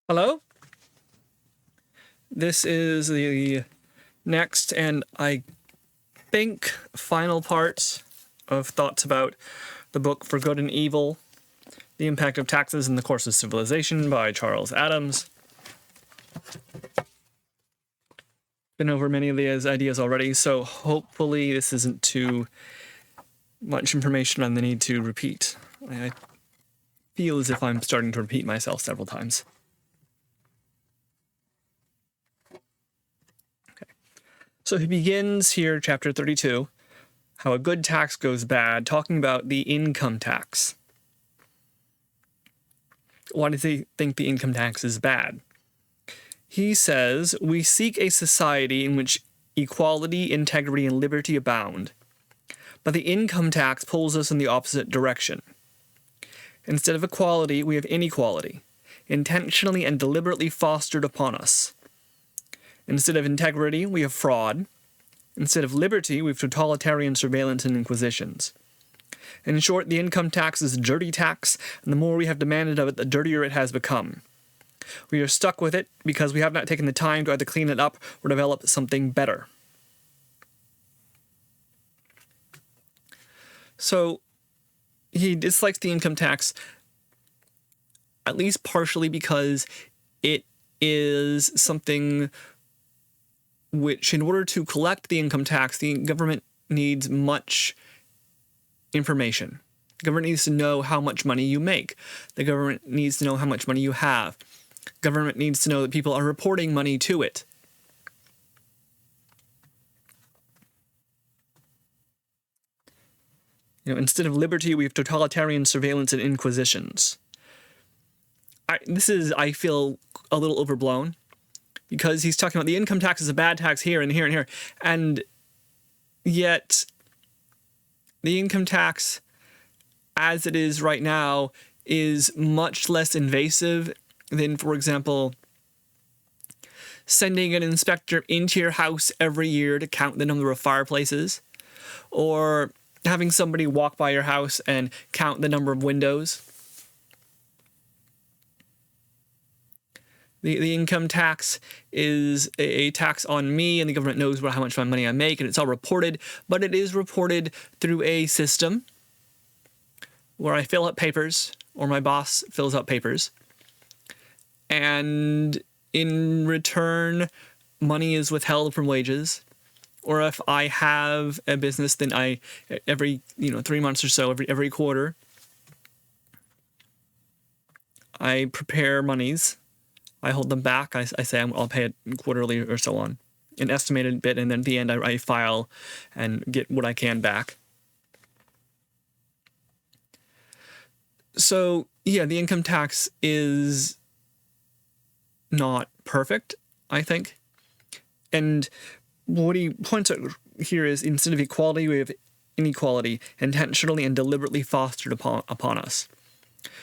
Hello? This is the next and I think final part of thoughts about the book For Good and Evil, The Impact of Taxes in the Course of Civilization by Charles Adams. Been over many of these ideas already, so hopefully this isn't too much information on the need to repeat. I feel as if I'm starting to repeat myself several times. So he begins here, chapter 32, how a good tax goes bad, talking about the income tax. Why does he think the income tax is bad? He says, we seek a society in which equality, integrity, and liberty abound, but the income tax pulls us in the opposite direction. Instead of equality, we have inequality, intentionally and deliberately fostered upon us. Instead of integrity, we have fraud. Instead of liberty, we have totalitarian surveillance and inquisitions. In short, the income tax is a dirty tax, and the more we have demanded of it, the dirtier it has become. We are stuck with it because we have not taken the time to either clean it up or develop something better. So, he dislikes the income tax, at least partially because it is something which, in order to collect the income tax, the government needs much information. The government needs to know how much money you make. The government needs to know how much money you have. The government needs to know that people are reporting money to it. Instead of liberty, we have totalitarian surveillance and inquisitions. I feel, a little overblown, because he's talking about the income tax is a bad tax here and here and here, and yet the income tax, as it is right now, is much less invasive than, for example, sending an inspector into your house every year to count the number of fireplaces, or having somebody walk by your house and count the number of windows. The income tax is a tax on me, and the government knows how much money I make, and it's all reported, but it is reported through a system where I fill out papers, or my boss fills out papers, and in return, money is withheld from wages. Or if I have a business, then I, every 3 months or so, every quarter, I prepare monies. I hold them back. I say I'll pay it quarterly or so on, an estimated bit, and then at the end I file and get what I can back. So yeah, the income tax is not perfect, I think. And what he points out here is, instead of equality, we have inequality, intentionally and deliberately fostered upon us.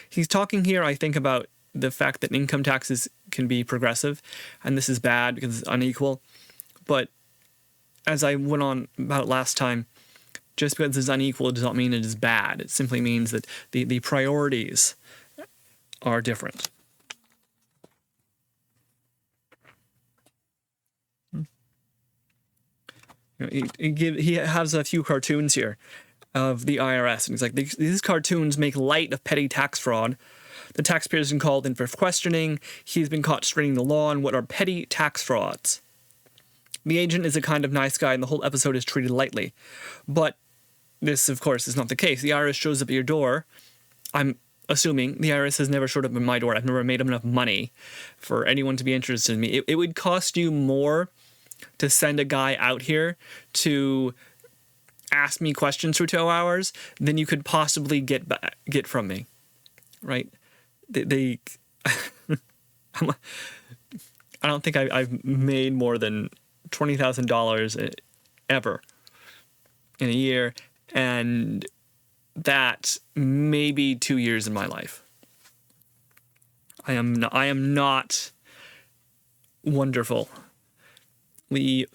He's talking here, I think, about the fact that income taxes can be progressive, and this is bad because it's unequal. But as I went on about last time, just because it's unequal does not mean it is bad. It simply means that the priorities are different. He has a few cartoons here of the IRS, and he's like, these cartoons make light of petty tax fraud. The taxpayer has been called in for questioning. He's been caught straining the law on what are petty tax frauds. The agent is a kind of nice guy, and the whole episode is treated lightly. But this, of course, is not the case. The IRS shows up at your door. I'm assuming the IRS has never showed up at my door. I've never made enough money for anyone to be interested in me. It would cost you more to send a guy out here to ask me questions for 2 hours than you could possibly get from me, right? I don't think I've made more than $20,000 ever in a year, and that's maybe 2 years in my life. I am not wonderfully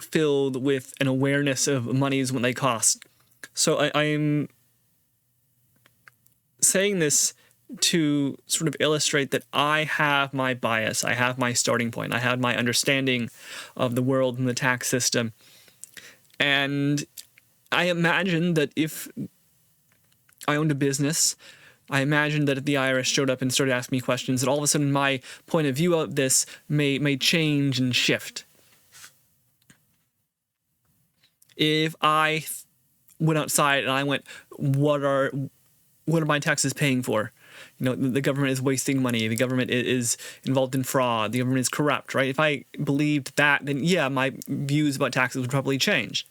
filled with an awareness of monies when they cost. So I'm saying this to sort of illustrate that I have my bias, I have my starting point, I have my understanding of the world and the tax system. And I imagine that if I owned a business, I imagine that if the IRS showed up and started asking me questions, that all of a sudden my point of view of this may change and shift. If I went outside and I went, what are my taxes paying for? You know, the government is wasting money. The government is involved in fraud. The government is corrupt, right? If I believed that, then yeah, my views about taxes would probably change.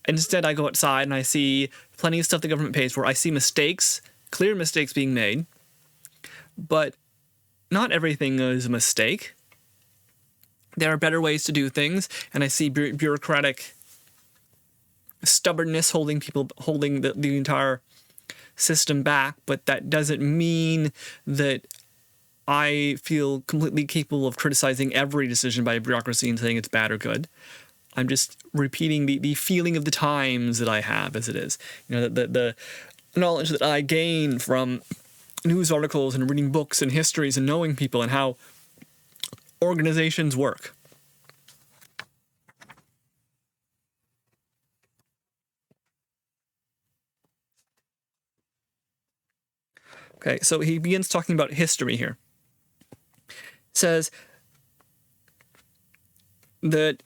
Instead, I go outside and I see plenty of stuff the government pays for. I see mistakes, clear mistakes being made, but not everything is a mistake. There are better ways to do things, and I see bureaucratic stubbornness holding the entire system back, but that doesn't mean that I feel completely capable of criticizing every decision by a bureaucracy and saying it's bad or good. I'm just repeating the feeling of the times that I have as it is. You know, the knowledge that I gain from news articles and reading books and histories and knowing people and how organizations work. Okay, so he begins talking about history here. Says that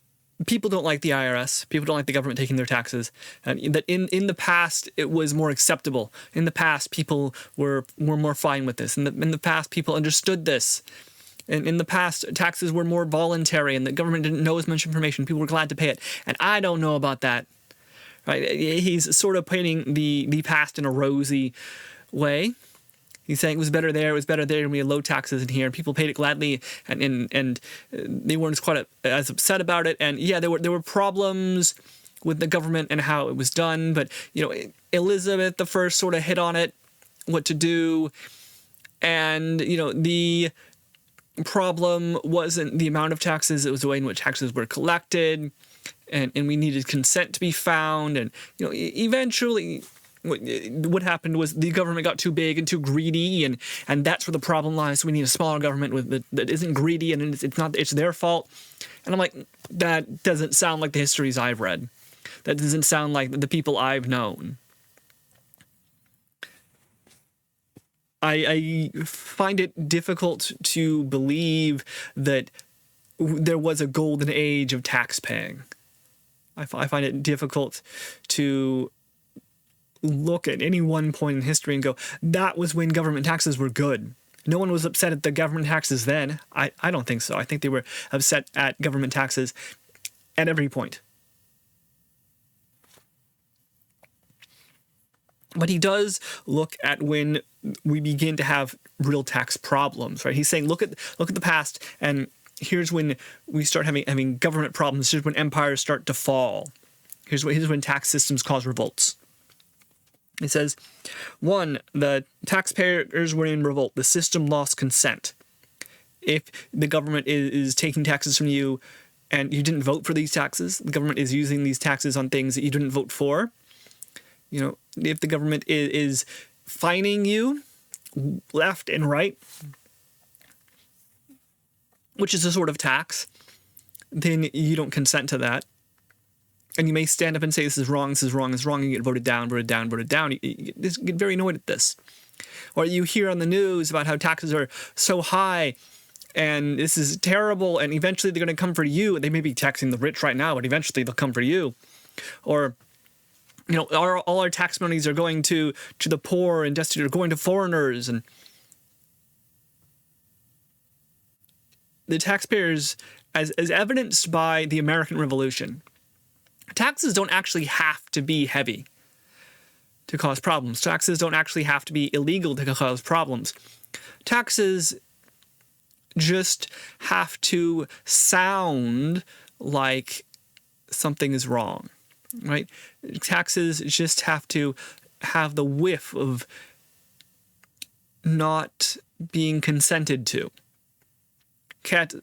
people don't like the IRS, people don't like the government taking their taxes, and that in the past it was more acceptable. In the past, people were more fine with this. In the past, people understood this. And in the past, taxes were more voluntary, and the government didn't know as much information. People were glad to pay it. And I don't know about that. Right? He's sort of painting the past in a rosy way. He's saying it was better there, and we had low taxes in here, and people paid it gladly, and they weren't quite as upset about it. And yeah, there were problems with the government and how it was done, but you know, Elizabeth I sort of hit on it, what to do, and you know, the problem wasn't the amount of taxes; it was the way in which taxes were collected, and we needed consent to be found, and you know, eventually. What happened was the government got too big and too greedy, and that's where the problem lies. So we need a smaller government that isn't greedy, and it's their fault. And I'm like, that doesn't sound like the histories I've read. That doesn't sound like the people I've known. I find it difficult to believe that there was a golden age of tax paying. I find it difficult to look at any one point in history and go, that was when government taxes were good. No one was upset at the government taxes then. I don't think so. I think they were upset at government taxes at every point. But he does look at when we begin to have real tax problems, right? He's saying, look at the past, and here's when we start having government problems. Here's when empires start to fall. Here's when tax systems cause revolts. It says, 1, the taxpayers were in revolt. The system lost consent. If the government is taking taxes from you and you didn't vote for these taxes, the government is using these taxes on things that you didn't vote for. You know, if the government is fining you left and right, which is a sort of tax, then you don't consent to that. And you may stand up and say, this is wrong, this is wrong, this is wrong, and you get voted down. You get very annoyed at this. Or you hear on the news about how taxes are so high, and this is terrible, and eventually they're going to come for you. They may be taxing the rich right now, but eventually they'll come for you. Or, you know, all our tax monies are going to the poor and destitute, or going to foreigners. And the taxpayers, as evidenced by the American Revolution, taxes don't actually have to be heavy to cause problems. Taxes don't actually have to be illegal to cause problems. Taxes just have to sound like something is wrong, right? Taxes just have to have the whiff of not being consented to.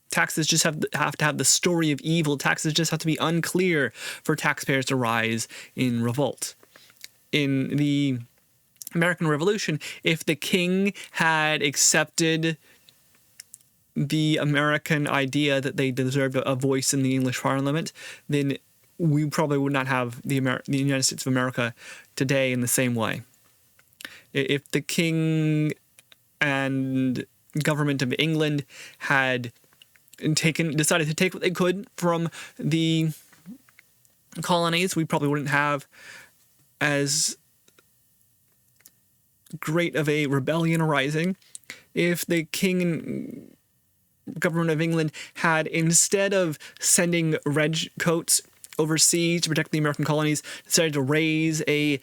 Taxes just have to have the story of evil. Taxes just have to be unclear for taxpayers to rise in revolt. In the American Revolution, if the king had accepted the American idea that they deserved a voice in the English Parliament, then we probably would not have the United States of America today in the same way. If the king and government of England had decided to take what they could from the colonies, we probably wouldn't have as great of a rebellion arising. If the king and government of England had, instead of sending redcoats overseas to protect the American colonies, decided to raise a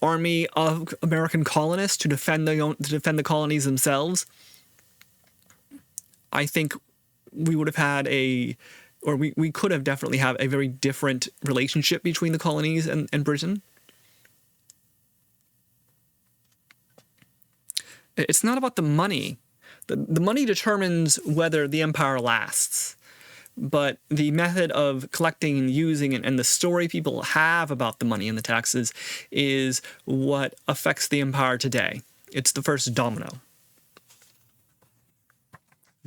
army of American colonists to defend the colonies themselves, I think we would have had we could have definitely had a very different relationship between the colonies and Britain. It's not about the money. The money determines whether the empire lasts, but the method of collecting and using it and the story people have about the money and the taxes is what affects the empire today. It's the first domino.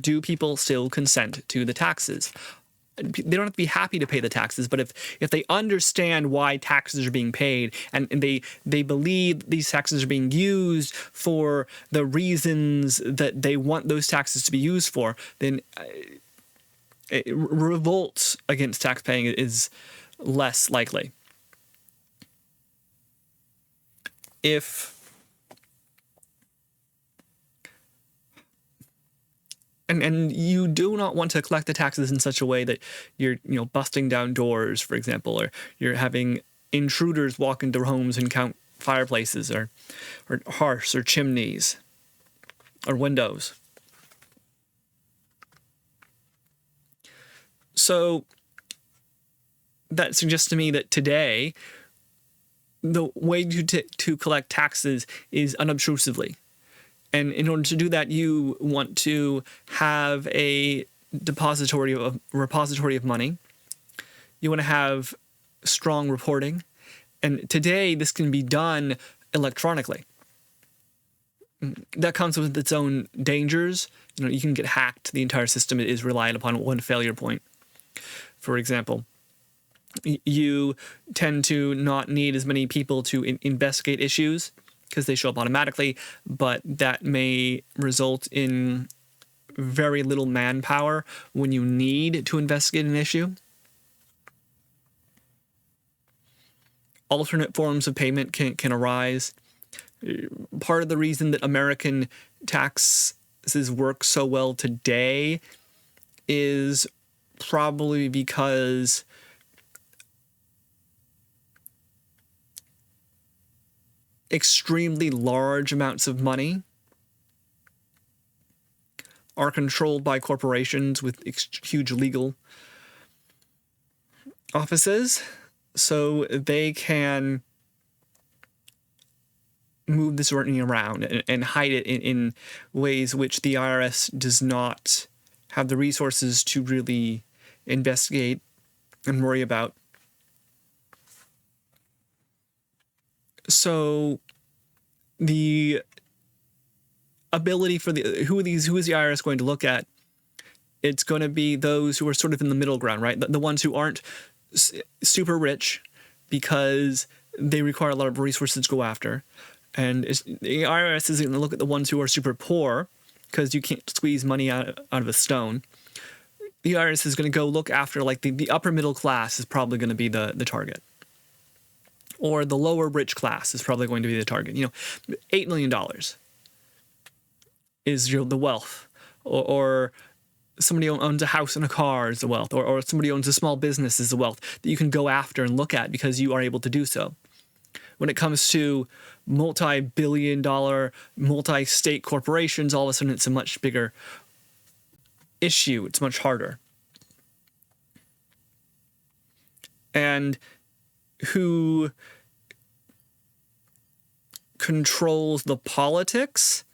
Do people still consent to the taxes? They don't have to be happy to pay the taxes, but if they understand why taxes are being paid and they believe these taxes are being used for the reasons that they want those taxes to be used for, then revolt against tax paying is less likely. And you do not want to collect the taxes in such a way that you're busting down doors, for example, or you're having intruders walk into homes and count fireplaces or hearths or chimneys or windows. So that suggests to me that today the way to collect taxes is unobtrusively. And in order to do that, you want to have a repository of money. You want to have strong reporting. And today, this can be done electronically. That comes with its own dangers. You can get hacked. The entire system is reliant upon one failure point. For example, you tend to not need as many people to investigate issues because they show up automatically, but that may result in very little manpower when you need to investigate an issue. Alternate forms of payment can arise. Part of the reason that American taxes work so well today is probably because extremely large amounts of money are controlled by corporations with huge legal offices, so they can move this money around and hide it in ways which the IRS does not have the resources to really investigate and worry about. So the ability for who is the IRS going to look at? It's going to be those who are sort of in the middle ground, right? The ones who aren't super rich because they require a lot of resources to go after. And the IRS isn't going to look at the ones who are super poor because you can't squeeze money out of a stone. The IRS is going to go look after like the upper middle class is probably going to be the target. Or the lower rich class is probably going to be the target. $8 million is the wealth. Or somebody owns a house and a car is the wealth. Or somebody owns a small business is the wealth that you can go after and look at because you are able to do so. When it comes to multi-billion-dollar, multi-state corporations, all of a sudden it's a much bigger issue. It's much harder. And who controls the politics?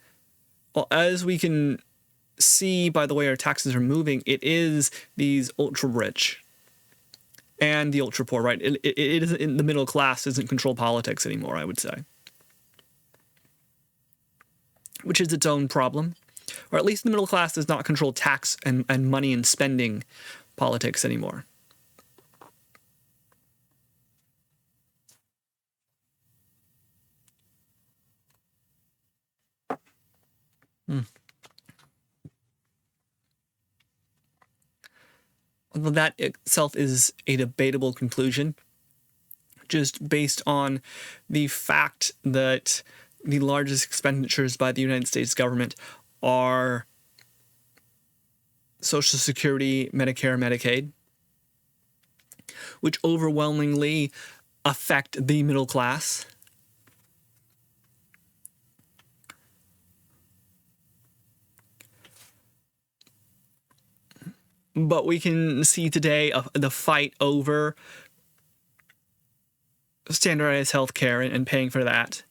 Well, as we can see by the way our taxes are moving, it is these ultra-rich and the ultra-poor, right? It isn't in the middle class doesn't control politics anymore, I would say. which is its own problem. Or at least the middle class does not control tax and money and spending politics anymore. Well, that itself is a debatable conclusion, just based on the fact that the largest expenditures by the United States government are Social Security, Medicare, Medicaid, which overwhelmingly affect the middle class. But we can see today the fight over standardized healthcare and paying for that.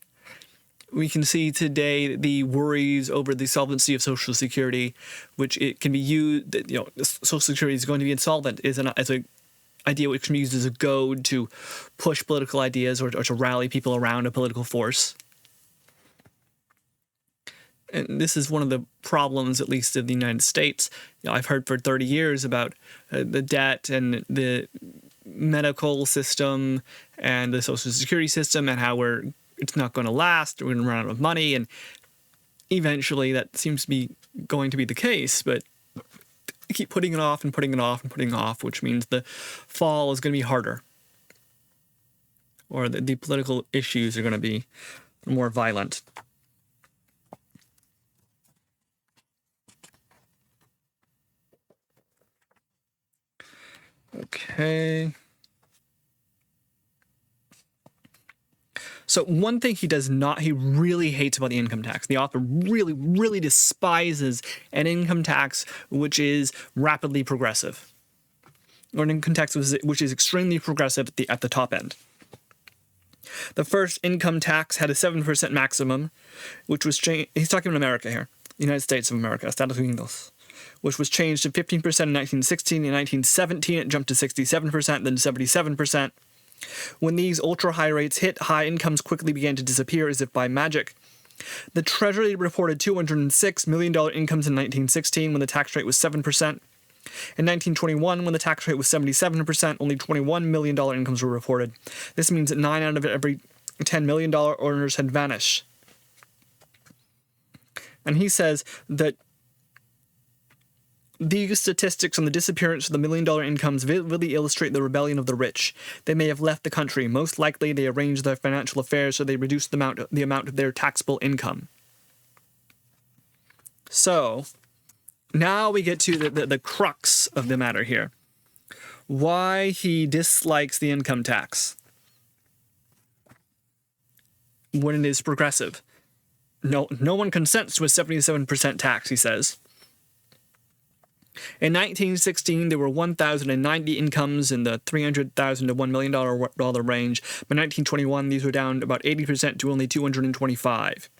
We can see today the worries over the solvency of Social Security, which it can be used. Social Security is going to be insolvent as an idea which can be used as a goad to push political ideas or to rally people around a political force. And this is one of the problems, at least of the United States. I've heard for 30 years about the debt and the medical system and the Social Security system and how it's not going to last. We're going to run out of money, and eventually that seems to be going to be the case. But they keep putting it off and putting it off and putting it off, which means the fall is going to be harder, or the political issues are going to be more violent. Okay. So one thing he really hates about the income tax. The author really, really despises an income tax which is rapidly progressive, or an income tax which is extremely progressive at the top end. The first income tax had a 7% maximum, which was changed. He's talking about America here, United States of America, Estados Unidos, which was changed to 15% in 1916. In 1917, it jumped to 67%, then 77%. When these ultra-high rates hit, high incomes quickly began to disappear as if by magic. The Treasury reported $206 million incomes in 1916 when the tax rate was 7%. In 1921, when the tax rate was 77%, only $21 million incomes were reported. This means that 9 out of every $10 million earners had vanished. And he says that these statistics on the disappearance of the $1 million incomes vividly illustrate the rebellion of the rich. They may have left the country. Most likely, they arranged their financial affairs so they reduced the amount of their taxable income. So, now we get to the crux of the matter here. Why he dislikes the income tax when it is progressive. No one consents to a 77% tax, he says. In 1916, there were 1,090 incomes in the $300,000 to $1 million range. By 1921, these were down about 80% to only 225.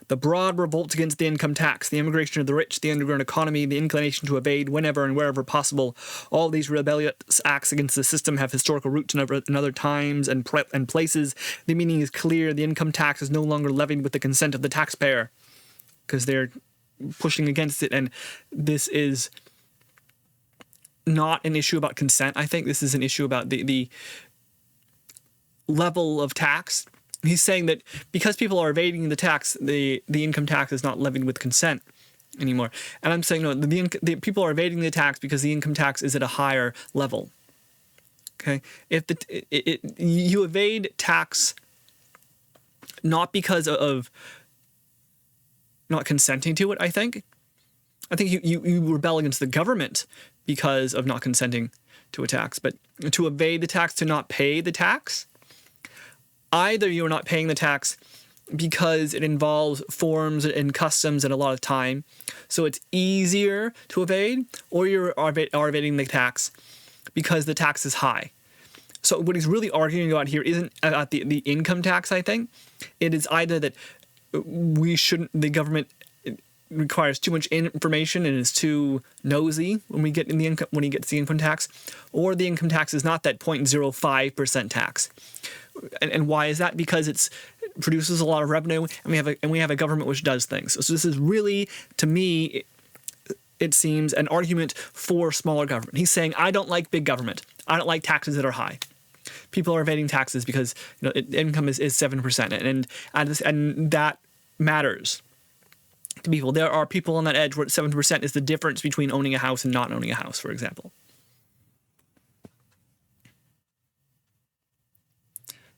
The broad revolt against the income tax, the immigration of the rich, the underground economy, the inclination to evade whenever and wherever possible, all these rebellious acts against the system have historical roots in other times and places. The meaning is clear. The income tax is no longer levied with the consent of the taxpayer, because they're pushing against it, and this is not an issue about consent. I think this is an issue about the level of tax. He's saying that because people are evading the tax, the income tax is not levied with consent anymore. And I'm saying no, the people are evading the tax because the income tax is at a higher level. Okay, if you evade tax not because of not consenting to it, I think you rebel against the government because of not consenting to a tax. But to evade the tax, to not pay the tax, either you're not paying the tax because it involves forms and customs and a lot of time, so it's easier to evade, or you are evading the tax because the tax is high. So what he's really arguing about here isn't about the income tax, I think. It is either that the government requires too much information and is too nosy when he gets the income tax, or the income tax is not that 0.05% tax. And why is that? Because it's produces a lot of revenue, and we have a government which does things. So this is really, to me, it seems an argument for smaller government. He's saying, I don't like big government. I don't like taxes that are high. People are evading taxes because income is 7%, and that matters to people. There are people on that edge where 7% is the difference between owning a house and not owning a house, for example.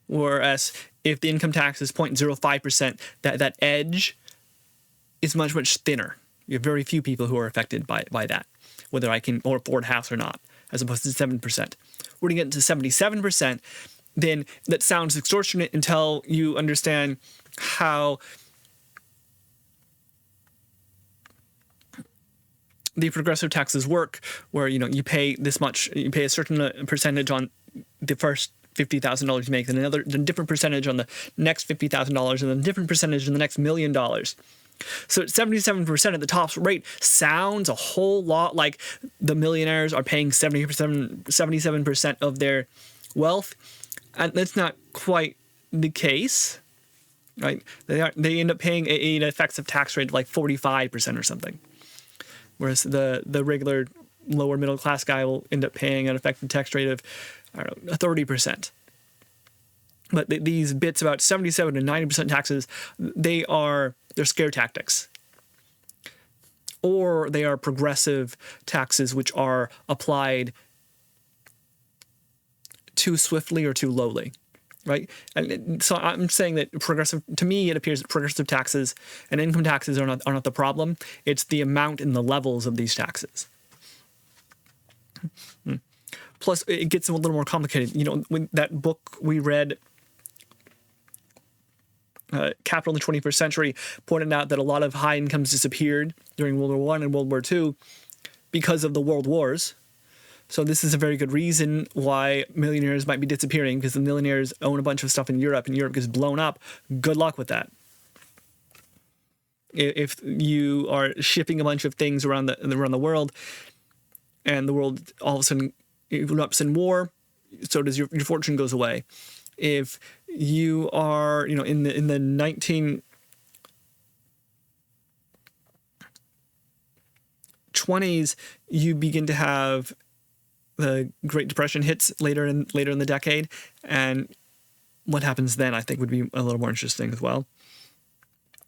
Whereas if the income tax is 0.05%, that edge is much, much thinner. You have very few people who are affected by that, whether I can afford a house or not, as opposed to 7%. We're going to get into 77%, then that sounds extortionate until you understand how the progressive taxes work, where you pay this much, you pay a certain percentage on the first $50,000 you make, and a different percentage on the next $50,000, and a different percentage on the next $1 million. So 77% at the top rate sounds a whole lot like the millionaires are paying 77% of their wealth, and that's not quite the case, right? They end up paying an effective tax rate of like 45% or something, whereas the regular lower middle class guy will end up paying an effective tax rate of 30%. But these bits about 77 to 90% taxes, they're scare tactics, or they are progressive taxes which are applied too swiftly or too lowly, right? And so I'm saying that to me, it appears that progressive taxes and income taxes are not the problem. It's the amount and the levels of these taxes. Plus, it gets a little more complicated. When that book we read, Capital in the 21st Century, pointed out that a lot of high incomes disappeared during World War I and World War II because of the world wars. So this is a very good reason why millionaires might be disappearing, because the millionaires own a bunch of stuff in Europe, and Europe gets blown up. Good luck with that. If you are shipping a bunch of things around the world, and the world all of a sudden erupts in war, so does your fortune goes away. If you are, in the 1920s, you begin to have the Great Depression hits later in the decade, and what happens then, I think, would be a little more interesting as well.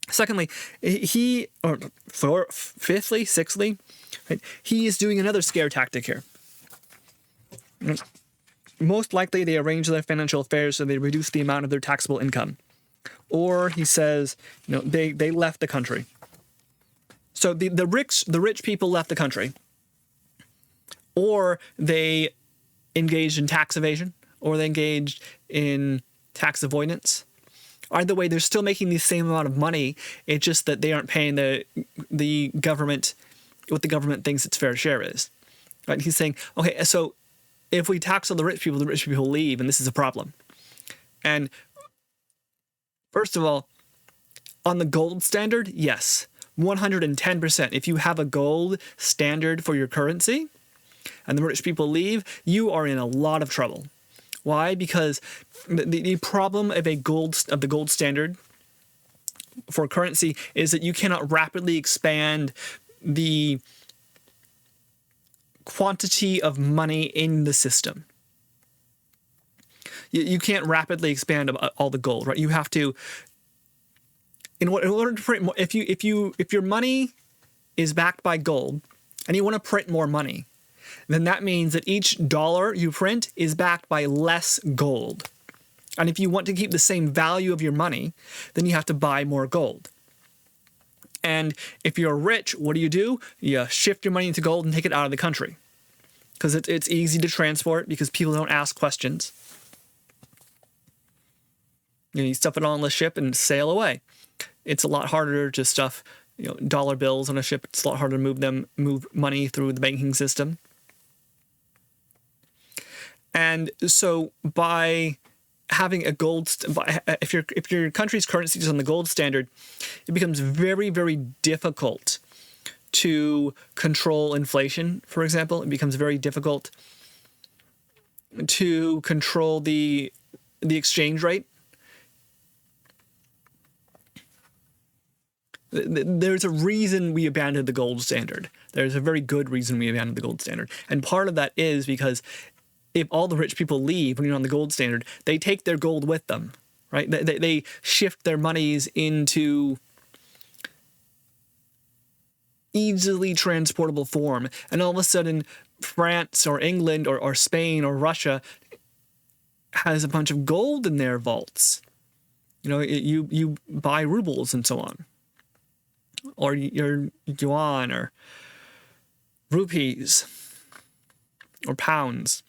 Secondly, sixthly, right, he is doing another scare tactic here. Most likely, they arrange their financial affairs so they reduce the amount of their taxable income. Or he says, they left the country. So the rich people left the country. Or they engaged in tax evasion, or they engaged in tax avoidance. Either way, they're still making the same amount of money. It's just that they aren't paying the government what the government thinks its fair share is. Right? He's saying, okay, so if we tax all the rich people leave, and this is a problem. And first of all, on the gold standard, yes, 110%. If you have a gold standard for your currency and the rich people leave, you are in a lot of trouble. Why? Because the problem of the gold standard for currency is that you cannot rapidly expand the quantity of money in the system. You can't rapidly expand all the gold, right? You have to, in order to print more, if your money is backed by gold and you want to print more money, then that means that each dollar you print is backed by less gold. And if you want to keep the same value of your money, then you have to buy more gold. And if you're rich, what do? You shift your money into gold and take it out of the country. Because it's easy to transport, because people don't ask questions. You stuff it on the ship and sail away. It's a lot harder to stuff dollar bills on a ship. It's a lot harder to move money through the banking system. And so by having if your country's currency is on the gold standard, it becomes very, very difficult to control inflation, for example. It becomes very difficult to control the exchange rate. There's a reason we abandoned the gold standard. There's a very good reason we abandoned the gold standard. And part of that is because if all the rich people leave when you're on the gold standard, they take their gold with them, right? They shift their monies into easily transportable form. And all of a sudden, France or England or Spain or Russia has a bunch of gold in their vaults. You buy rubles and so on, or your yuan or rupees or pounds.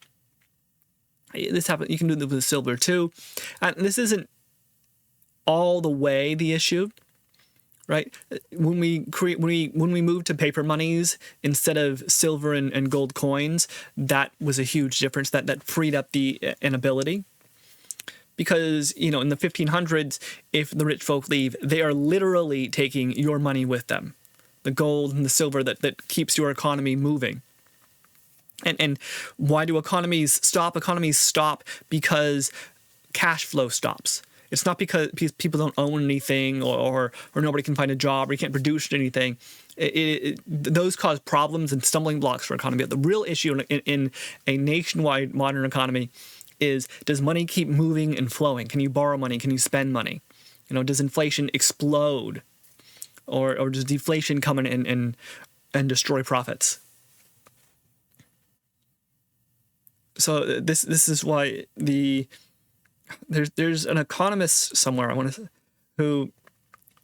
This happens. You can do this with silver too, and this isn't all the way the issue, right? When we moved to paper monies instead of silver and gold coins, that was a huge difference. That freed up the inability. Because, in the 1500s, if the rich folk leave, they are literally taking your money with them. The gold and the silver that keeps your economy moving. And why do economies stop? Economies stop because cash flow stops. It's not because people don't own anything or nobody can find a job or you can't produce anything. Those cause problems and stumbling blocks for economy. But the real issue in a nationwide modern economy is, does money keep moving and flowing? Can you borrow money? Can you spend money? Does inflation explode? Or does deflation come in and destroy profits? So this is why there's an economist somewhere who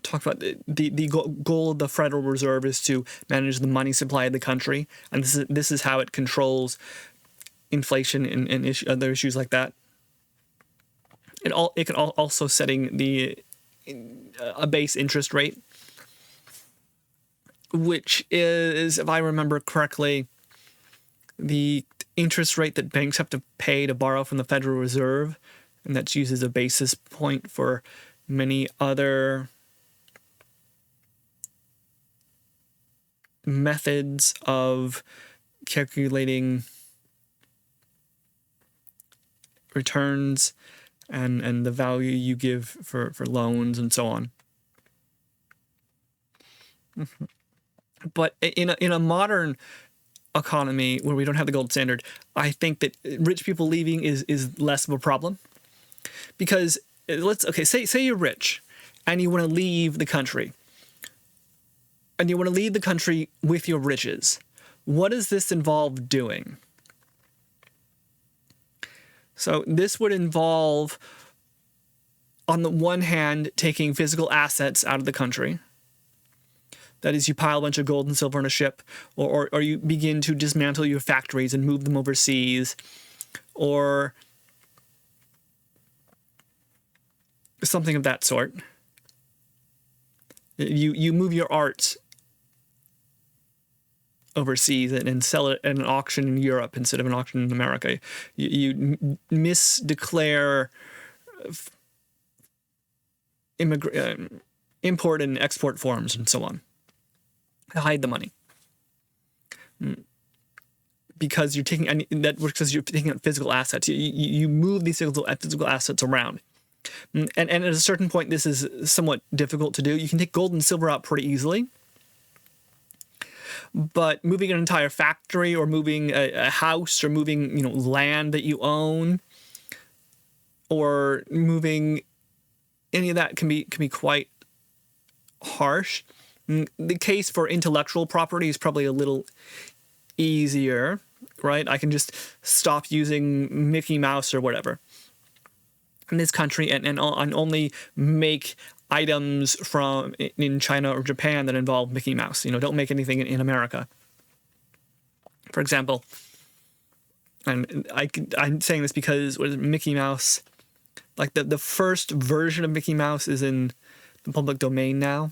talked about the goal of the Federal Reserve is to manage the money supply of the country, and this is how it controls inflation and other issues like that. It can also setting a base interest rate, which is, if I remember correctly, the interest rate that banks have to pay to borrow from the Federal Reserve, and that's used as a basis point for many other methods of calculating returns and the value you give for loans and so on. But in a modern economy where we don't have the gold standard, I think that rich people leaving is less of a problem. Because say you're rich and you want to leave the country. And you want to leave the country with your riches. What does this involve doing? So this would involve, on the one hand, taking physical assets out of the country. That is, you pile a bunch of gold and silver on a ship, or you begin to dismantle your factories and move them overseas, or something of that sort. You move your art overseas and sell it at an auction in Europe instead of an auction in America. You misdeclare import and export forms and so on. Hide the money. Because you're taking out physical assets. You move these physical assets around. And at a certain point, this is somewhat difficult to do. You can take gold and silver out pretty easily. But moving an entire factory or moving a house or moving land that you own or moving any of that can be quite harsh. The case for intellectual property is probably a little easier, right? I can just stop using Mickey Mouse or whatever in this country and only make items from in China or Japan that involve Mickey Mouse. Don't make anything in America, for example. And I'm saying this because Mickey Mouse, like the first version of Mickey Mouse is in the public domain now.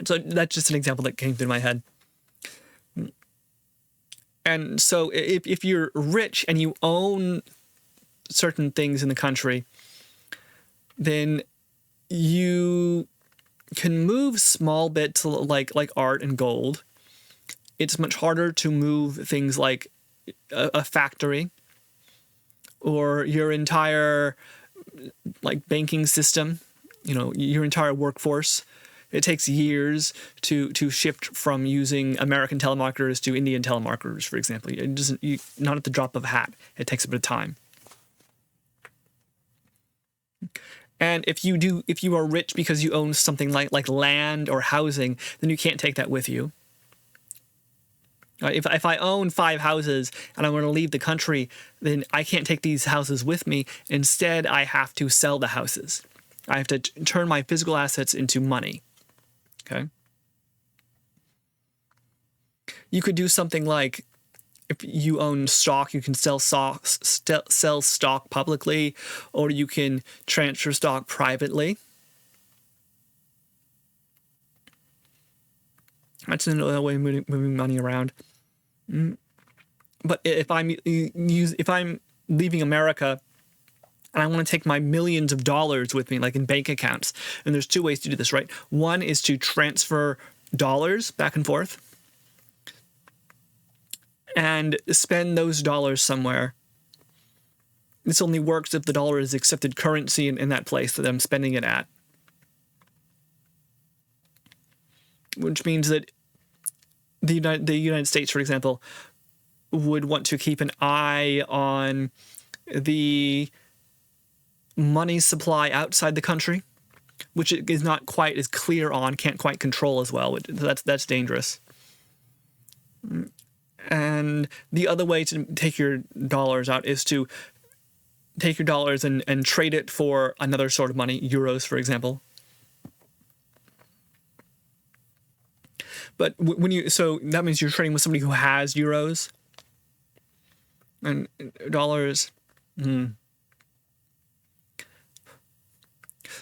So that's just an example that came through my head. And so if you're rich and you own certain things in the country, then you can move small bits like art and gold. It's much harder to move things like a factory or your entire banking system, your entire workforce. It takes years to shift from using American telemarketers to Indian telemarketers, for example. It doesn't, not at the drop of a hat. It takes a bit of time. And if you are rich because you own something like land or housing, then you can't take that with you. If I own 5 houses and I want to leave the country, then I can't take these houses with me. Instead, I have to sell the houses. I have to turn my physical assets into money. Okay. You could do something like, if you own stock, you can sell stock publicly, or you can transfer stock privately. That's another way of moving money around. But if I'm leaving America and I want to take my millions of dollars with me, like in bank accounts, and there's 2 ways to do this, right? One is to transfer dollars back and forth and spend those dollars somewhere. This only works if the dollar is accepted currency in that place that I'm spending it at. Which means that the United States, for example, would want to keep an eye on the money supply outside the country, which is not quite as clear on, can't quite control as well. That's dangerous. And the other way to take your dollars out is to take your dollars and trade it for another sort of money, euros, for example. But so that means you're trading with somebody who has euros and dollars.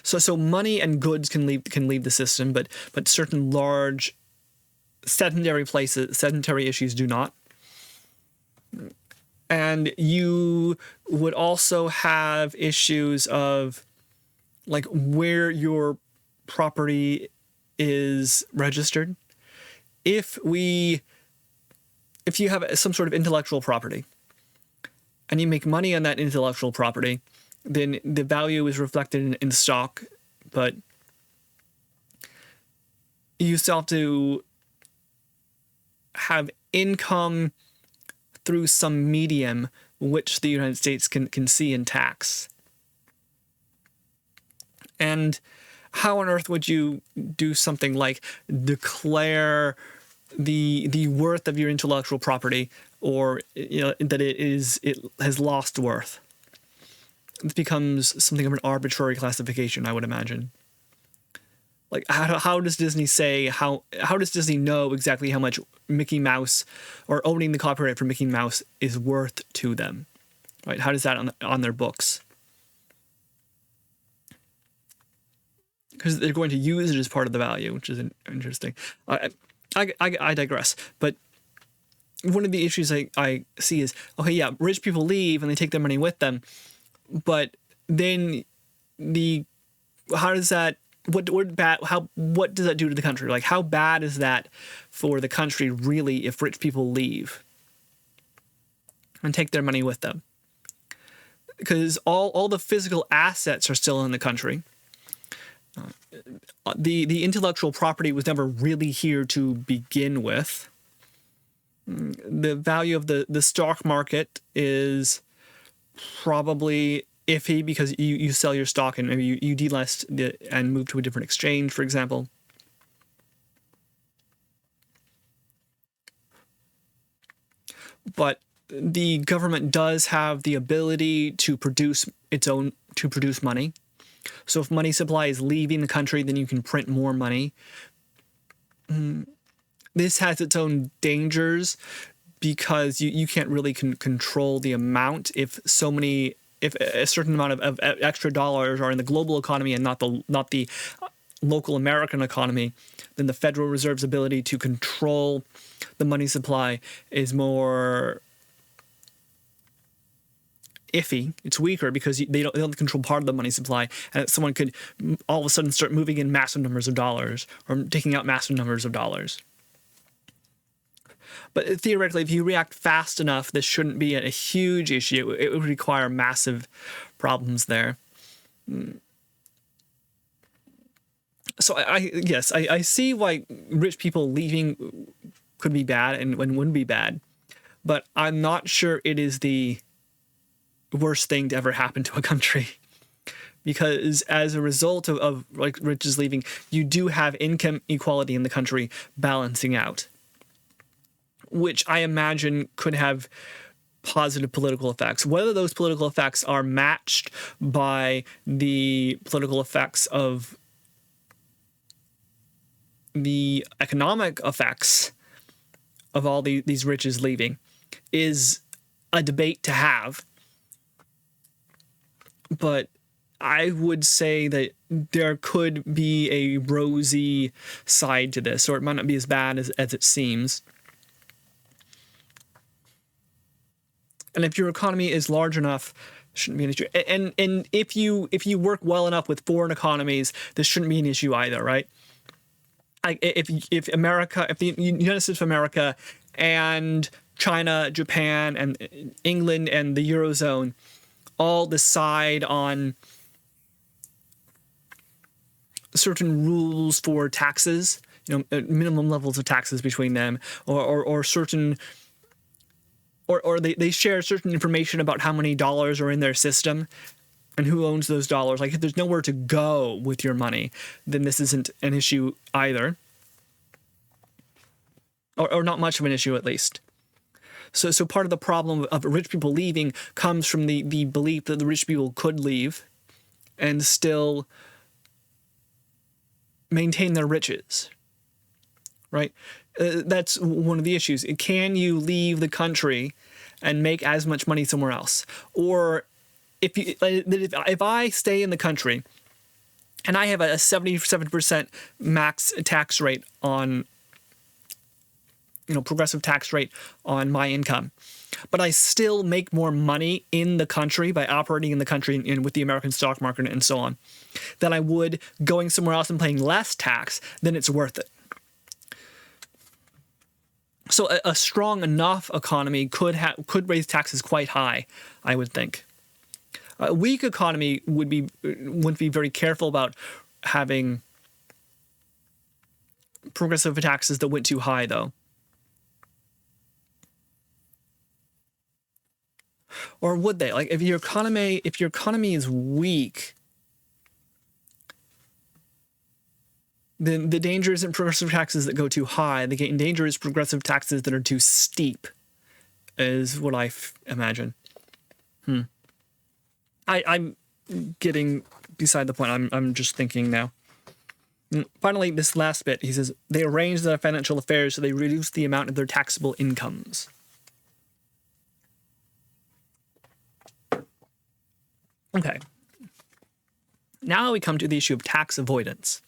So money and goods can leave the system, but certain large sedentary issues do not. And you would also have issues of like where your property is registered. If you have some sort of intellectual property and you make money on that intellectual property, then the value is reflected in stock, but you still have to have income through some medium which the United States can see in tax. And how on earth would you do something like declare the worth of your intellectual property, or that it has lost worth? It becomes something of an arbitrary classification, I would imagine. Like how does Disney say how does Disney know exactly how much Mickey Mouse or owning the copyright for Mickey Mouse is worth to them? Right? How does that on their books? Because they're going to use it as part of the value, which is interesting. I digress. But one of the issues I see is, okay, yeah, rich people leave and they take their money with them, but then what does that do to the country? Like, how bad is that for the country really if rich people leave and take their money with them? Because all the physical assets are still in the country. The intellectual property was never really here to begin with. The value of the stock market is probably iffy because you sell your stock and maybe you delist and move to a different exchange, for example. But the government does have the ability to produce money. So if money supply is leaving the country, then you can print more money. This has its own dangers because you can't really control the amount. If a certain amount of extra dollars are in the global economy and not the local American economy, then the Federal Reserve's ability to control the money supply is more iffy. It's weaker because they don't control part of the money supply, and someone could all of a sudden start moving in massive numbers of dollars or taking out massive numbers of dollars. But theoretically, if you react fast enough, this shouldn't be a huge issue. It would require massive problems there. So I see why rich people leaving could be bad and wouldn't be bad, but I'm not sure it is the worst thing to ever happen to a country. Because as a result of like riches leaving, you do have income equality in the country balancing out, which I imagine could have positive political effects. Whether those political effects are matched by the political effects of the economic effects of all these riches leaving is a debate to have. But I would say that there could be a rosy side to this, or it might not be as bad as it seems. And if your economy is large enough, it shouldn't be an issue. And if you work well enough with foreign economies, this shouldn't be an issue either, right? Like if the United States of America and China, Japan, and England and the Eurozone all decide on certain rules for taxes, minimum levels of taxes between them, or certain, or they share certain information about how many dollars are in their system and who owns those dollars. Like if there's nowhere to go with your money, then this isn't an issue either, or not much of an issue at least. So part of the problem of rich people leaving comes from the belief that the rich people could leave and still maintain their riches, right? That's one of the issues. Can you leave the country and make as much money somewhere else? Or if I stay in the country and I have a 77% max tax rate on, progressive tax rate on my income, but I still make more money in the country by operating in the country and with the American stock market and so on, than I would going somewhere else and paying less tax, then it's worth it. So a strong enough economy could raise taxes quite high, I would think. A weak economy wouldn't be very careful about having progressive taxes that went too high, though. Or would they? Like if your economy is weak, then the danger isn't progressive taxes that go too high. The danger is progressive taxes that are too steep, is what I imagine. I'm getting beside the point. I'm just thinking now. Finally, this last bit, he says, they arrange their financial affairs so they reduce the amount of their taxable incomes. Okay. Now we come to the issue of tax avoidance.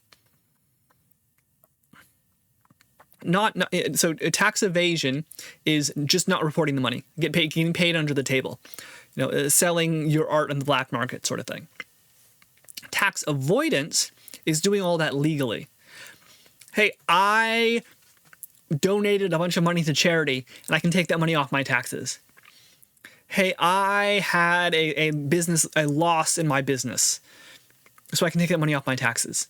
So tax evasion is just not reporting the money, getting paid under the table, selling your art on the black market sort of thing. Tax avoidance is doing all that legally. Hey, I donated a bunch of money to charity and I can take that money off my taxes. Hey, I had a loss in my business, so I can take that money off my taxes.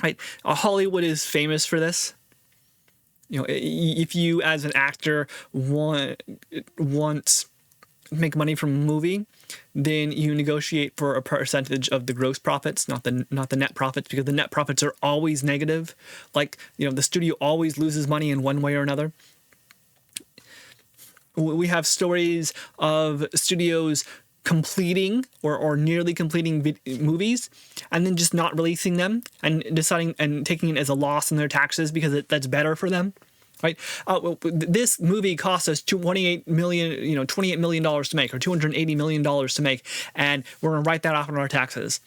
Right? Hollywood is famous for this. If you as an actor want to make money from a movie, then you negotiate for a percentage of the gross profits, not the net profits, because the net profits are always negative. Like, the studio always loses money in one way or another. We have stories of studios completing or nearly completing movies and then just not releasing them and deciding and taking it as a loss in their taxes because that's better for them, right? This movie cost us $28 million to make, or $280 million to make, and we're going to write that off on our taxes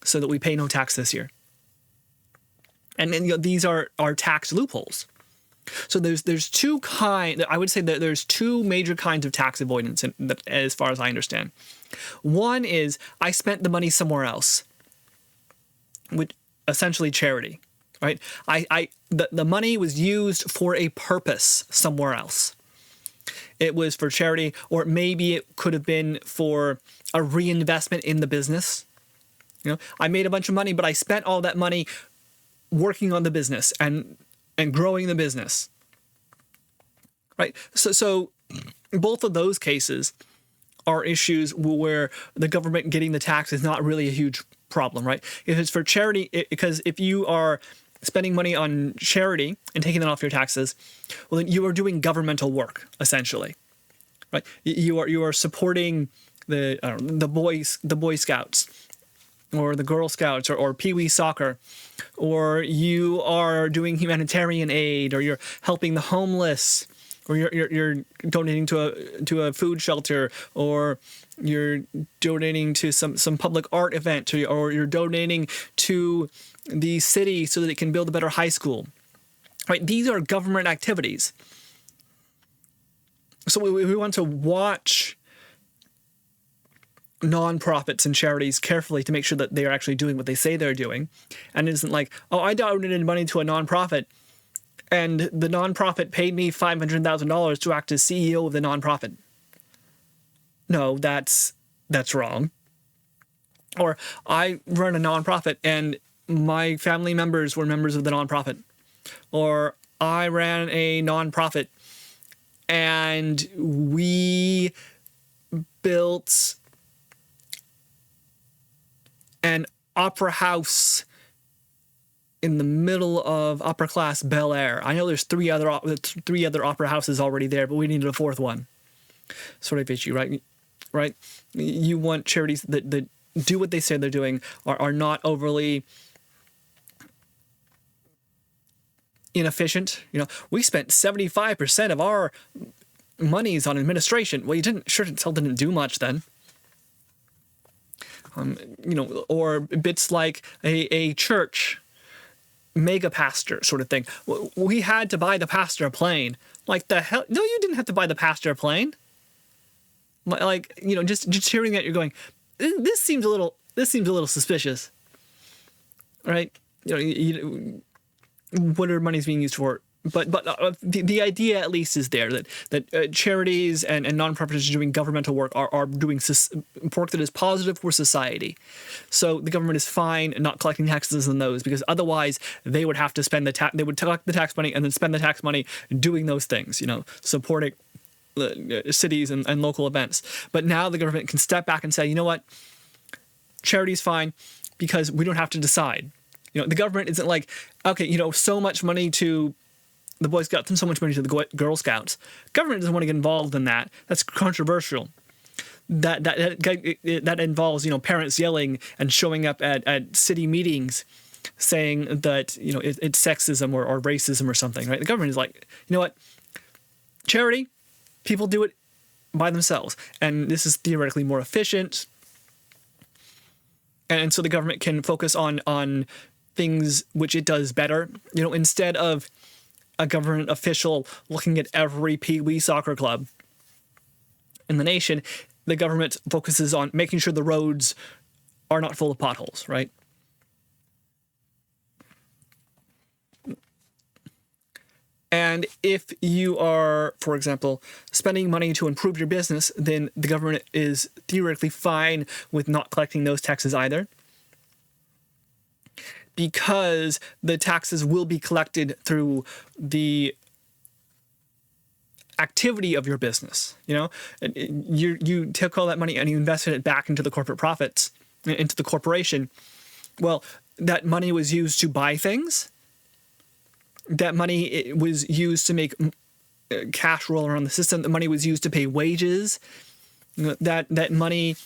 so that we pay no tax this year. And these are tax loopholes. So there's two I would say that there's two major kinds of tax avoidance as far as I understand. One is I spent the money somewhere else, which essentially charity, right? The money was used for a purpose somewhere else. It was for charity, or maybe it could have been for a reinvestment in the business. I made a bunch of money, but I spent all that money working on the business and growing the business, right? So both of those cases are issues where the government getting the tax is not really a huge problem, right? If it's for charity, because if you are spending money on charity and taking that off your taxes, well, then you are doing governmental work, essentially, right? You are supporting the Boy Scouts, or the Girl Scouts, or Pee Wee soccer, or you are doing humanitarian aid, or you're helping the homeless, or you're donating to a food shelter, or you're donating to some public art event, or you're donating to the city so that it can build a better high school, right? These are government activities. So we want to watch nonprofits and charities carefully to make sure that they are actually doing what they say they're doing, and it isn't like, oh, I donated money to a nonprofit, and the nonprofit paid me $500,000 to act as CEO of the nonprofit. No, that's wrong. Or I run a nonprofit and my family members were members of the nonprofit. Or I ran a nonprofit and we built an opera house in the middle of upper class Bel Air. I know there's three other opera houses already there, but we needed a fourth one. Sort of issue, right? Right? You want charities that do what they say they're doing, are not overly inefficient. You know, we spent 75% of our monies on administration. Well, you didn't do much then. You know, or bits like a church mega pastor sort of thing. We had to buy the pastor a plane. Like, the hell? No, you didn't have to buy the pastor a plane. Like, you know, just hearing that, you're going, this seems a little suspicious, right? You know, what are monies being used for? But the idea at least is there that charities and nonprofits doing governmental work are doing work that is positive for society. So the government is fine not collecting taxes on those, because otherwise they would have to spend they would collect the tax money and then spend the tax money doing those things, you know, supporting the cities and local events. But now the government can step back and say, you know what, charity's fine because we don't have to decide. You know, the government isn't like, okay, you know, so much money to the Boy Scouts and so much money to the Girl Scouts. Government doesn't want to get involved in that. That's controversial. That involves, you know, parents yelling and showing up at city meetings saying that, you know, it's sexism or racism or something, right? The government is like, you know what, charity, people do it by themselves, and this is theoretically more efficient. And so the government can focus on things which it does better, you know, instead of a government official looking at every Pee Wee soccer club in the nation. The government focuses on making sure the roads are not full of potholes, right? And if you are, for example, spending money to improve your business, then the government is theoretically fine with not collecting those taxes either, because the taxes will be collected through the activity of your business. You know, you take all that money and you invested it back into the corporate profits, into the corporation. Well, that money was used to buy things. That money, it was used to make cash roll around the system. The money was used to pay wages. You know, that money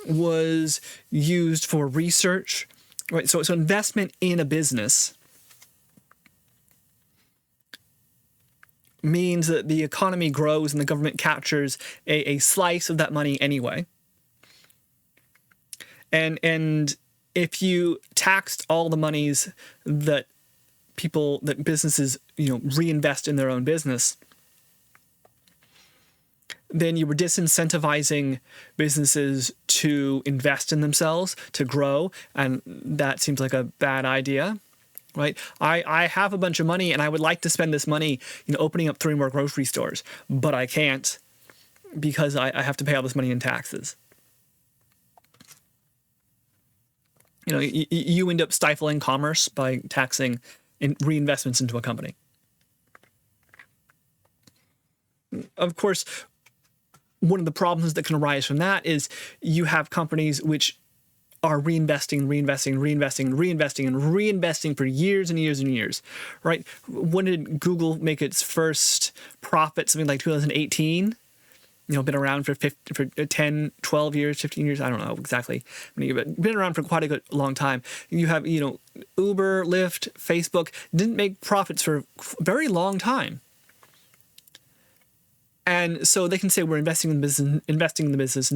was used for research. Right, so investment in a business means that the economy grows and the government captures a slice of that money anyway. And if you taxed all the monies that businesses, you know, reinvest in their own business, then you were disincentivizing businesses to invest in themselves, to grow, and that seems like a bad idea, right? I have a bunch of money and I would like to spend this money, you know, opening up 3 more grocery stores, but I can't because I have to pay all this money in taxes. You end up stifling commerce by taxing reinvestments into a company. Of course, one of the problems that can arise from that is you have companies which are reinvesting for years and years and years, right? When did Google make its first profit? Something like 2018. Been around for 10, 12 years, 15 years. I don't know exactly, but been around for quite a good long time. You have, Uber, Lyft, Facebook didn't make profits for a very long time. And so they can say we're investing in the business.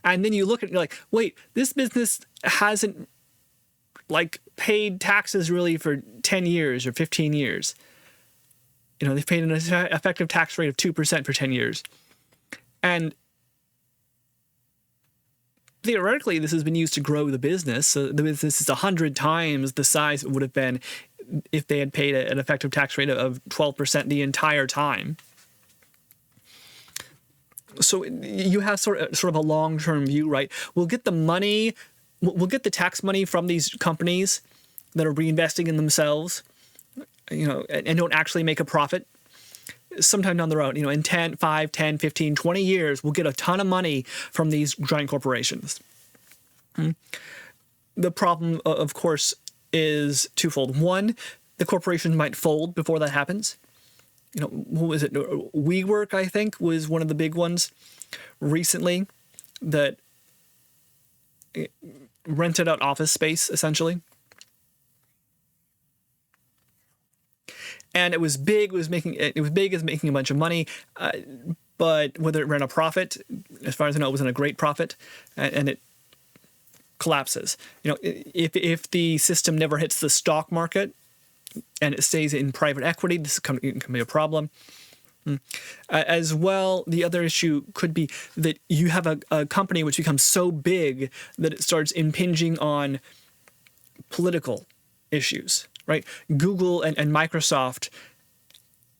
And then you look at it, you're like, wait, this business hasn't paid taxes really for 10 years or 15 years. They've paid an effective tax rate of 2% for 10 years. And theoretically, this has been used to grow the business. So the business is 100 times the size it would have been if they had paid an effective tax rate of 12% the entire time. So you have sort of a long-term view, right? We'll get the tax money from these companies that are reinvesting in themselves, and don't actually make a profit. Sometime down the road, in 5, 10, 15, 20 years, we'll get a ton of money from these giant corporations. The problem, of course, is twofold. One, the corporation might fold before that happens. What was it? WeWork, I think, was one of the big ones recently that rented out office space, essentially. And it was big. It was big as making a bunch of money, but whether it ran a profit, as far as I know, it wasn't a great profit, and it collapses. If the system never hits the stock market and it stays in private equity, this can be a problem. As well, the other issue could be that you have a company which becomes so big that it starts impinging on political issues. Right? Google and Microsoft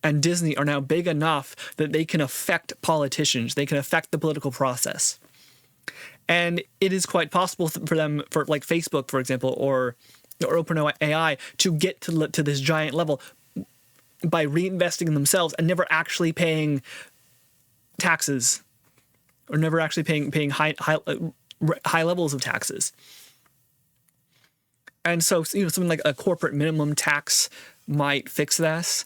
and Disney are now big enough that they can affect politicians. They can affect the political process. And it is quite possible for them, for like Facebook, for example, or OpenAI, to get to this giant level by reinvesting in themselves and never actually paying taxes, or never actually paying high levels of taxes. And so, something like a corporate minimum tax might fix this,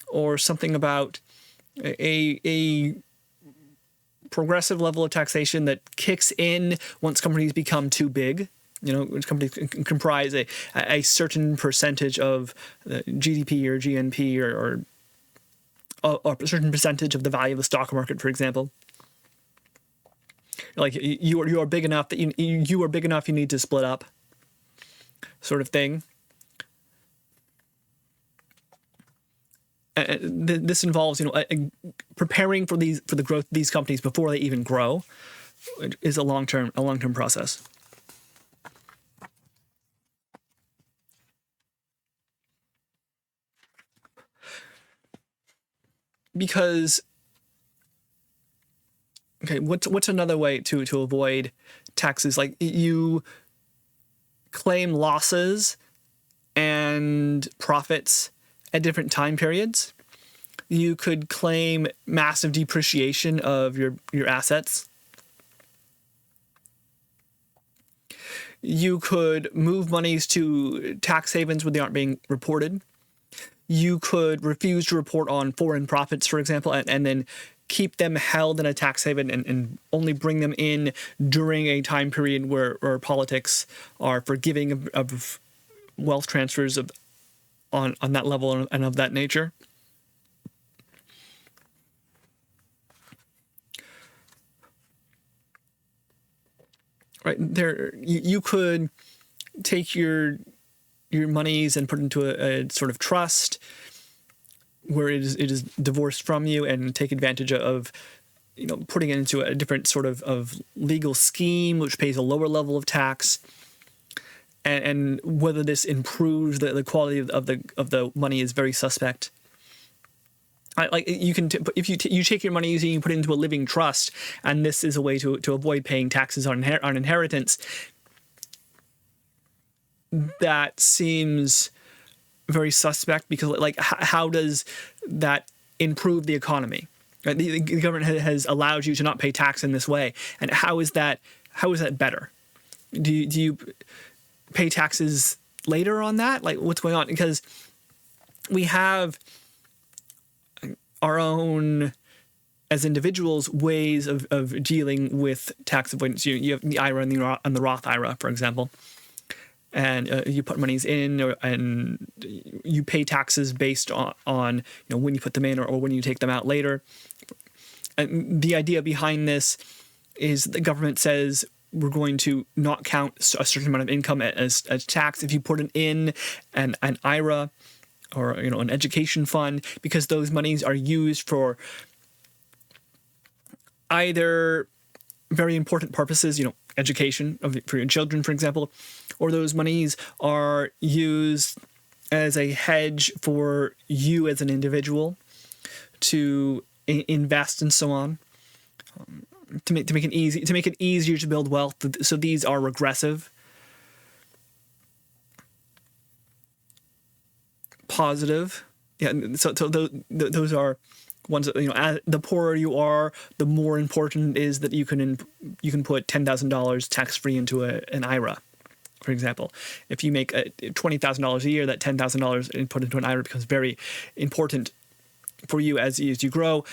or something about a progressive level of taxation that kicks in once companies become too big. Which companies can comprise a certain percentage of GDP or GNP or a certain percentage of the value of the stock market, for example. Like you are big enough that you are big enough you need to split up. Sort of thing. This involves, preparing for the growth of these companies before they even grow. It is a long-term process. Because, okay, what's another way to avoid taxes? Like you claim losses and profits at different time periods. You could claim massive depreciation of your assets. You could move monies to tax havens when they aren't being reported. You could refuse to report on foreign profits, for example, and then keep them held in a tax haven and only bring them in during a time period where politics are forgiving of wealth transfers on that level and of that nature. Right there, you could take your monies and put into a sort of trust where it is divorced from you, and take advantage of putting it into a different sort of legal scheme which pays a lower level of tax, and whether this improves the quality of the money is very suspect. Like you can if you take your money and you put it into a living trust, and this is a way to avoid paying taxes on inheritance. that seems very suspect, because like how does that improve the economy? Right? The government has allowed you to not pay tax in this way, and how is that better? Do you pay taxes later on that? Like, what's going on? Because we have our own, as individuals, ways of dealing with tax avoidance. You have the IRA and the Roth IRA, for example, and you put monies in, and you pay taxes based on when you put them in or when you take them out later. And the idea behind this is the government says we're going to not count a certain amount of income as tax if you put it in an IRA or an education fund, because those monies are used for either very important purposes, education for your children, for example, or those monies are used as a hedge for you as an individual to invest and so on, to make it easier to build wealth. So these are regressive, positive. Yeah, so those are ones that, as the poorer you are, the more important it is that you can put $10,000 tax free into an IRA. For example, if you make $20,000 a year, that $10,000 put into an IRA becomes very important for you as you grow.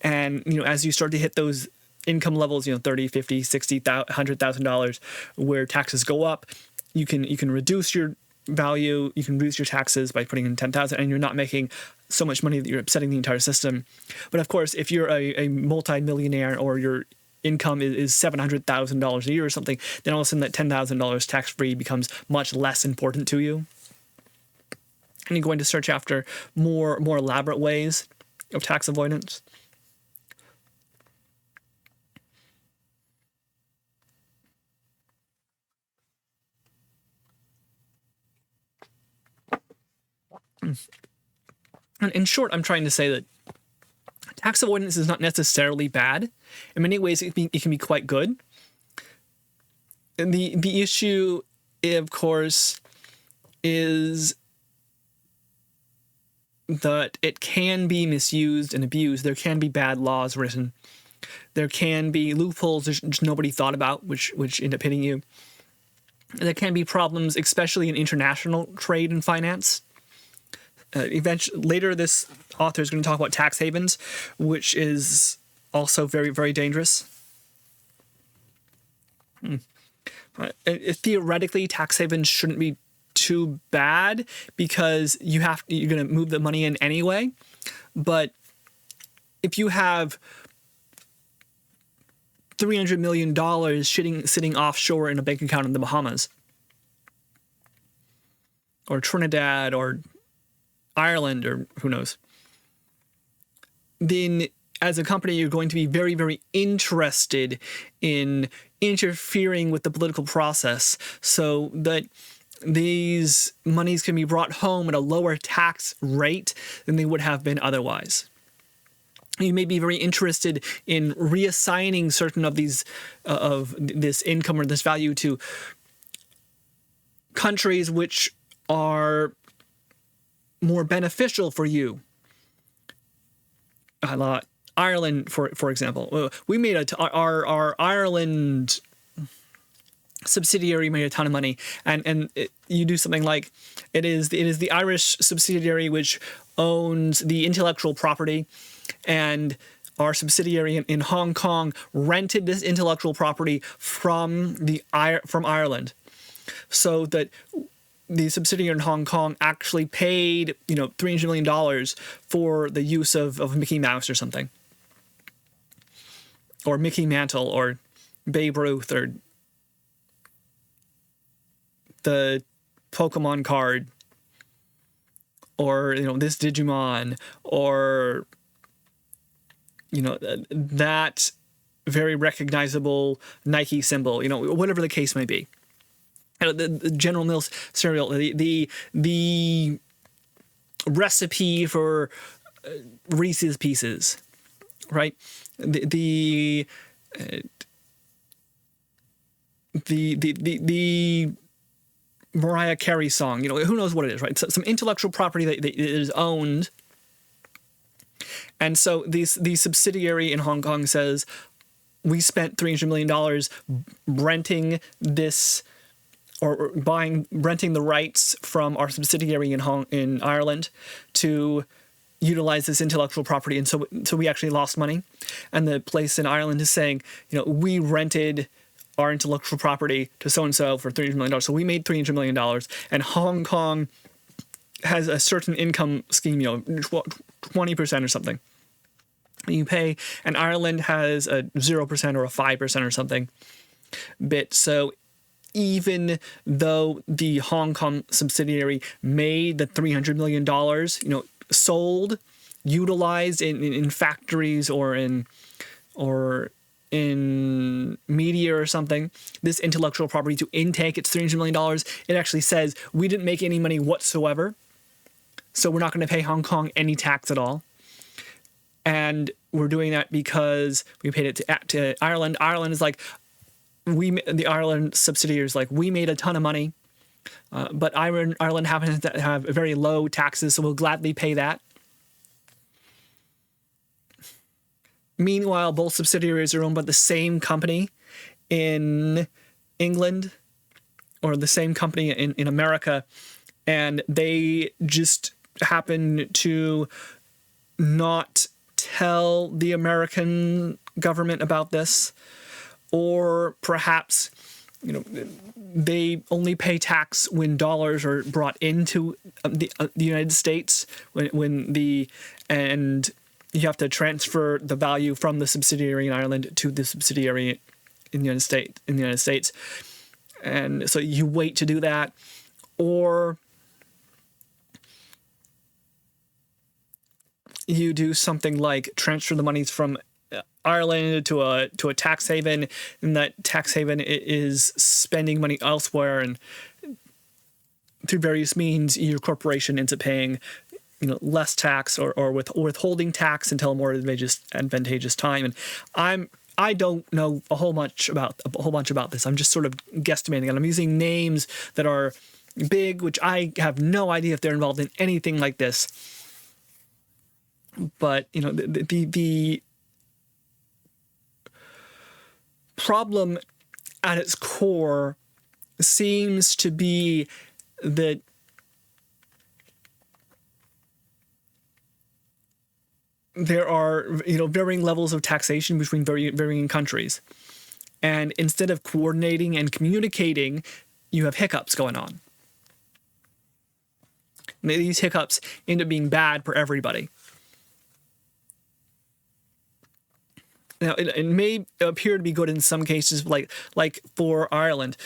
And as you start to hit those income levels, $30, $50, $60, $100,000, where taxes go up, you can reduce your value, you can reduce your taxes by putting in $10,000, and you're not making so much money that you're upsetting the entire system. But of course, if you're a multi-millionaire, or your income is $700,000 a year or something, then all of a sudden that $10,000 tax-free becomes much less important to you. And you're going to search after more elaborate ways of tax avoidance. And in short, I'm trying to say that tax avoidance is not necessarily bad. In many ways, it can be quite good. And the issue, of course, is that it can be misused and abused. There can be bad laws written. There can be loopholes which nobody thought about, which end up hitting you. There can be problems, especially in international trade and finance. Eventually, later, this author is going to talk about tax havens, which is also very, very dangerous. Theoretically, tax havens shouldn't be too bad, because you're going to move the money in anyway. But if you have $300 million sitting offshore in a bank account in the Bahamas, or Trinidad, or Ireland, or who knows, then as a company, you're going to be very, very interested in interfering with the political process so that these monies can be brought home at a lower tax rate than they would have been otherwise. You may be very interested in reassigning certain of these of this income or this value to countries which are more beneficial for you. Ireland, for example, we made our Ireland subsidiary made a ton of money, and you do something like it is the Irish subsidiary which owns the intellectual property, and our subsidiary in Hong Kong rented this intellectual property from Ireland, so that the subsidiary in Hong Kong actually paid $300 million for the use of Mickey Mouse or something, or Mickey Mantle, or Babe Ruth, or the Pokemon card, or this Digimon, or that very recognizable Nike symbol, whatever the case may be. The General Mills cereal, the recipe for Reese's Pieces, right? The Mariah Carey song, who knows what it is, right? So, some intellectual property that is owned. And so the subsidiary in Hong Kong says, we spent $300 million renting this, or renting the rights from our subsidiary in Ireland to utilize this intellectual property, and so we actually lost money. And the place in Ireland is saying, we rented our intellectual property to so and so for $300 million, so we made $300 million. And Hong Kong has a certain income scheme, 20% or something you pay, and Ireland has a 0% or a 5% or something bit. So even though the Hong Kong subsidiary made the $300 million, sold, utilized in factories or in media or something, this intellectual property to intake its $300 million, it actually says we didn't make any money whatsoever, so we're not going to pay Hong Kong any tax at all. And we're doing that because we paid it to Ireland. Ireland is like, the Ireland subsidiary is like, we made a ton of money, but Ireland happens to have very low taxes, so we'll gladly pay that. Meanwhile, both subsidiaries are owned by the same company in England, or the same company in America, and they just happen to not tell the American government about this, or perhaps they only pay tax when dollars are brought into the United States, and you have to transfer the value from the subsidiary in Ireland to the subsidiary in the United States. And so you wait to do that, or you do something like transfer the monies from Ireland to a tax haven, and that tax haven is spending money elsewhere, and through various means your corporation ends up paying less tax or withholding tax until a more advantageous time. And I don't know a whole bunch about this. I'm just sort of guesstimating, and I'm using names that are big, which I have no idea if they're involved in anything like this. But the problem at its core seems to be that there are varying levels of taxation between varying countries, and instead of coordinating and communicating, you have hiccups going on. And these hiccups end up being bad for everybody. Now, it may appear to be good in some cases, like for Ireland.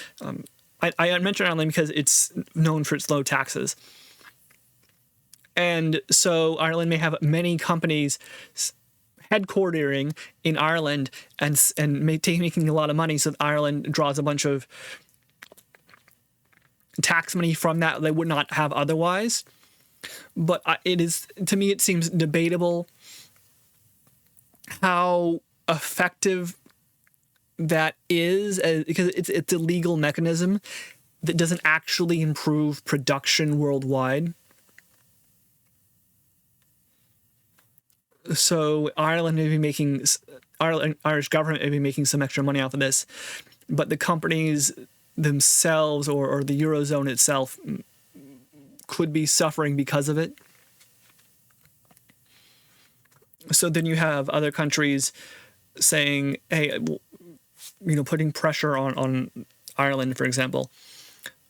I mention Ireland because it's known for its low taxes. And so Ireland may have many companies headquartering in Ireland and making a lot of money, so that Ireland draws a bunch of tax money from that they would not have otherwise. But to me, it seems debatable how effective that is, because it's a legal mechanism that doesn't actually improve production worldwide. So Ireland may be making, Irish government may be making some extra money off of this, but the companies themselves or the Eurozone itself could be suffering because of it. So then you have other countries saying, hey, putting pressure on Ireland, for example,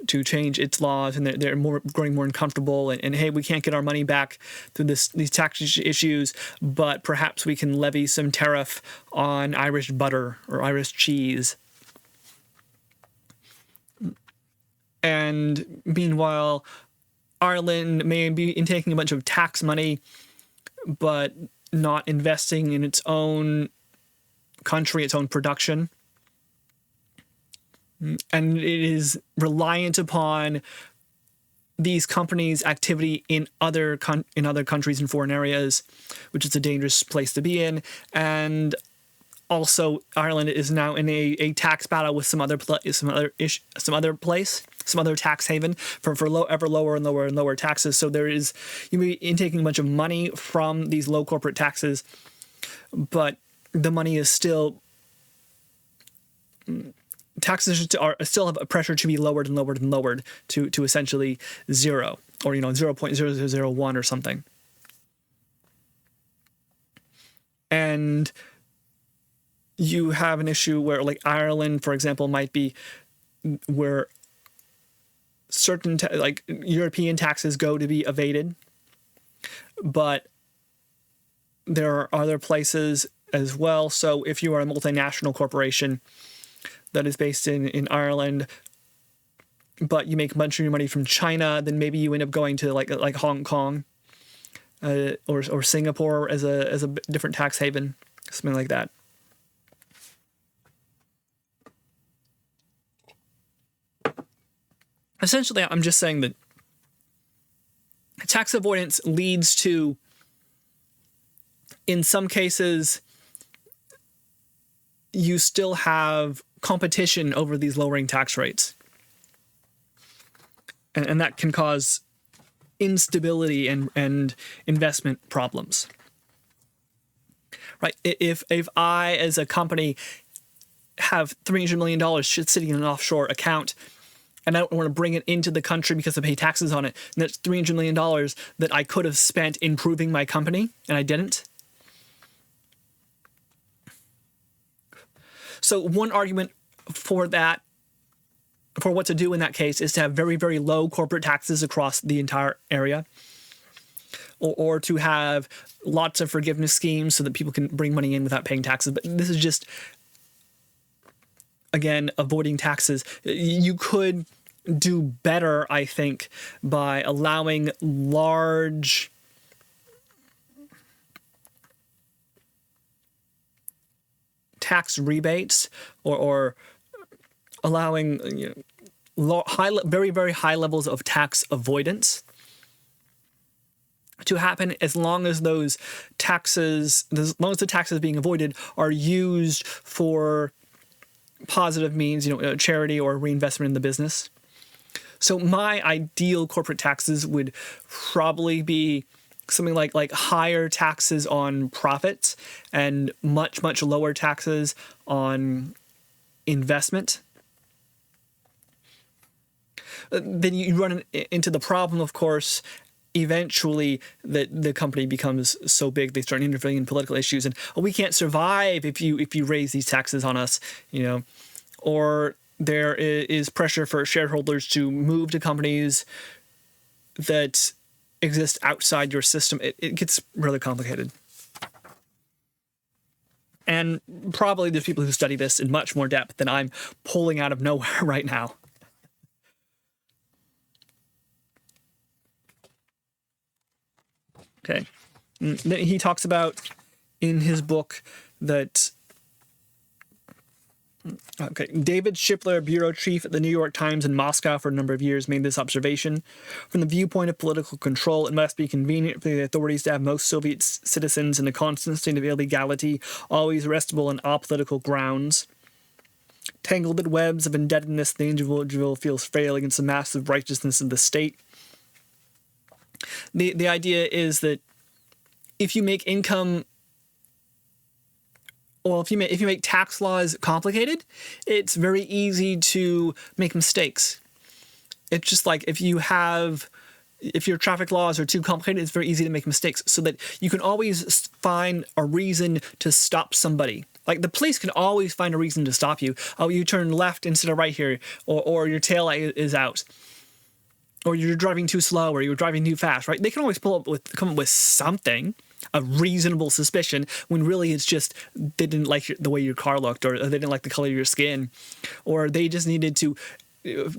to change its laws, and they're growing more uncomfortable, and hey, we can't get our money back through these tax issues, but perhaps we can levy some tariff on Irish butter or Irish cheese. And meanwhile, Ireland may be taking a bunch of tax money, but not investing in its own country, its own production. And it is reliant upon these companies' activity in other countries and foreign areas, which is a dangerous place to be in. And also, Ireland is now in a tax battle with some other place, some other tax haven for ever lower and lower and lower taxes. So you may be taking a bunch of money from these low corporate taxes, but the money is still, taxes are still have a pressure to be lowered and lowered and lowered to essentially zero, or 0.0001 or something. And you have an issue where, like Ireland, for example, might be where certain like European taxes go to be evaded, but there are other places as well. So if you are a multinational corporation that is based in Ireland, but you make a bunch of your money from China, then maybe you end up going to like Hong Kong or Singapore as a different tax haven, something like that. Essentially, I'm just saying that tax avoidance leads to, in some cases, you still have competition over these lowering tax rates. And that can cause instability and investment problems. Right? If I, as a company, have $300 million sitting in an offshore account, and I don't want to bring it into the country because I pay taxes on it, and that's $300 million that I could have spent improving my company, and I didn't. So one argument for that, for what to do in that case, is to have very, very low corporate taxes across the entire area, or to have lots of forgiveness schemes so that people can bring money in without paying taxes. But this is just, again, avoiding taxes. You could do better, I think, by allowing large tax rebates, or allowing very, very high levels of tax avoidance to happen, as long as the taxes being avoided are used for positive means, charity or reinvestment in the business. So my ideal corporate taxes would probably be something like higher taxes on profits and much, much lower taxes on investment. Then you run into the problem, of course, eventually, that the company becomes so big they start interfering in political issues, and we can't survive if you raise these taxes on us, or there is pressure for shareholders to move to companies that exist outside your system. It gets really complicated. And probably there's people who study this in much more depth than I'm pulling out of nowhere right now. Okay. He talks about in his book that, David Shipler, bureau chief at the New York Times in Moscow for a number of years, made this observation. From the viewpoint of political control, it must be convenient for the authorities to have most Soviet citizens in a constant state of illegality, always arrestable on apolitical grounds. Tangled in webs of indebtedness, the individual feels frail against the massive righteousness of the state. The idea is that if you make if you make tax laws complicated, it's very easy to make mistakes. It's just like if your traffic laws are too complicated, it's very easy to make mistakes, so that you can always find a reason to stop somebody. Like the police can always find a reason to stop you. Oh, you turn left instead of right here, or your tail light is out, or you're driving too slow, or you're driving too fast, right? They can always come up with something, a reasonable suspicion, when really it's just they didn't like the way your car looked, or they didn't like the color of your skin, or they just needed to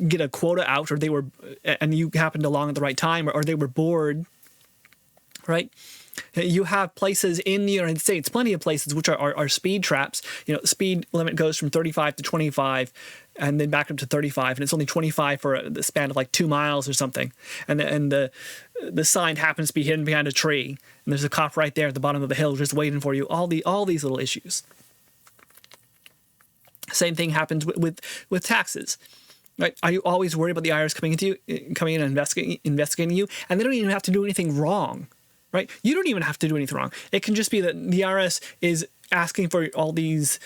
get a quota out, or and you happened along at the right time, or they were bored, right? You have places in the United States, plenty of places, which are speed traps. Speed limit goes from 35 to 25, and then back up to 35, and it's only 25 for the span of like 2 miles or something. And the sign happens to be hidden behind a tree, and there's a cop right there at the bottom of the hill just waiting for you. All these little issues. Same thing happens with taxes. Right? Are you always worried about the IRS coming in and investigating you? And they don't even have to do anything wrong, right? You don't even have to do anything wrong. It can just be that the IRS is asking for all these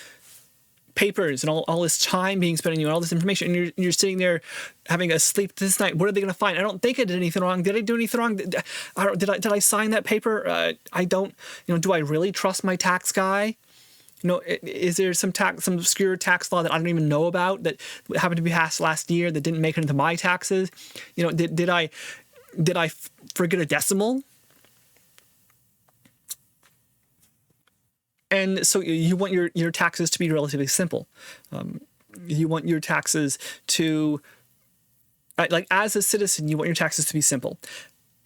papers and all this time being spent on you and all this information, and you're sitting there having a sleep this night. What are they going to find? I don't think I did anything wrong. Did I do anything wrong? Did I sign that paper? I don't. Do I really trust my tax guy? Is there some obscure tax law that I don't even know about that happened to be passed last year that didn't make it into my taxes? Did I forget a decimal? And so you want your taxes to be relatively simple. You want your taxes to, like, as a citizen, you want your taxes to be simple.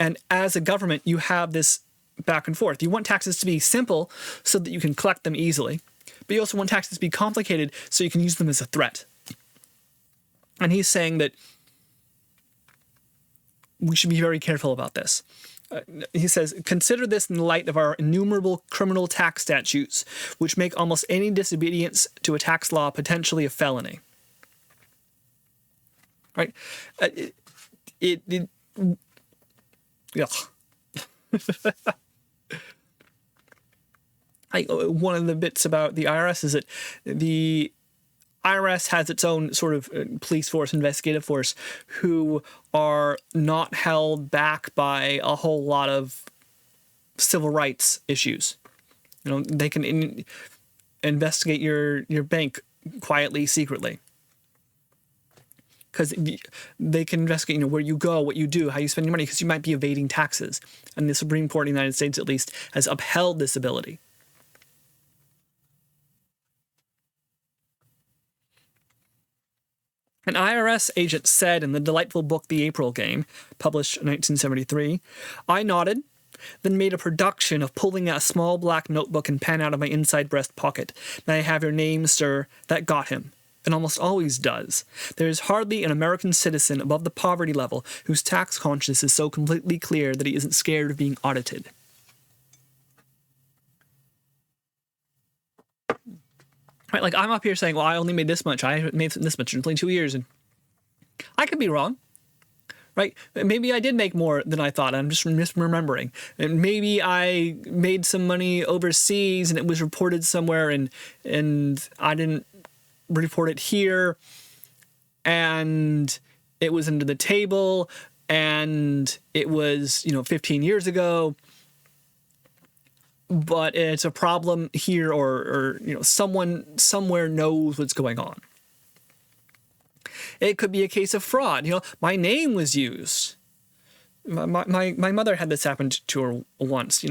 And as a government, you have this back and forth. You want taxes to be simple so that you can collect them easily, but you also want taxes to be complicated so you can use them as a threat. And he's saying that we should be very careful about this. He says, consider this in the light of our innumerable criminal tax statutes, which make almost any disobedience to a tax law potentially a felony. Right? Yeah. One of the bits about the IRS is that the IRS has its own sort of police force, investigative force, who are not held back by a whole lot of civil rights issues. They can investigate your bank quietly, secretly. Because they can investigate, where you go, what you do, how you spend your money, because you might be evading taxes. And the Supreme Court in the United States, at least, has upheld this ability. An IRS agent said in the delightful book The April Game, published in 1973, I nodded, then made a production of pulling a small black notebook and pen out of my inside breast pocket. May I have your name, sir? That got him. It almost always does. There is hardly an American citizen above the poverty level whose tax conscience is so completely clear that he isn't scared of being audited. Right, like I'm up here saying, well, I only made this much. I made this much in only 2 years. And I could be wrong, right? Maybe I did make more than I thought. I'm just misremembering. And maybe I made some money overseas and it was reported somewhere and I didn't report it here. And it was under the table and it was, 15 years ago. But it's a problem here or someone somewhere knows what's going on. It could be a case of fraud. My name was used. My mother had this happen to her once.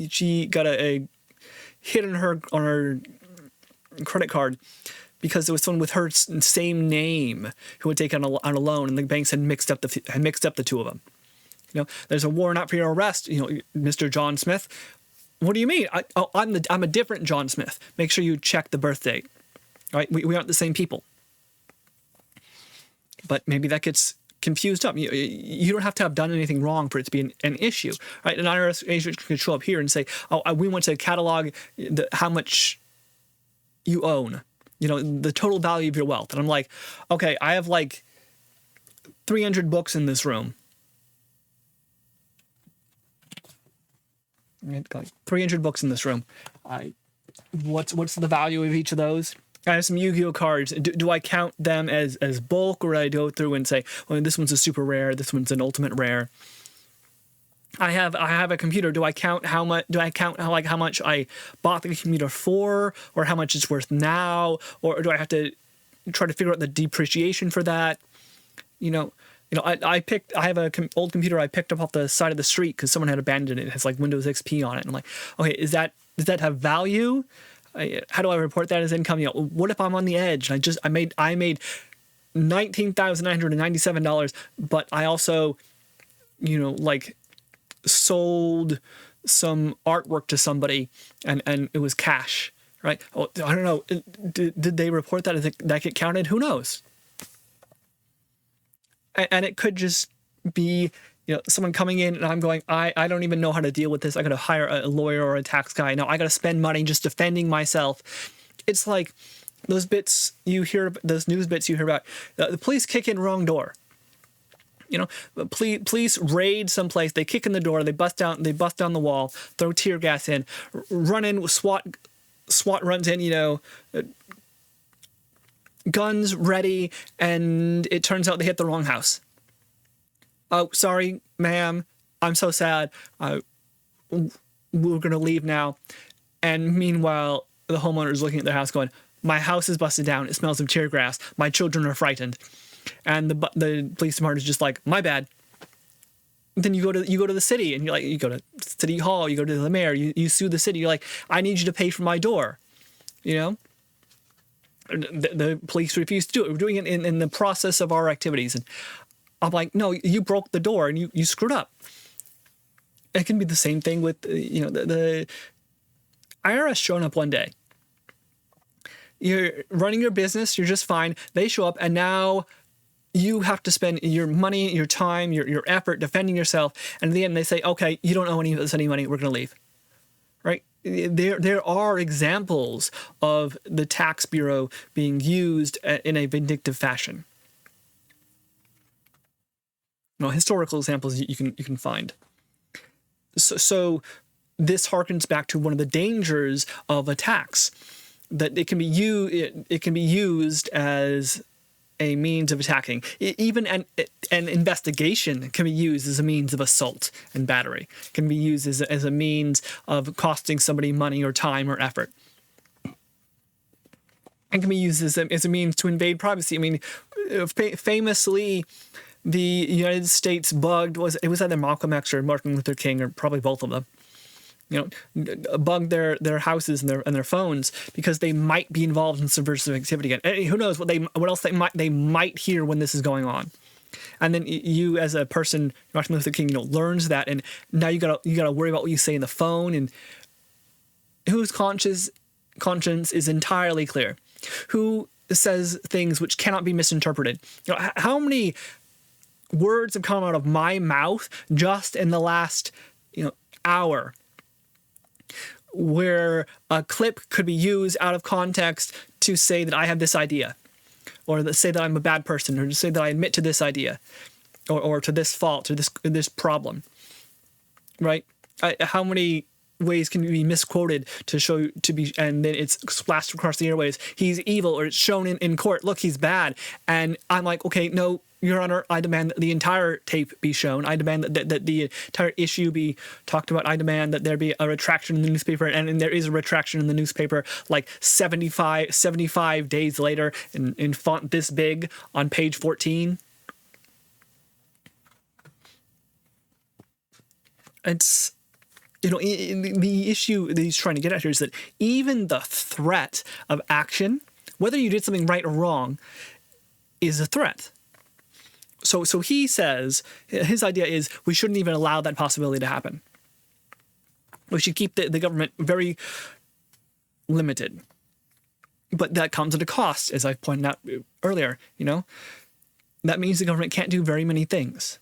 She got a hit on her credit card because it was someone with her same name who had taken on a loan, and the banks had mixed up the two of them. There's a warrant out for your arrest. Mr. John Smith. What do you mean? I'm a different John Smith. Make sure you check the birth date. Right? We aren't the same people. But maybe that gets confused up. You don't have to have done anything wrong for it to be an issue. Right? An IRS agent could show up here and say, we want to catalog how much you own. The total value of your wealth. And I'm like, okay, I have like 300 books in this room. Got 300 books in this room. What's the value of each of those? I have some Yu-Gi-Oh cards. Do I count them as bulk, or do I go through and say, well, this one's a super rare, this one's an ultimate rare? I have a computer. Do I count how much? Do I count how much I bought the computer for, or how much it's worth now, or do I have to try to figure out the depreciation for that? I have an old computer I picked up off the side of the street because someone had abandoned it. It has like Windows XP on it. And I'm like, okay, does that have value? How do I report that as income? What if I'm on the edge and I made $19,997, but I also, sold some artwork to somebody and it was cash, right? Oh, I don't know. Did they report that? Did that get counted? Who knows? And it could just be, someone coming in and I'm going, I don't even know how to deal with this. I got to hire a lawyer or a tax guy. Now I got to spend money just defending myself. It's like those bits you hear, those news bits you hear about, the police kick in wrong door. Police raid someplace, they kick in the door, they bust down the wall, throw tear gas in, run in, SWAT runs in, guns ready, and it turns out they hit the wrong house. Oh, sorry, ma'am, I'm so sad. We're going to leave now. And meanwhile, the homeowner is looking at their house going, my house is busted down. It smells of tear gas. My children are frightened. And the police department is just like, my bad. Then you go to the city, and you go to city hall, you go to the mayor, you sue the city. You're like, I need you to pay for my door. The police refuse to do it. We're doing it in the process of our activities. And I'm like, no, you broke the door and you screwed up. It can be the same thing with, the IRS showing up one day. You're running your business, you're just fine. They show up, and now you have to spend your money, your time, your effort defending yourself. And in the end, they say, okay, you don't owe us any money. We're going to leave. Right? There are examples of the tax bureau being used in a vindictive fashion. Historical examples you can find. So this harkens back to one of the dangers of a tax, that it can be used as a means of attacking. Even an investigation can be used as a means of assault and battery. It can be used as a means of costing somebody money or time or effort. It can be used as a means to invade privacy. I mean, famously, the United States bugged, it was either Malcolm X or Martin Luther King, or probably both of them, bugged their houses and their phones because they might be involved in subversive activity. And who knows what else they might hear when this is going on. And then you, as a person, Martin Luther King, learns that, and now you gotta worry about what you say in the phone, and whose conscience is entirely clear, who says things which cannot be misinterpreted. How many words have come out of my mouth just in the last hour where a clip could be used out of context to say that I have this idea, or to say that I'm a bad person, or to say that I admit to this idea, or to this fault, or this problem, right? How many ways can be misquoted and then it's splashed across the airwaves? He's evil, or it's shown in court. Look, he's bad. And I'm like, okay, no, Your Honor, I demand that the entire tape be shown. I demand that the entire issue be talked about. I demand that there be a retraction in the newspaper, and there is a retraction in the newspaper like 75 days later in font this big on page 14. It's, the issue that he's trying to get at here is that even the threat of action, whether you did something right or wrong, is a threat. So he says, his idea is we shouldn't even allow that possibility to happen. We should keep the government very limited. But that comes at a cost, as I pointed out earlier, That means the government can't do very many things.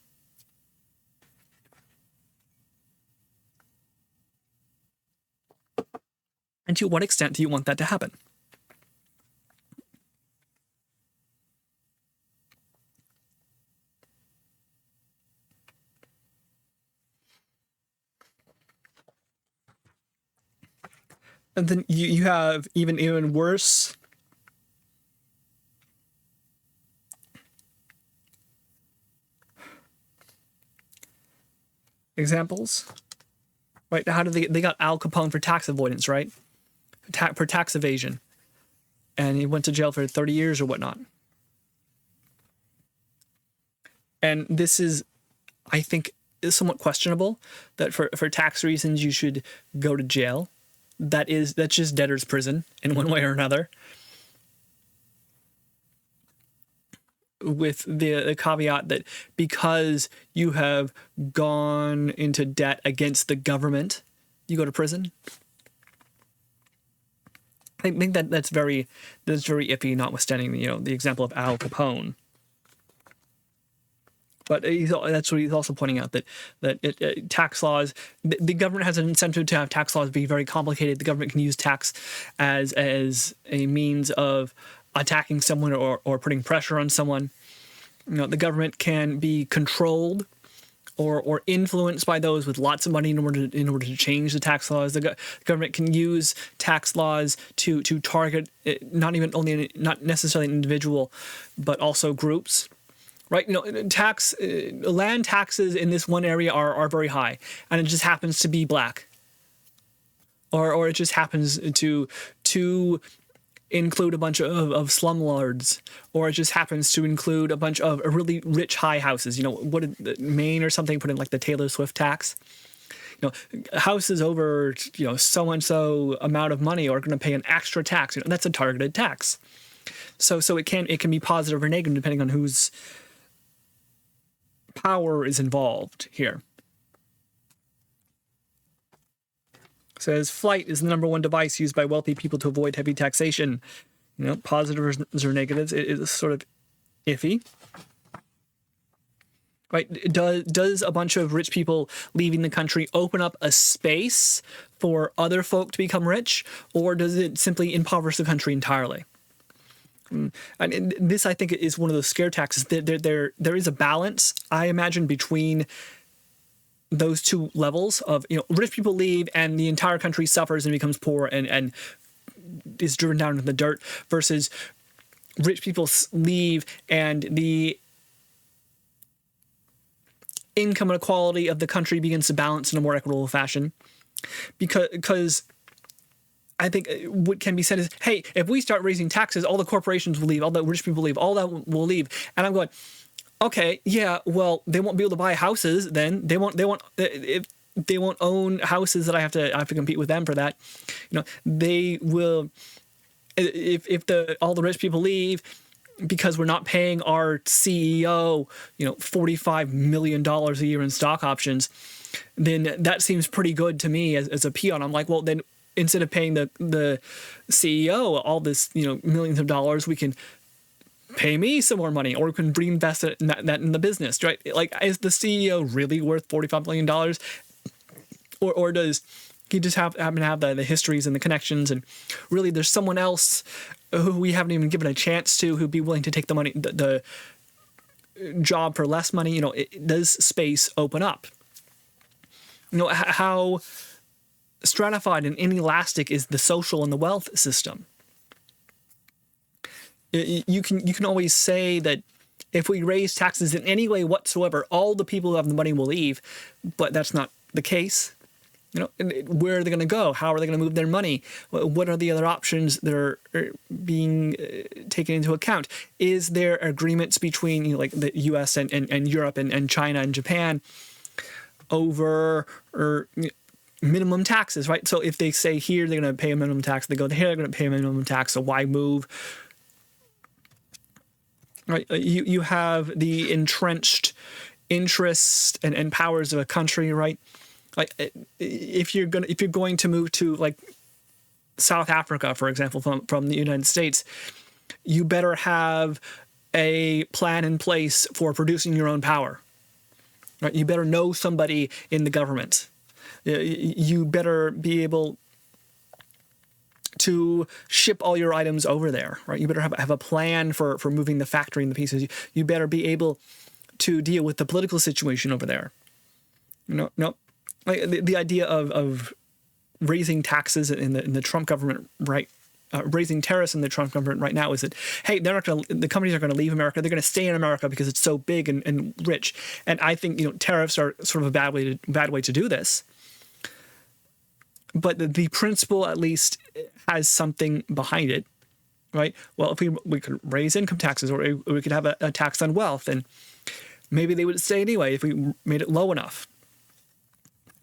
And to what extent do you want that to happen? And then you have even worse examples, right? How do they got Al Capone for tax avoidance, right? For tax evasion, and he went to jail for 30 years or whatnot. And this is, I think, is somewhat questionable, that for tax reasons you should go to jail. That's just debtor's prison in one way or another, with the caveat that because you have gone into debt against the government, you go to prison. I think that's very iffy, notwithstanding the example of Al Capone. But that's what he's also pointing out, that tax laws, the government has an incentive to have tax laws be very complicated. The government can use tax as a means of attacking someone or putting pressure on someone. The government can be controlled or influenced by those with lots of money in order to change the tax laws. The government can use tax laws to target not necessarily an individual, but also groups. Right, land taxes in this one area are very high, and it just happens to be black, or it just happens to include a bunch of slumlords, or it just happens to include a bunch of really rich high houses. What did Maine or something put in, like, the Taylor Swift tax? Houses over so and so amount of money are going to pay an extra tax. That's a targeted tax. So it can be positive or negative depending on whose power is involved here. It says flight is the number one device used by wealthy people to avoid heavy taxation. Positives or negatives. It is sort of iffy. Right? Does a bunch of rich people leaving the country open up a space for other folk to become rich, or does it simply impoverish the country entirely? And this, I think, is one of those scare taxes. There is a balance, I imagine, between those two levels of, rich people leave and the entire country suffers and becomes poor and is driven down into the dirt, versus rich people leave and the income inequality of the country begins to balance in a more equitable fashion. Because I think what can be said is, hey, if we start raising taxes, all the corporations will leave, all the rich people leave, all that will leave. And I'm going, okay, yeah, well, they won't be able to buy houses then. They won't own houses that I have to compete with them for that. They will, if all the rich people leave because we're not paying our CEO, $45 million a year in stock options, then that seems pretty good to me as a peon. I'm like, well, then instead of paying the CEO all this, millions of dollars, we can pay me some more money, or we can reinvest that in the business, right? Like, is the CEO really worth $45 million? Or does he just happen to have the histories and the connections, and really there's someone else who we haven't even given a chance to, who'd be willing to take the money, the job for less money? Does space open up? How stratified and inelastic is the social and the wealth system? You can always say that if we raise taxes in any way whatsoever, all the people who have the money will leave, but that's not the case. Where are they going to go? How are they going to move their money? What are the other options that are being taken into account? Is there agreements between like the U.S. and Europe and China and Japan over minimum taxes, right? So if they say here they're going to pay a minimum tax, they go here they're going to pay a minimum tax, so why move? Right? You have the entrenched interests and powers of a country, right? Like if you're going to move to like South Africa, for example, from the United States, you better have a plan in place for producing your own power. Right? You better know somebody in the government. You better be able to ship all your items over there, right? You better have a plan for moving the factory and the pieces. You better be able to deal with the political situation over there. No, like the idea of raising taxes in the Trump government, right? Raising tariffs in the Trump government right now is that, hey, the companies are going to leave America. They're going to stay in America because it's so big and rich. And I think tariffs are sort of a bad way to do this. But the principle at least has something behind it, right? Well, if we could raise income taxes, or we could have a tax on wealth, and maybe they would stay anyway if we made it low enough.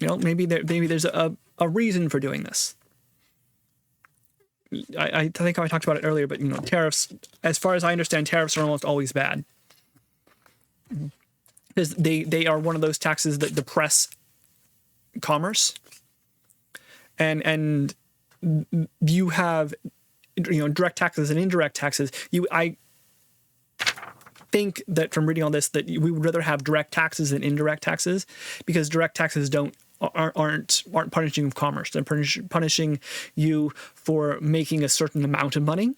Maybe there's a reason for doing this. I think I talked about it earlier, but tariffs, as far as I understand, tariffs are almost always bad, because they are one of those taxes that depress commerce. And you have direct taxes and indirect taxes. think that from reading all this that we would rather have direct taxes than indirect taxes, because direct taxes aren't punishing commerce. They're punishing you for making a certain amount of money,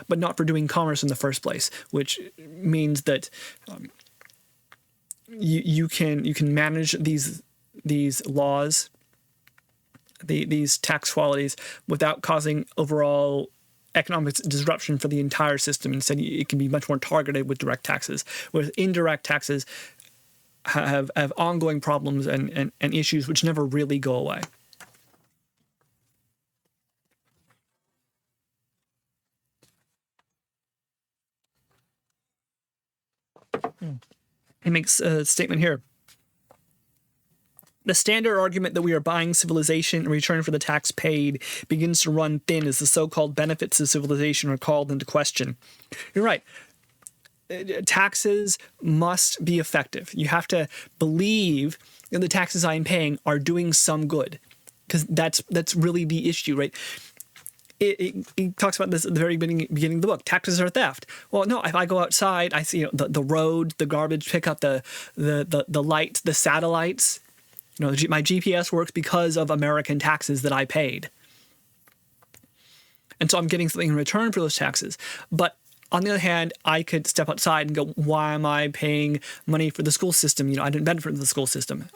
but not for doing commerce in the first place, which means that you can manage these laws, these tax qualities, without causing overall economic disruption for the entire system. Instead, it can be much more targeted with direct taxes, whereas indirect taxes have ongoing problems and issues which never really go away. He makes a statement here. The standard argument that we are buying civilization in return for the tax paid begins to run thin as the so-called benefits of civilization are called into question. You're right. Taxes must be effective. You have to believe that the taxes I'm paying are doing some good, because that's really the issue, right? He talks about this at the very beginning of the book. Taxes are theft. Well, no. If I go outside, I see the road, the garbage pickup, the light, the satellites. My GPS works because of American taxes that I paid, and so I'm getting something in return for those taxes. But on the other hand, I could step outside and go, "Why am I paying money for the school system? I didn't benefit from the school system."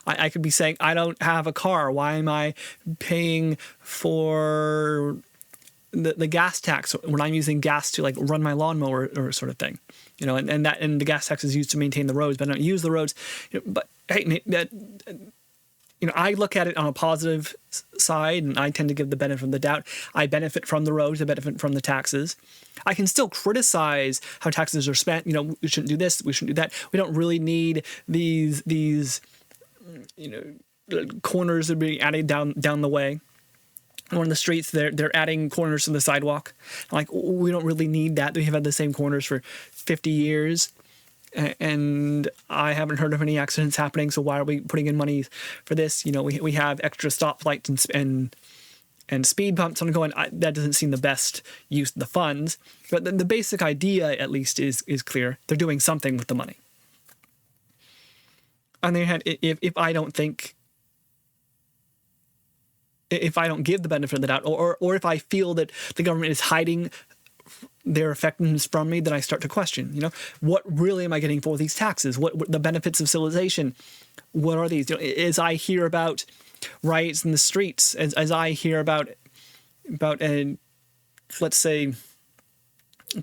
I could be saying, I don't have a car. Why am I paying for the gas tax when I'm using gas to run my lawnmower or sort of thing? And the gas tax is used to maintain the roads, but I don't use the roads. But hey, I look at it on a positive side, and I tend to give the benefit of the doubt. I benefit from the roads. I benefit from the taxes. I can still criticize how taxes are spent. We shouldn't do this. We shouldn't do that. We don't really need these corners that are being added down the way. Or in the streets, they're adding corners to the sidewalk. We don't really need that. We have had the same corners for 50 years. And I haven't heard of any accidents happening, so why are we putting in money for this? We have extra stoplights and speed bumps. I'm going, that doesn't seem the best use of the funds. But the basic idea, at least, is clear. They're doing something with the money. On the other hand, if I don't give the benefit of the doubt, or if I feel that the government is hiding their effectiveness from me, then I start to question, what really am I getting for these taxes? What the benefits of civilization? What are these? As I hear about riots in the streets, as I hear about let's say,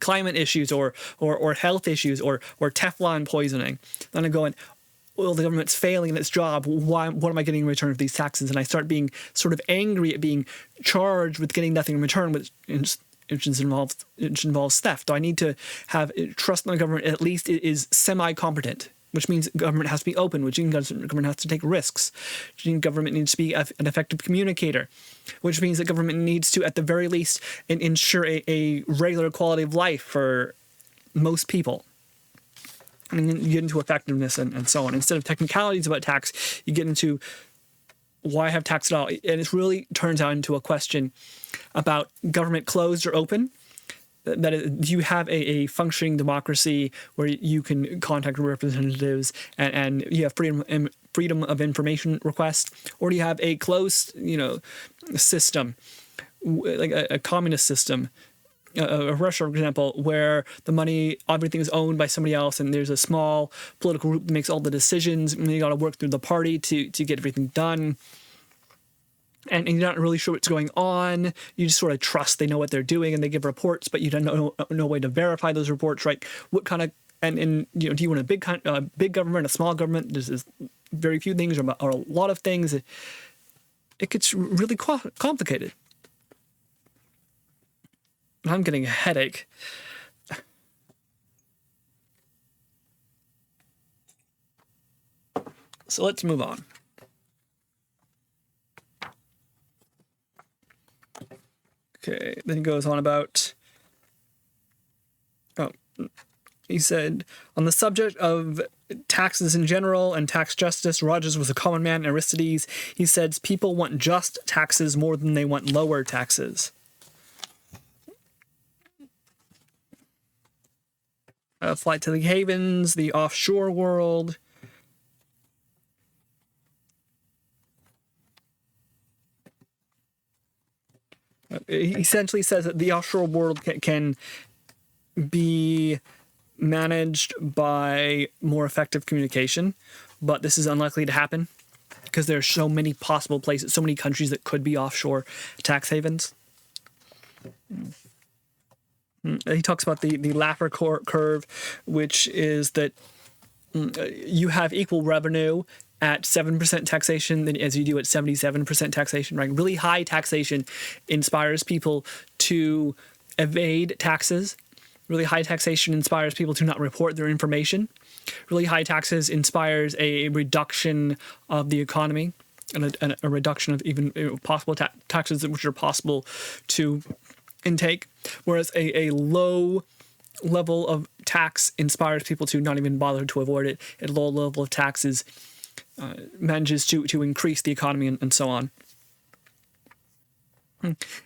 climate issues or health issues or Teflon poisoning, then I'm going, well, the government's failing in its job. What am I getting in return for these taxes? And I start being sort of angry at being charged with getting nothing in return, which involves theft. I need to have trust in the government. At least it is semi-competent, which means government has to be open, which means government has to take risks, which means government needs to be an effective communicator, which means that government needs to, at the very least, ensure a regular quality of life for most people. And then you get into effectiveness and so on. Instead of technicalities about tax, you get into why have tax at all? And it really turns out into a question about government closed or open. That is, do you have a functioning democracy where you can contact representatives and you have freedom of information request, or do you have a closed system, like a communist system? Russia, for example, where the money, everything is owned by somebody else, and there's a small political group that makes all the decisions, and you got to work through the party to get everything done. And you're not really sure what's going on. You just sort of trust they know what they're doing, and they give reports, but you don't know no way to verify those reports, right? What kind of do you want a big government, a small government? There's very few things, or a lot of things. It gets really complicated. I'm getting a headache. So let's move on. Okay, then he goes on about, he said, on the subject of taxes in general and tax justice, Rogers was a common man in Aristides. He said, people want just taxes more than they want lower taxes. Flight to the havens, the offshore world. He essentially says that the offshore world can be managed by more effective communication, but this is unlikely to happen because there are so many possible places, so many countries that could be offshore tax havens. He talks about the Laffer curve, which is that you have equal revenue at 7% taxation as you do at 77% taxation, right? Really high taxation inspires people to evade taxes. Really high taxation inspires people to not report their information. Really high taxes inspires a reduction of the economy and a reduction of even possible taxes which are possible to intake. Whereas a low level of tax inspires people to not even bother to avoid it. A low level of taxes manages to increase the economy and so on.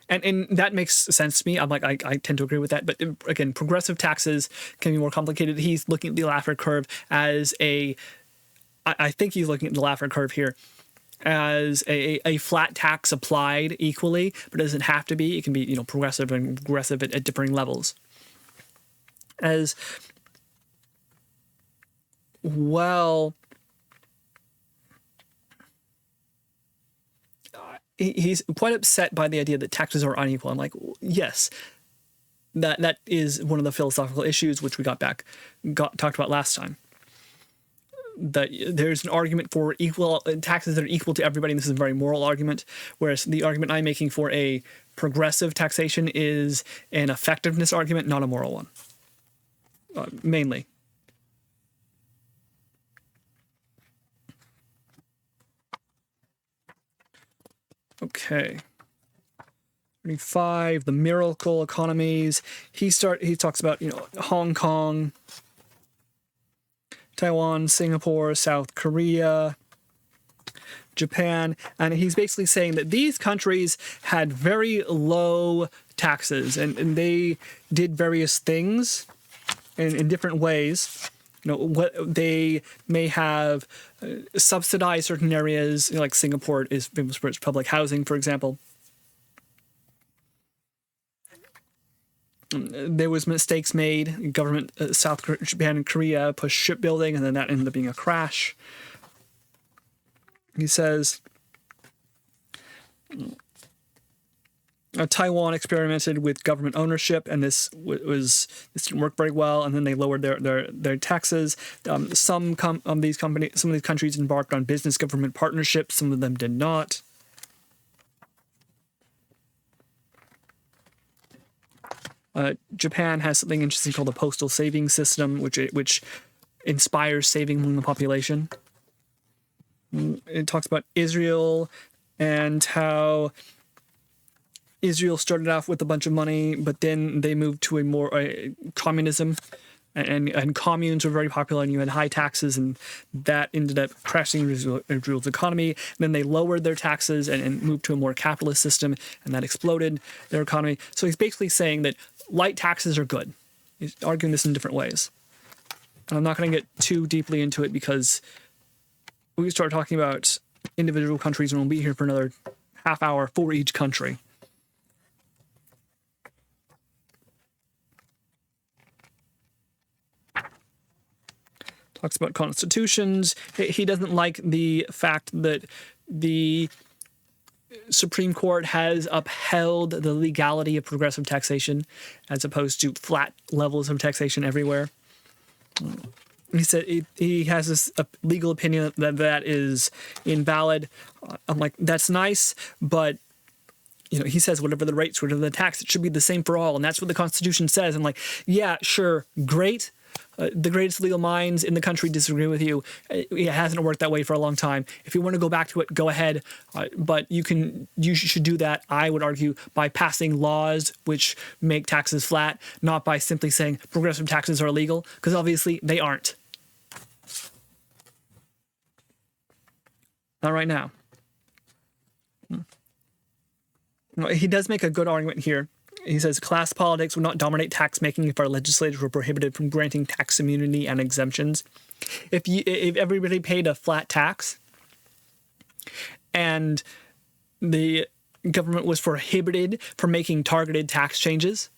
And that makes sense to me. I'm like, I tend to agree with that. But again, progressive taxes can be more complicated. He's looking at the Laffer curve as I think he's looking at the Laffer curve here as a flat tax applied equally, but it doesn't have to be. It can be, progressive and regressive at differing levels. As well, he's quite upset by the idea that taxes are unequal. I'm like, yes, that is one of the philosophical issues which we talked about last time. That there's an argument for equal taxes that are equal to everybody, and this is a very moral argument, whereas the argument I'm making for a progressive taxation is an effectiveness argument, not a moral one, mainly. Okay. 35, the miracle economies. He talks about, Hong Kong, Taiwan, Singapore, South Korea, Japan, and he's basically saying that these countries had very low taxes and they did various things in different ways. What they may have subsidized certain areas, like Singapore is famous for its public housing, for example. There was mistakes made. Government, Japan and Korea pushed shipbuilding, and then that ended up being a crash. He says Taiwan experimented with government ownership, and this didn't work very well. And then they lowered their taxes. Some of these countries embarked on business government partnerships. Some of them did not. Japan has something interesting called the postal savings system, which inspires saving among the population. It talks about Israel and how Israel started off with a bunch of money, but then they moved to a more communism, and communes were very popular, and you had high taxes, and that ended up crashing Israel's economy. And then they lowered their taxes and moved to a more capitalist system, and that exploded their economy. So he's basically saying that light taxes are good. He's arguing this in different ways. And I'm not going to get too deeply into it because we start talking about individual countries, and we'll be here for another half hour for each country. Talks about constitutions. He doesn't like the fact that the Supreme Court has upheld the legality of progressive taxation as opposed to flat levels of taxation everywhere. He said he has this legal opinion that is invalid. I'm like, that's nice, but he says whatever the rates, whatever the tax, it should be the same for all, and that's what the Constitution says. I'm like, yeah, sure, great. The greatest legal minds in the country disagree with you. It hasn't worked that way for a long time. If you want to go back to it, go ahead. But you should do that, I would argue, by passing laws which make taxes flat, not by simply saying progressive taxes are illegal, because obviously they aren't. Not right now. He does make a good argument here. he says class politics would not dominate tax making if our legislators were prohibited from granting tax immunity and exemptions. If everybody paid a flat tax and the government was prohibited from making targeted tax changes,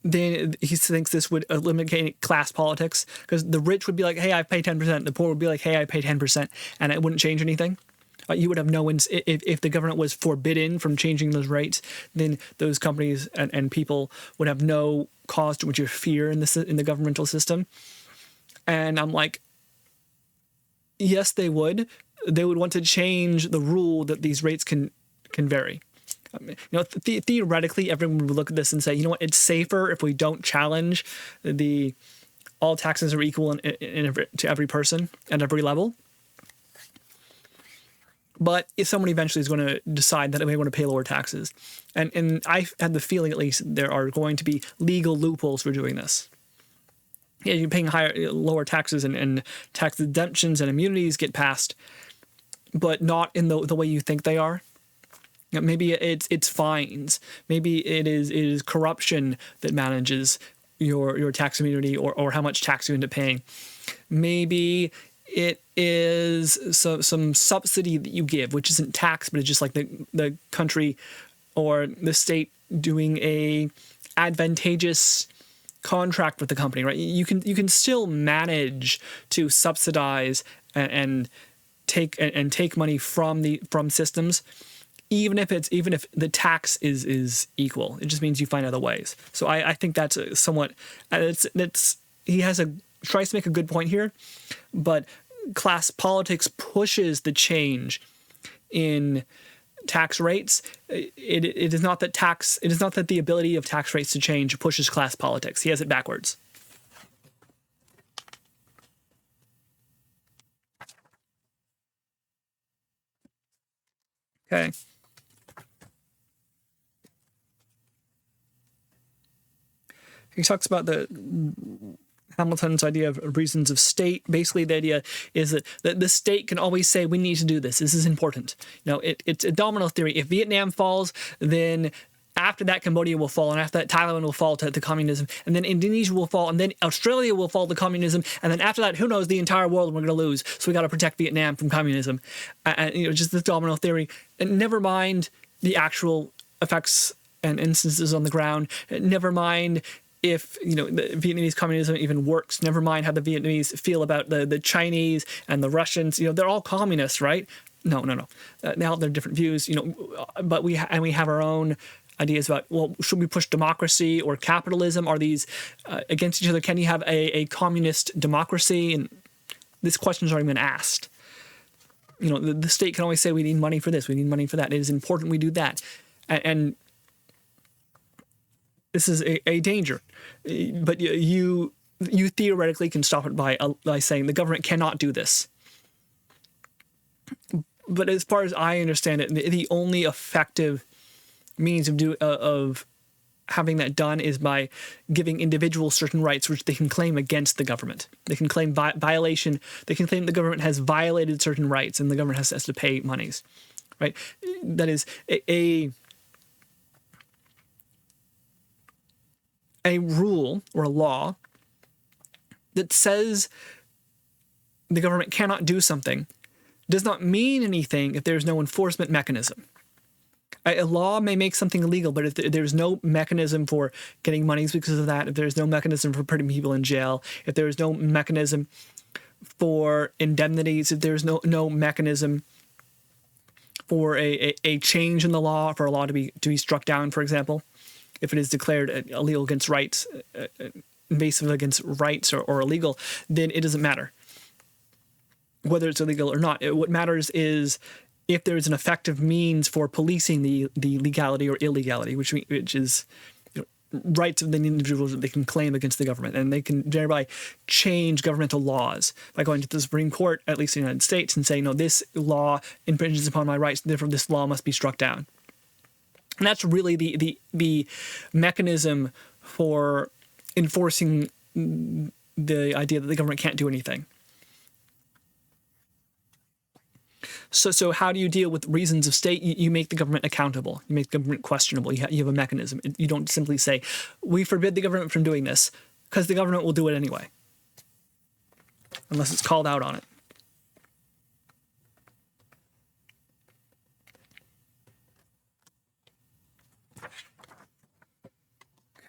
then he thinks this would eliminate class politics, because the rich would be like, hey, I pay 10%. The poor would be like, hey, I pay 10%. And it wouldn't change anything. You would have no if the government was forbidden from changing those rates, then those companies and people would have no cause to interfere in the governmental system. And I'm like, yes, they would. They would want to change the rule that these rates can vary. Theoretically, everyone would look at this and say, you know what, it's safer if we don't challenge all taxes are equal to every person at every level. But if someone eventually is going to decide that they want to pay lower taxes, and I had the feeling, at least, there are going to be legal loopholes for doing this. Yeah, you're paying lower taxes, and tax exemptions and immunities get passed, but not in the way you think they are. Maybe it's fines. Maybe it is corruption that manages your tax immunity or how much tax you end up paying. Maybe it is some subsidy that you give, which isn't tax, but it's just like the country or the state doing a advantageous contract with the company, right? You can still manage to subsidize and take money from systems, even if the tax is equal. It just means you find other ways. So I think that's somewhat he tries to make a good point here, but class politics pushes the change in tax rates. It is not that the ability of tax rates to change pushes class politics. He has it backwards. Okay. He talks about Hamilton's idea of reasons of state. Basically, the idea is that the state can always say, we need to do this. This is important. It's a domino theory. If Vietnam falls, then after that, Cambodia will fall, and after that, Thailand will fall to communism, and then Indonesia will fall, and then Australia will fall to communism, and then after that, who knows, the entire world we're going to lose. So we got to protect Vietnam from communism. Just this domino theory. And never mind the actual effects and instances on the ground. Never mind if the Vietnamese communism even works. Never mind how the Vietnamese feel about the Chinese and the Russians. They're all communists, right? No. Now they're different views. But we have our own ideas about, well, should we push democracy or capitalism? Are these against each other? Can you have a communist democracy? And this question's already been asked. The state can always say, we need money for this, we need money for that. It is important we do that, and this is a danger. But you theoretically can stop it by saying the government cannot do this. But as far as I understand it, the only effective means of having that done is by giving individuals certain rights which they can claim against the government. They can claim violation. They can claim the government has violated certain rights and the government has to pay monies, right? That is a rule or a law that says the government cannot do something does not mean anything if there's no enforcement mechanism. A law may make something illegal, but if there's no mechanism for getting monies because of that, if there's no mechanism for putting people in jail, if there's no mechanism for indemnities, if there's no mechanism for a change in the law, for a law to be struck down, for example, if it is declared illegal against rights, invasive against rights or illegal, then it doesn't matter whether it's illegal or not. What matters is if there is an effective means for policing the legality or illegality, which is rights of the individuals that they can claim against the government, and they can thereby change governmental laws by going to the Supreme Court, at least in the United States, and saying, no, this law infringes upon my rights, therefore this law must be struck down. And that's really the mechanism for enforcing the idea that the government can't do anything. So how do you deal with reasons of state? You make the government accountable. You make the government questionable. You have a mechanism. You don't simply say, we forbid the government from doing this, because the government will do it anyway, unless it's called out on it.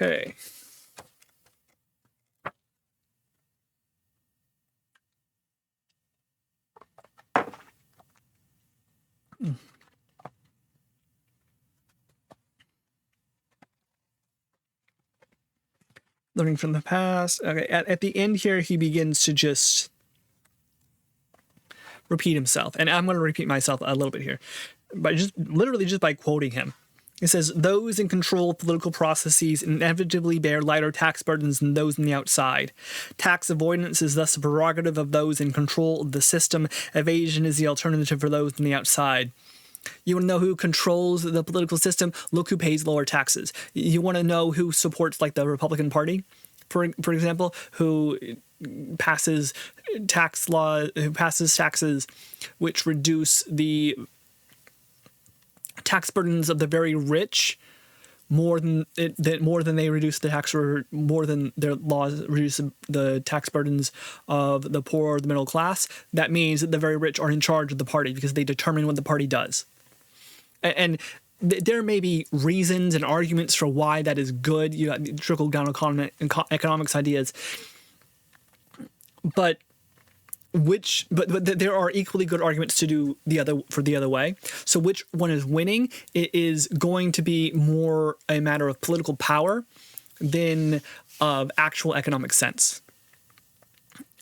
Okay. Learning from the past. Okay, at the end here, he begins to just repeat himself. And I'm going to repeat myself a little bit here, but literally just by quoting him. It says, those in control of political processes inevitably bear lighter tax burdens than those on the outside. Tax avoidance is thus a prerogative of those in control of the system. Evasion is the alternative for those on the outside. You want to know who controls the political system? Look who pays lower taxes. You want to know who supports, like, the Republican Party, for example, who passes taxes which reduce the tax burdens of the very rich more than they reduce the tax, or more than their laws reduce the tax burdens of the poor or the middle class. That means that the very rich are in charge of the party because they determine what the party does. And there may be reasons and arguments for why that is good. You got trickle-down economics ideas, but there are equally good arguments to do the other way. So which one is winning? It is going to be more a matter of political power than of actual economic sense.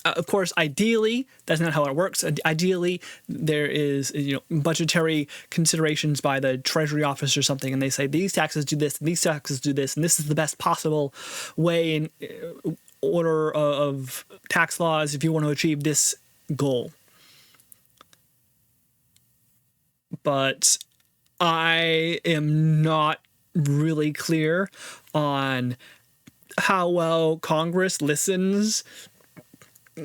Of course, ideally, that's not how it works. Ideally, there is budgetary considerations by the Treasury office or something, and they say these taxes do this, and these taxes do this, and this is the best possible way in order of tax laws if you want to achieve this goal. But I am not really clear on how well Congress listens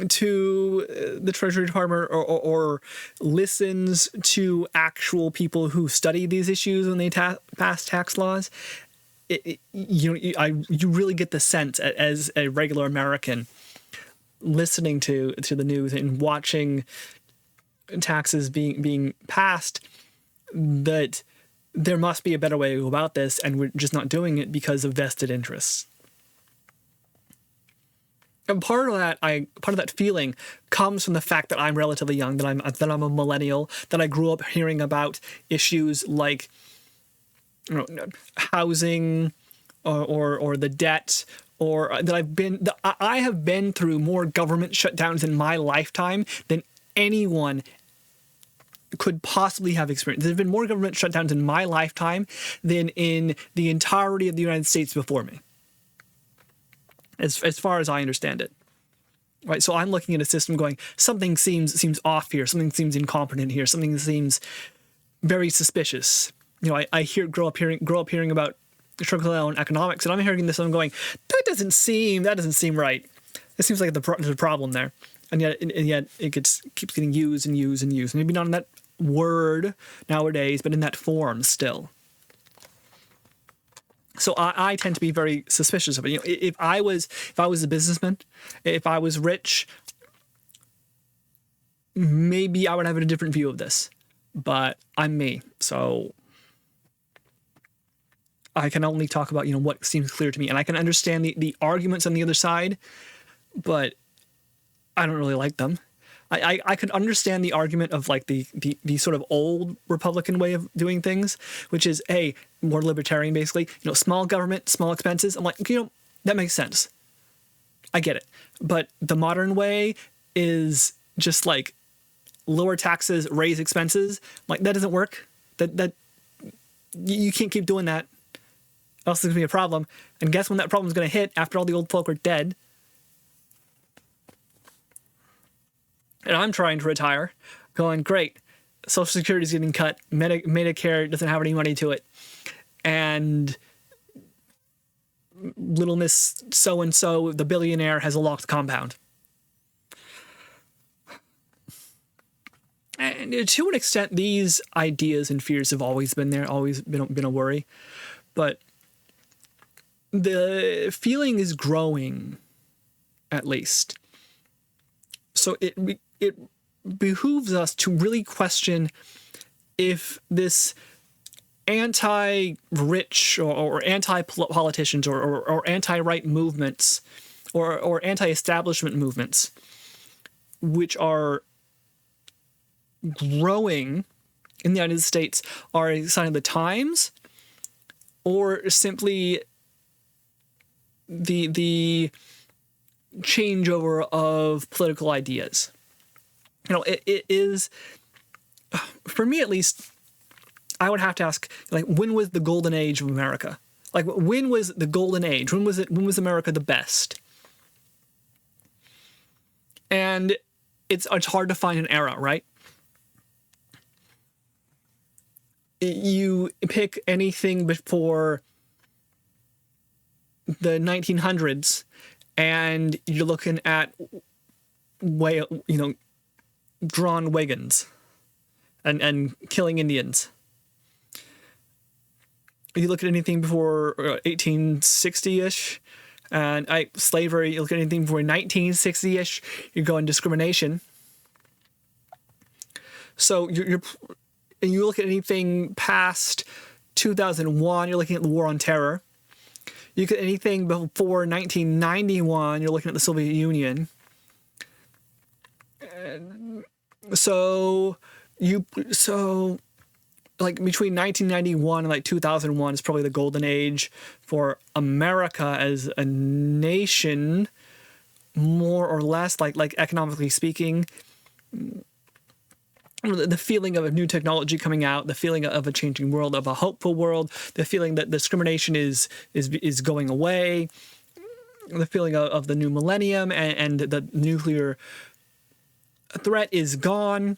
to the Treasury Department or listens to actual people who study these issues when they pass tax laws. You really get the sense as a regular American listening to the news and watching taxes being passed that there must be a better way to go about this, and we're just not doing it because of vested interests. And part of that feeling comes from the fact that I'm relatively young, that I'm a millennial, that I grew up hearing about issues like housing or the debt, or that I have been through more government shutdowns in my lifetime than anyone could possibly have experienced. There have been more government shutdowns in my lifetime than in the entirety of the United States before me, as far as I understand it. Right, so I'm looking at a system going, something seems off here, something seems incompetent here, something seems very suspicious. I grow up hearing about trickle-down economics, and I'm hearing this and I'm going, that doesn't seem right. It seems like there's a problem there, and yet it keeps getting used and used and used. Maybe not in that word nowadays, but in that form still. So I tend to be very suspicious of it. If I was a businessman, if I was rich, maybe I would have a different view of this. But I'm me, so I can only talk about what seems clear to me, and I can understand the arguments on the other side, but I don't really like them. I could understand the argument of like the sort of old Republican way of doing things, which is, hey, more libertarian, basically, small government, small expenses. I'm like, that makes sense. I get it. But the modern way is just like lower taxes, raise expenses. Like, that doesn't work. That you can't keep doing that, else there's gonna be a problem. And guess when that problem's gonna hit? After all the old folk are dead. And I'm trying to retire, going, great, Social Security is getting cut, Medicare doesn't have any money to it, and little Miss So-and-so, the billionaire, has a locked compound. And to an extent, these ideas and fears have always been there, always been a worry. But the feeling is growing, at least. So it behooves us to really question if this anti-rich or anti-politicians or anti-right movements or anti-establishment movements, which are growing in the United States, are a sign of the times, or simply the changeover of political ideas. It is, for me at least, I would have to ask, like, when was the golden age of America? Like, when was the golden age? When was America the best? And it's hard to find an era, right? You pick anything before the 1900s, and you're looking at drawn wagons and killing Indians. You look at anything before 1860-ish, and slavery. You look at anything before 1960-ish, you're going discrimination. So and you look at anything past 2001, you're looking at the War on Terror. You look at anything before 1991, you're looking at the Soviet Union. So like between 1991 and like 2001 is probably the golden age for America as a nation, more or less, like economically speaking. The feeling of a new technology coming out, the feeling of a changing world, of a hopeful world, the feeling that discrimination is going away, the feeling of the new millennium and the nuclear threat is gone.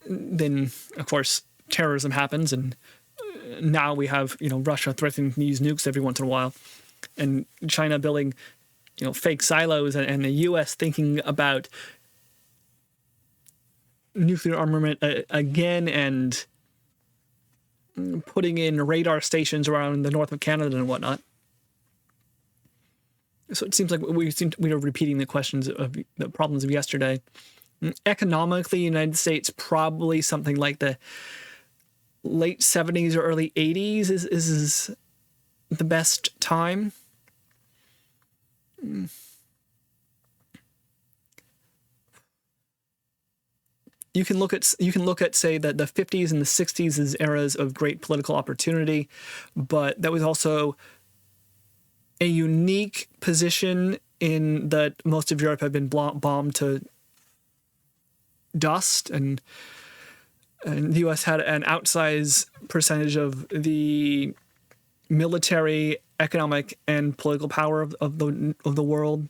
Then, of course, terrorism happens, and now we have Russia threatening to use nukes every once in a while, and China building fake silos, and the U.S. thinking about nuclear armament again, and putting in radar stations around the north of Canada and whatnot. So it seems like we are repeating the questions of the problems of yesterday. Economically, the United States, probably something like the late 70s or early 80s is the best time. You can look at say that the 50s and the 60s as eras of great political opportunity, but that was also a unique position in that most of Europe had been bombed to dust, and the U.S. had an outsized percentage of the military, economic, and political power of the world.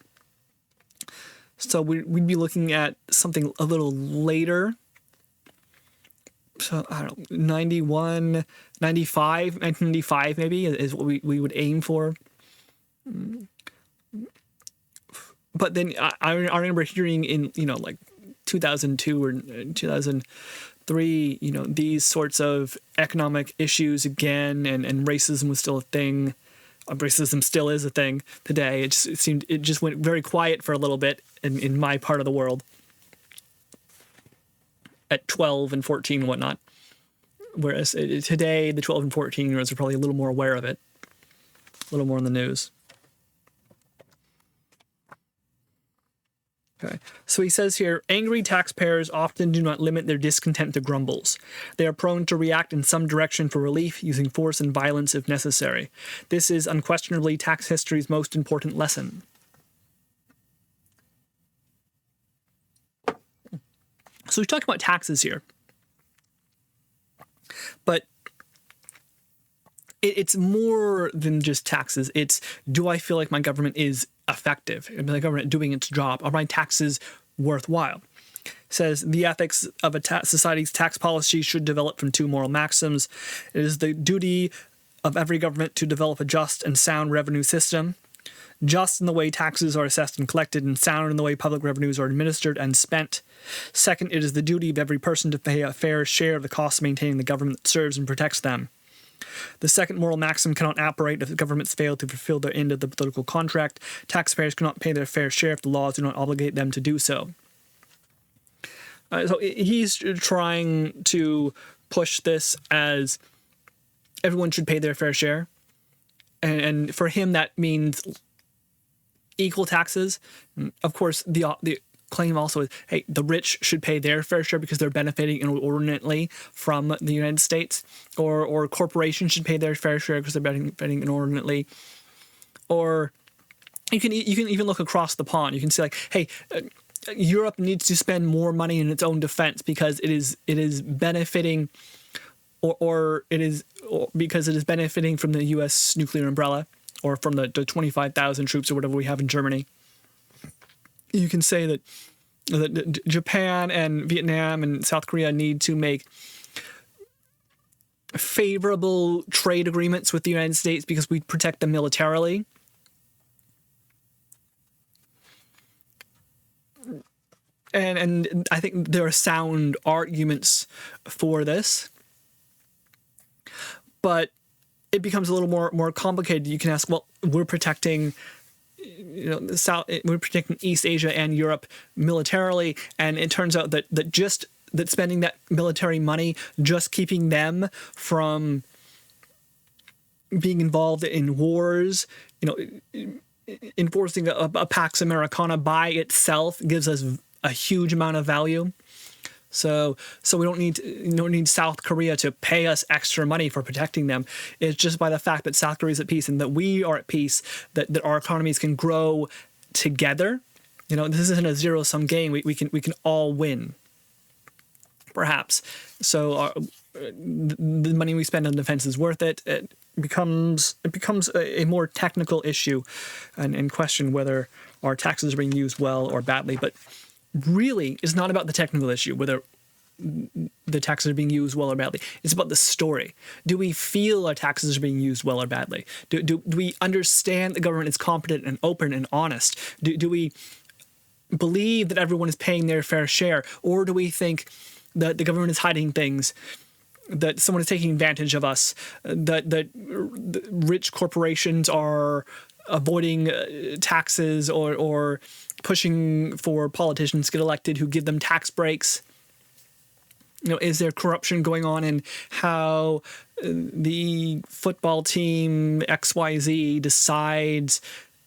So we'd be looking at something a little later. So, I don't know, 91, 95, 1995 maybe is what we would aim for. But then I remember hearing in, like 2002 or 2003, these sorts of economic issues again, and racism was still a thing. Racism still is a thing today. It just went very quiet for a little bit in my part of the world at 12 and 14 and whatnot. Whereas today, the 12 and 14-year-olds are probably a little more aware of it, a little more in the news. Okay, so he says here, angry taxpayers often do not limit their discontent to grumbles. They are prone to react in some direction for relief, using force and violence if necessary. This is unquestionably tax history's most important lesson. So he's talking about taxes here. But it's more than just taxes. It's, do I feel like my government is effective? Is my government doing its job? Are my taxes worthwhile? It says the ethics of a society's tax policy should develop from two moral maxims. It is the duty of every government to develop a just and sound revenue system. just in the way taxes are assessed and collected, and sound in the way public revenues are administered and spent. Second, it is the duty of every person to pay a fair share of the costs of maintaining the government that serves and protects them. The second moral maxim cannot operate if the governments fail to fulfill their end of the political contract. Taxpayers cannot pay their fair share if the laws do not obligate them to do so. So he's trying to push this as everyone should pay their fair share. And for him, that means equal taxes. Of course, the claim also is, hey, the rich should pay their fair share because they're benefiting inordinately from the United States, or corporations should pay their fair share because they're benefiting inordinately. Or you can even look across the pond. You can say, like, hey, Europe needs to spend more money in its own defense because it is benefiting, or because it is benefiting from the U.S. nuclear umbrella, or from the 25,000 troops or whatever we have in Germany. You can say that Japan and Vietnam and South Korea need to make favorable trade agreements with the United States because we protect them militarily. And I think there are sound arguments for this, but it becomes a little more complicated. You can ask, well, we're protecting, we're protecting East Asia and Europe militarily, and it turns out that spending that military money, just keeping them from being involved in wars, enforcing a Pax Americana by itself gives us a huge amount of value. So we don't need South Korea to pay us extra money for protecting them. It's just by the fact that South Korea is at peace and that we are at peace, that our economies can grow together. This isn't a zero-sum game. We can all win, perhaps. So the money we spend on defense is worth it. It becomes a more technical issue, and question whether our taxes are being used well or badly. But really, it's not about the technical issue, whether the taxes are being used well or badly. It's about the story. Do we feel our taxes are being used well or badly? Do we understand the government is competent and open and honest? Do we believe that everyone is paying their fair share? Or do we think that the government is hiding things, that someone is taking advantage of us, that rich corporations are avoiding taxes, or pushing for politicians to get elected who give them tax breaks? Is there corruption going on in how the football team XYZ decides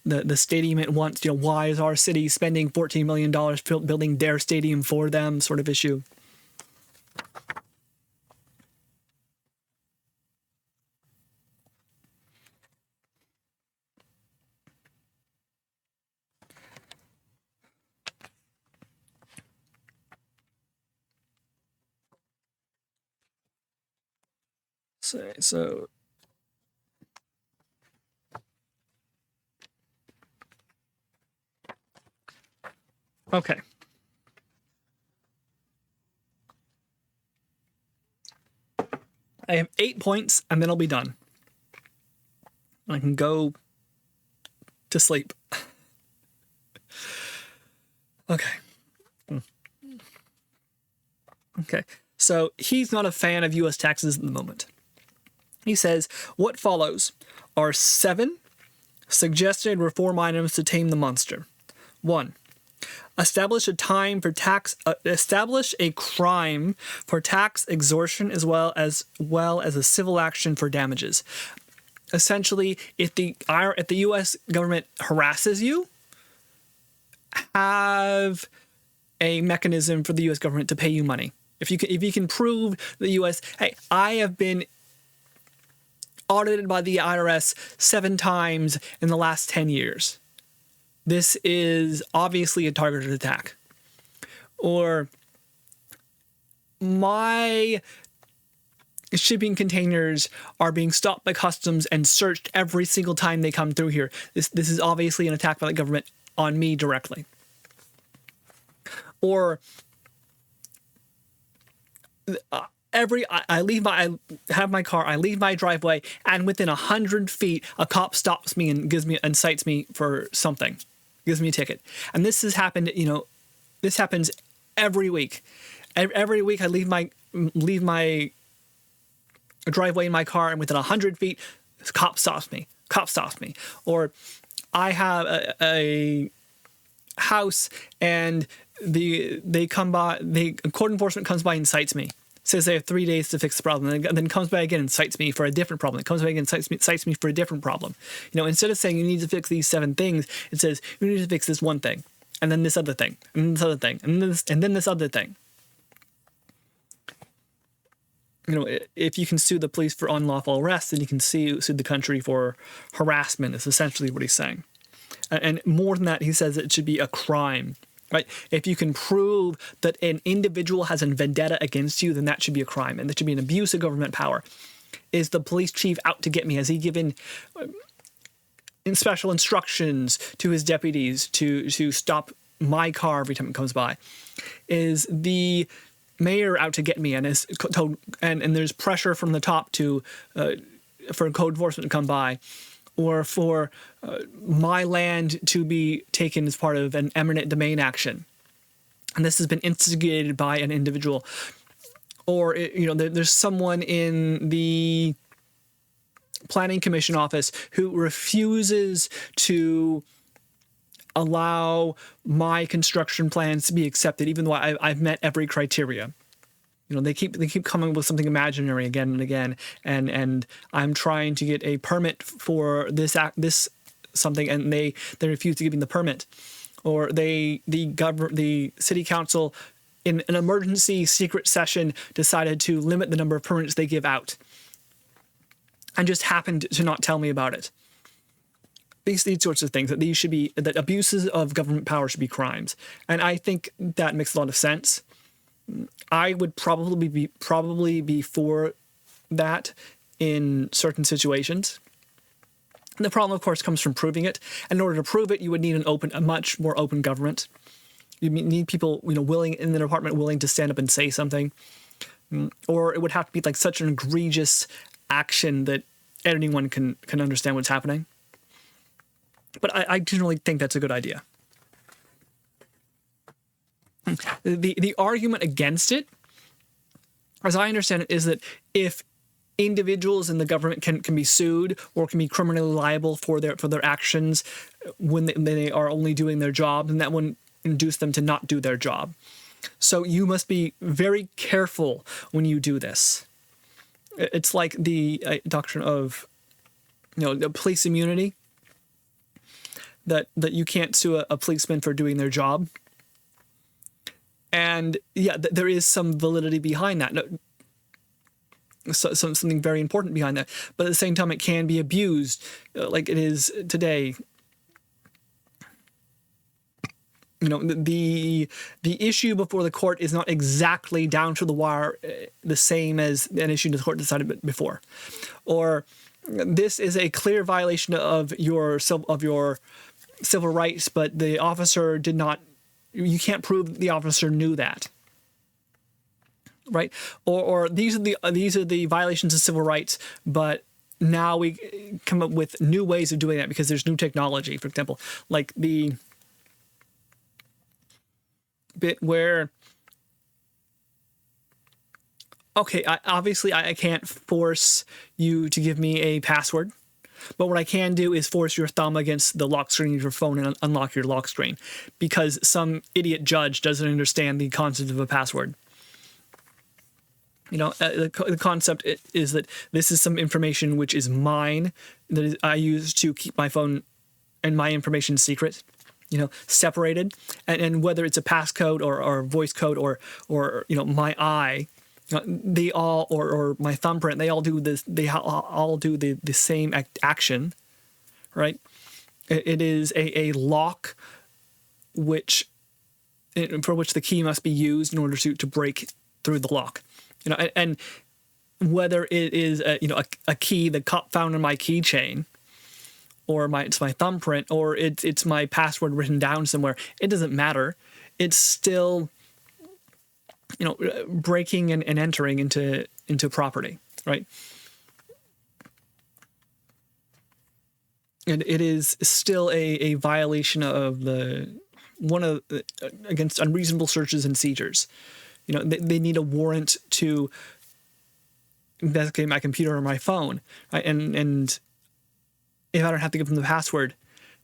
the stadium it wants? Why is our city spending $14 million building their stadium for them, sort of issue? So okay. I have 8 points, and then I'll be done. I can go to sleep. Okay. Okay. So he's not a fan of U.S. taxes at the moment. He says, what follows are 7 suggested reform items to tame the monster. 1. Establish a crime for tax extortion as well as a civil action for damages. Essentially, if the U.S. government harasses you, have a mechanism for the U.S. government to pay you money. If you can prove the U.S., hey, I have been audited by the IRS 7 times in the last 10 years. This is obviously a targeted attack. Or my shipping containers are being stopped by customs and searched every single time they come through here. This is obviously an attack by the government on me directly. Or I have my car, I leave my driveway, and within 100 feet, a cop stops me and cites me for something, gives me a ticket. And this has happened, this happens every week. Every week I leave my driveway in my car, and within 100 feet, cop stops me. Or I have a house, and code enforcement comes by and cites me. Says they have 3 days to fix the problem, and then comes by again and cites me for a different problem. It comes by again and cites me for a different problem. Instead of saying you need to fix these 7 things, it says you need to fix this one thing, and then this other thing, and then this other thing, and then this other thing. If you can sue the police for unlawful arrest, then you can sue the country for harassment, is essentially what he's saying. And more than that, he says it should be a crime. Right? If you can prove that an individual has a vendetta against you, then that should be a crime, and that should be an abuse of government power. Is the police chief out to get me? Has he given special instructions to his deputies to stop my car every time it comes by? Is the mayor out to get me, and there's pressure from the top for code enforcement to come by, or for my land to be taken as part of an eminent domain action, and this has been instigated by an individual, or there's someone in the planning commission office who refuses to allow my construction plans to be accepted, even though I've met every criteria. They keep coming with something imaginary again and again, and I'm trying to get a permit for this something, and they refuse to give me the permit, or the city council in an emergency secret session decided to limit the number of permits they give out, and just happened to not tell me about it. These sorts of things, that abuses of government power should be crimes, and I think that makes a lot of sense. I would probably be for that in certain situations. And the problem, of course, comes from proving it. And in order to prove it, you would need a much more open government. You need people, willing in the department, willing to stand up and say something, or it would have to be like such an egregious action that anyone can understand what's happening. But I generally think that's a good idea. The argument against it, as I understand it, is that if individuals in the government can be sued or can be criminally liable for their actions when they are only doing their job, then that wouldn't induce them to not do their job. So you must be very careful when you do this. It's like the doctrine of the police immunity, that you can't sue a policeman for doing their job. And yeah, there is some validity behind that. Something very important behind that. But at the same time, it can be abused like it is today. The issue before the court is not exactly down to the wire the same as an issue the court decided before. Or this is a clear violation of your civil rights, but the officer did not. You can't prove the officer knew that, right? Or these are the violations of civil rights, but now we come up with new ways of doing that because there's new technology. For example, like the bit where, okay, I can't force you to give me a password. But what I can do is force your thumb against the lock screen of your phone and unlock your lock screen, because some idiot judge doesn't understand the concept of a password. The concept is that this is some information which is mine, that I use to keep my phone and my information secret, separated. And whether it's a passcode or voice code or my eye, they all, or my thumbprint, they all do this. They all do the same action, right? It is a lock, for which the key must be used in order to break through the lock. And whether it is a key the cop found in my keychain, or it's my thumbprint, or it's my password written down somewhere, it doesn't matter. It's still breaking and entering into property, right? And it is still a violation of against unreasonable searches and seizures. They need a warrant to investigate my computer or my phone, right? And if I don't have to give them the password,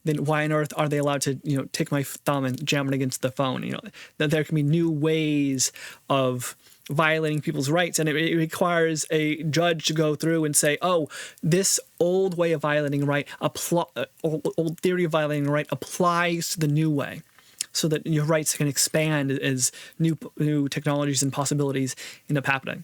then why on earth are they allowed to, take my thumb and jam it against the phone? That there can be new ways of violating people's rights, and it requires a judge to go through and say, oh, this old way of violating a right, old theory of violating a right applies to the new way, so that your rights can expand as new technologies and possibilities end up happening.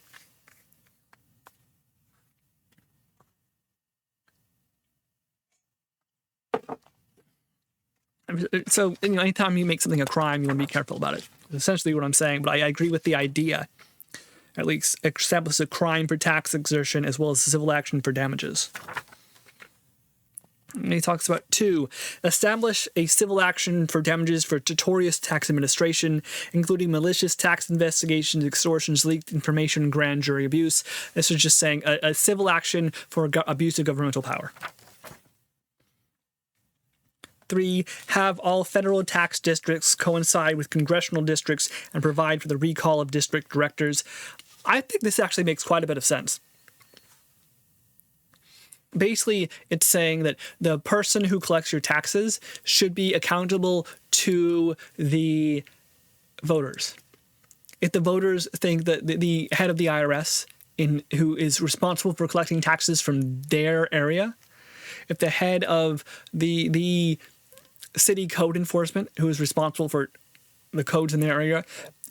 So, anytime you make something a crime, you want to be careful about it. That's essentially what I'm saying, but I agree with the idea. At least establish a crime for tax exertion as well as civil action for damages. And he talks about 2, establish a civil action for damages for notorious tax administration, including malicious tax investigations, extortions, leaked information, grand jury abuse. This is just saying a civil action for abuse of governmental power. 3, have all federal tax districts coincide with congressional districts and provide for the recall of district directors. I think this actually makes quite a bit of sense. Basically, it's saying that the person who collects your taxes should be accountable to the voters. If the voters think that the head of the IRS, who is responsible for collecting taxes from their area, if the head of the city code enforcement, who is responsible for the codes in their area,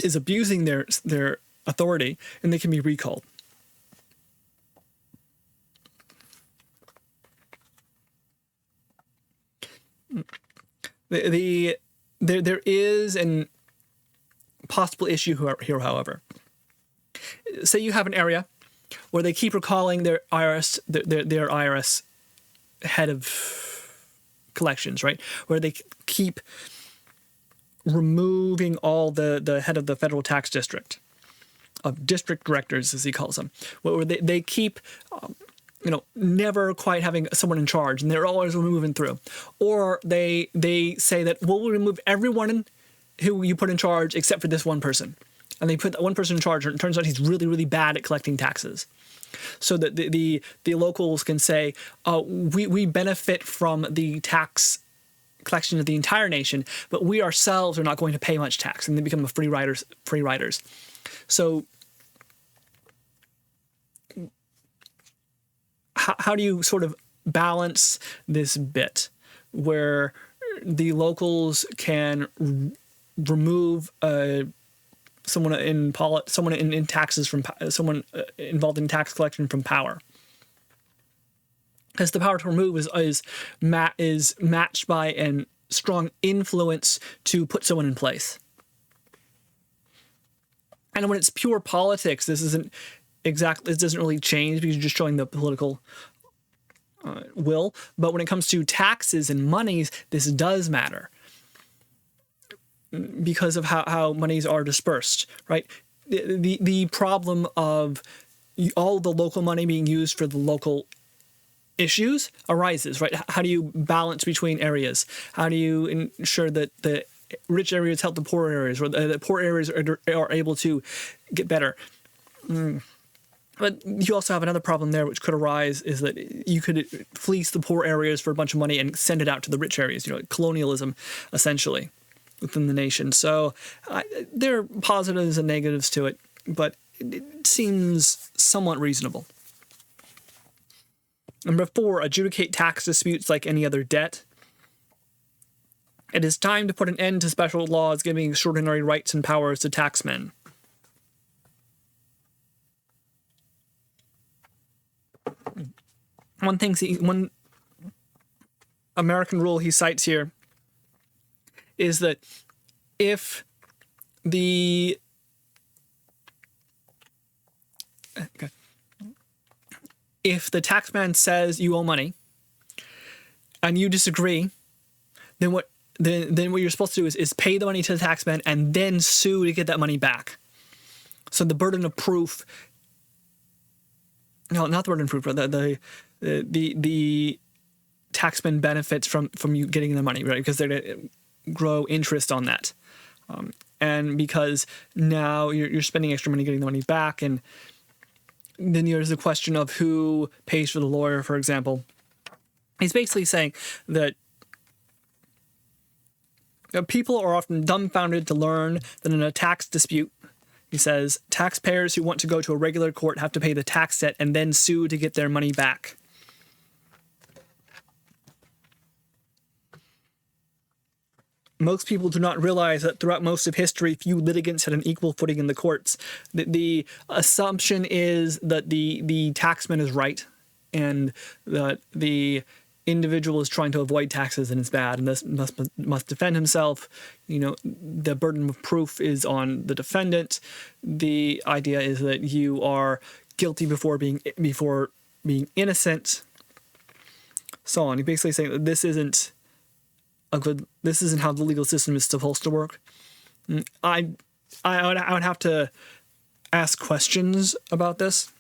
is abusing their authority, and they can be recalled. There is an possible issue here, however. Say you have an area where they keep recalling their IRS head of collections, right? Where they keep removing all the head of the federal tax district, of district directors, as he calls them, where they keep, never quite having someone in charge, and they're always moving through. Or they say that, well, we'll remove everyone who you put in charge except for this one person. And they put that one person in charge, and it turns out he's really, really bad at collecting taxes. So that the locals can say, we benefit from the tax collection of the entire nation, but we ourselves are not going to pay much tax, and they become free riders. So how do you sort of balance this bit where the locals can remove someone in taxes from someone involved in tax collection from power? Because the power to remove is matched by a strong influence to put someone in place. And when it's pure politics, this doesn't really change because you're just showing the political will. But when it comes to taxes and monies, this does matter because of how monies are dispersed, right? The problem of all the local money being used for the local issues arises, right? How do you balance between areas? How do you ensure that the rich areas help the poor areas, or the poor areas are able to get better? But you also have another problem there which could arise, is that you could fleece the poor areas for a bunch of money and send it out to the rich areas, colonialism, essentially, within the nation. So there are positives and negatives to it, but it seems somewhat reasonable. Number 4, adjudicate tax disputes like any other debt. It is time to put an end to special laws giving extraordinary rights and powers to taxmen. One American rule he cites here is that if the taxman says you owe money and you disagree, then what you're supposed to do is pay the money to the taxman and then sue to get that money back. So the burden of proof, no, not the burden of proof, but the taxman benefits from you getting the money, right? Because they're going to grow interest on that. And because now you're spending extra money getting the money back, and then there's the question of who pays for the lawyer, for example. He's basically saying that people are often dumbfounded to learn that in a tax dispute, he says, taxpayers who want to go to a regular court have to pay the tax debt and then sue to get their money back. Most people do not realize that throughout most of history, few litigants had an equal footing in the courts. The assumption is that the taxman is right, and that the individual is trying to avoid taxes and it's bad, and this must defend himself. The burden of proof is on the defendant. The idea is that you are guilty before being innocent. So on. He's basically saying that this isn't how the legal system is supposed to work. I would have to ask questions about this.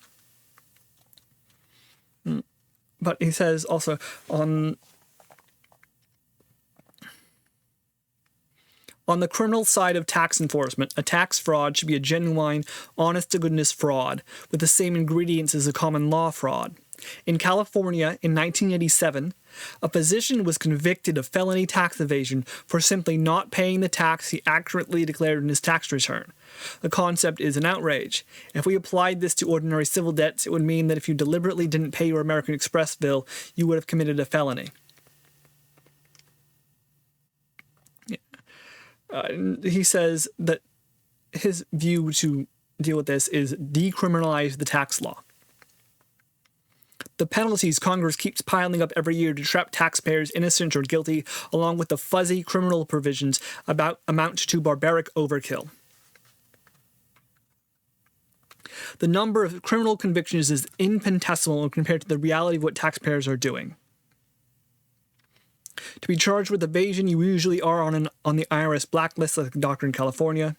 But he says also on the criminal side of tax enforcement, a tax fraud should be a genuine, honest-to-goodness fraud with the same ingredients as a common law fraud. In California, in 1987, a physician was convicted of felony tax evasion for simply not paying the tax he accurately declared in his tax return. The concept is an outrage. If we applied this to ordinary civil debts, it would mean that if you deliberately didn't pay your American Express bill, you would have committed a felony. He says that his view to deal with this is decriminalize the tax law. The penalties Congress keeps piling up every year to trap taxpayers, innocent or guilty, along with the fuzzy criminal provisions, amount to barbaric overkill. The number of criminal convictions is infinitesimal compared to the reality of what taxpayers are doing. To be charged with evasion, you usually are on the IRS blacklist, like the doctor in California.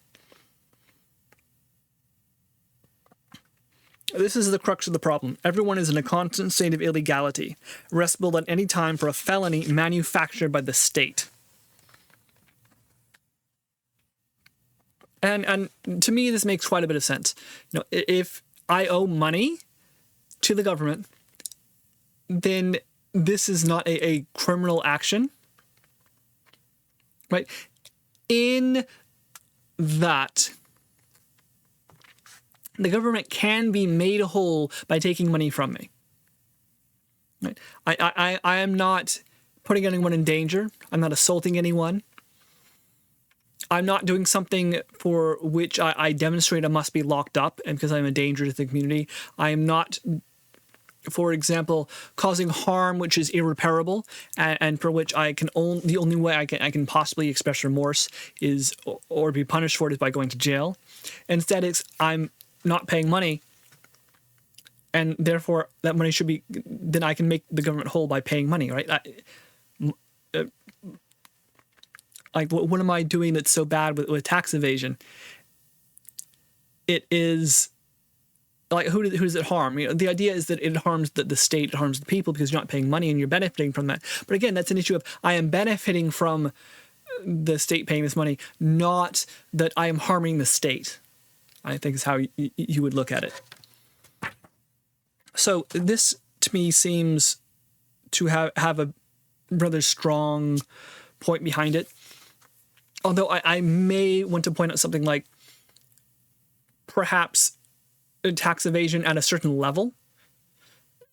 This is the crux of the problem. Everyone is in a constant state of illegality, arrestable at any time for a felony manufactured by the state. And to me, this makes quite a bit of sense. If I owe money to the government, then this is not a criminal action, right? In that, the government can be made whole by taking money from me. Right? I am not putting anyone in danger. I'm not assaulting anyone. I'm not doing something for which I demonstrate I must be locked up and because I'm a danger to the community. I am not, for example, causing harm which is irreparable and for which the only way I can possibly express remorse is or be punished for it is by going to jail. Instead, I'm not paying money, and therefore that money should be, then I can make the government whole by paying money, right? What am I doing that's so bad with tax evasion? It is like, who does it harm? The idea is that it harms the state, it harms the people because you're not paying money and you're benefiting from that. But again, that's an issue of I am benefiting from the state paying this money, not that I am harming the state, I think is how you would look at it. So this, to me, seems to have a rather strong point behind it. Although I may want to point out something like perhaps tax evasion at a certain level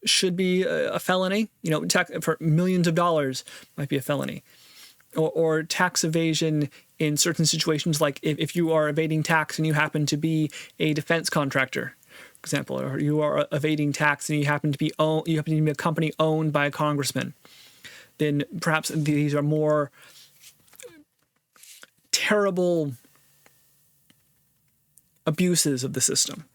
should be a felony. Tax for millions of dollars might be a felony. Or tax evasion in certain situations, like if you are evading tax and you happen to be a defense contractor, for example, or you are evading tax and you happen to be a company owned by a congressman, then perhaps these are more terrible abuses of the system.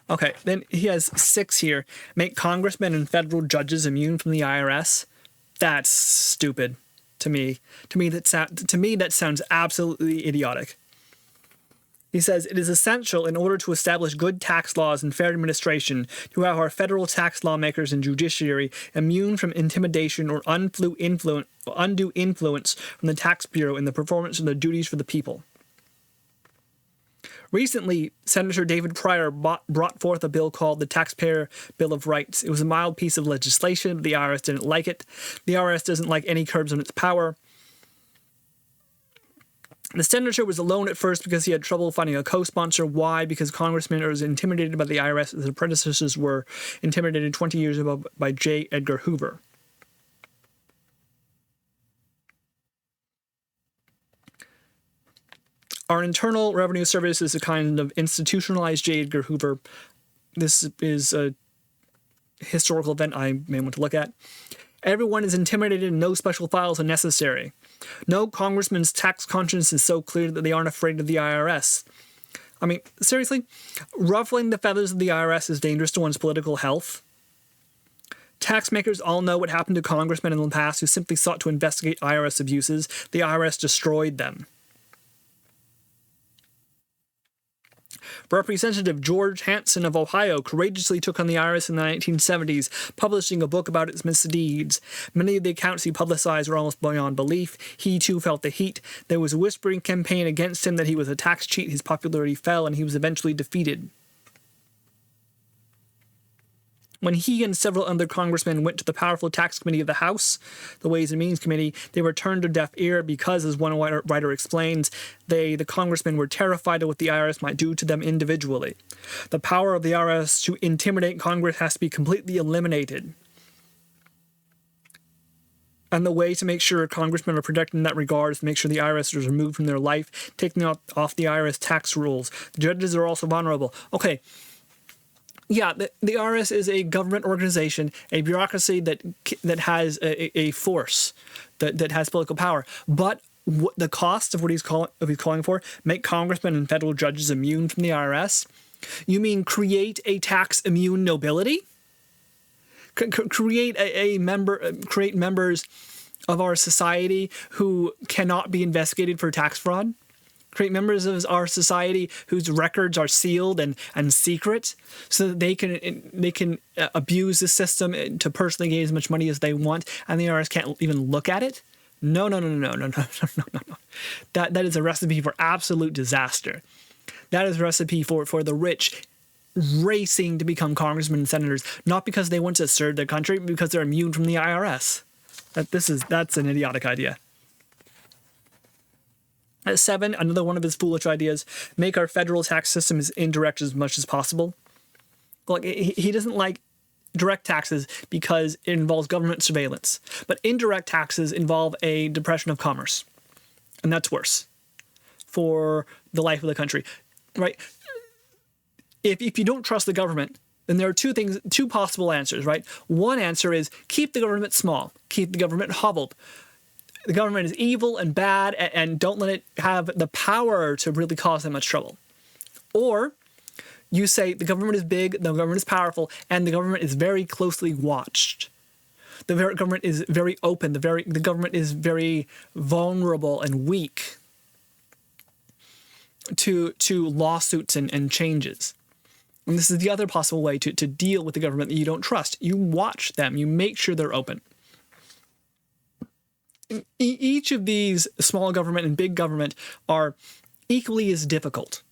Okay, then he has 6 here. Make congressmen and federal judges immune from the IRS. That's stupid to me. To me, that sounds absolutely idiotic. He says, it is essential in order to establish good tax laws and fair administration to have our federal tax lawmakers and judiciary immune from intimidation or undue influence from the tax bureau in the performance of their duties for the people. Recently, Senator David Pryor brought forth a bill called the Taxpayer Bill of Rights. It was a mild piece of legislation, but the IRS didn't like it. The IRS doesn't like any curbs on its power. The senator was alone at first because he had trouble finding a co-sponsor. Why? Because congressmen are intimidated by the IRS as their predecessors were intimidated 20 years ago by J. Edgar Hoover. Our Internal Revenue Service is a kind of institutionalized J. Edgar Hoover. This is a historical event I may want to look at. Everyone is intimidated and no special files are necessary. No congressman's tax conscience is so clear that they aren't afraid of the IRS. I mean, seriously? Ruffling the feathers of the IRS is dangerous to one's political health. Taxmakers all know what happened to congressmen in the past who simply sought to investigate IRS abuses. The IRS destroyed them. Representative George Hansen of Ohio courageously took on the IRS in the 1970s, publishing a book about its misdeeds. Many of the accounts he publicized were almost beyond belief. He, too, felt the heat. There was a whispering campaign against him that he was a tax cheat. His popularity fell, and he was eventually defeated. When he and several other congressmen went to the powerful tax committee of the House, the Ways and Means Committee, they were turned a deaf ear because, as one writer explains, the congressmen were terrified of what the IRS might do to them individually. The power of the IRS to intimidate Congress has to be completely eliminated. And the way to make sure congressmen are protected in that regard is to make sure the IRS is removed from their life, taking off the IRS tax rules. The judges are also vulnerable. Okay. Yeah, the IRS is a government organization, a bureaucracy that has a force, that has political power. But the cost of what he's calling for, make congressmen and federal judges immune from the IRS? You mean create a tax immune nobility? Create create members of our society who cannot be investigated for tax fraud? Create members of our society whose records are sealed and secret, so that they can abuse the system to personally gain as much money as they want, and the IRS can't even look at it? No. That is a recipe for absolute disaster. That is a recipe for the rich racing to become congressmen and senators, not because they want to serve their country, but because they're immune from the IRS. That's an idiotic idea. At 7, another one of his foolish ideas, make our federal tax system as indirect as much as possible. Like, he doesn't like direct taxes because it involves government surveillance. But indirect taxes involve a depression of commerce. And that's worse for the life of the country, right? If you don't trust the government, then there are two possible answers, right? One answer is keep the government small, keep the government hobbled. The government is evil and bad, and don't let it have the power to really cause that much trouble. Or you say the government is big, the government is powerful, and the government is very closely watched. The government is very open. The government is very vulnerable and weak to lawsuits and changes. And this is the other possible way to deal with the government that you don't trust. You watch them. You make sure they're open. Each of these, small government and big government, are equally as difficult,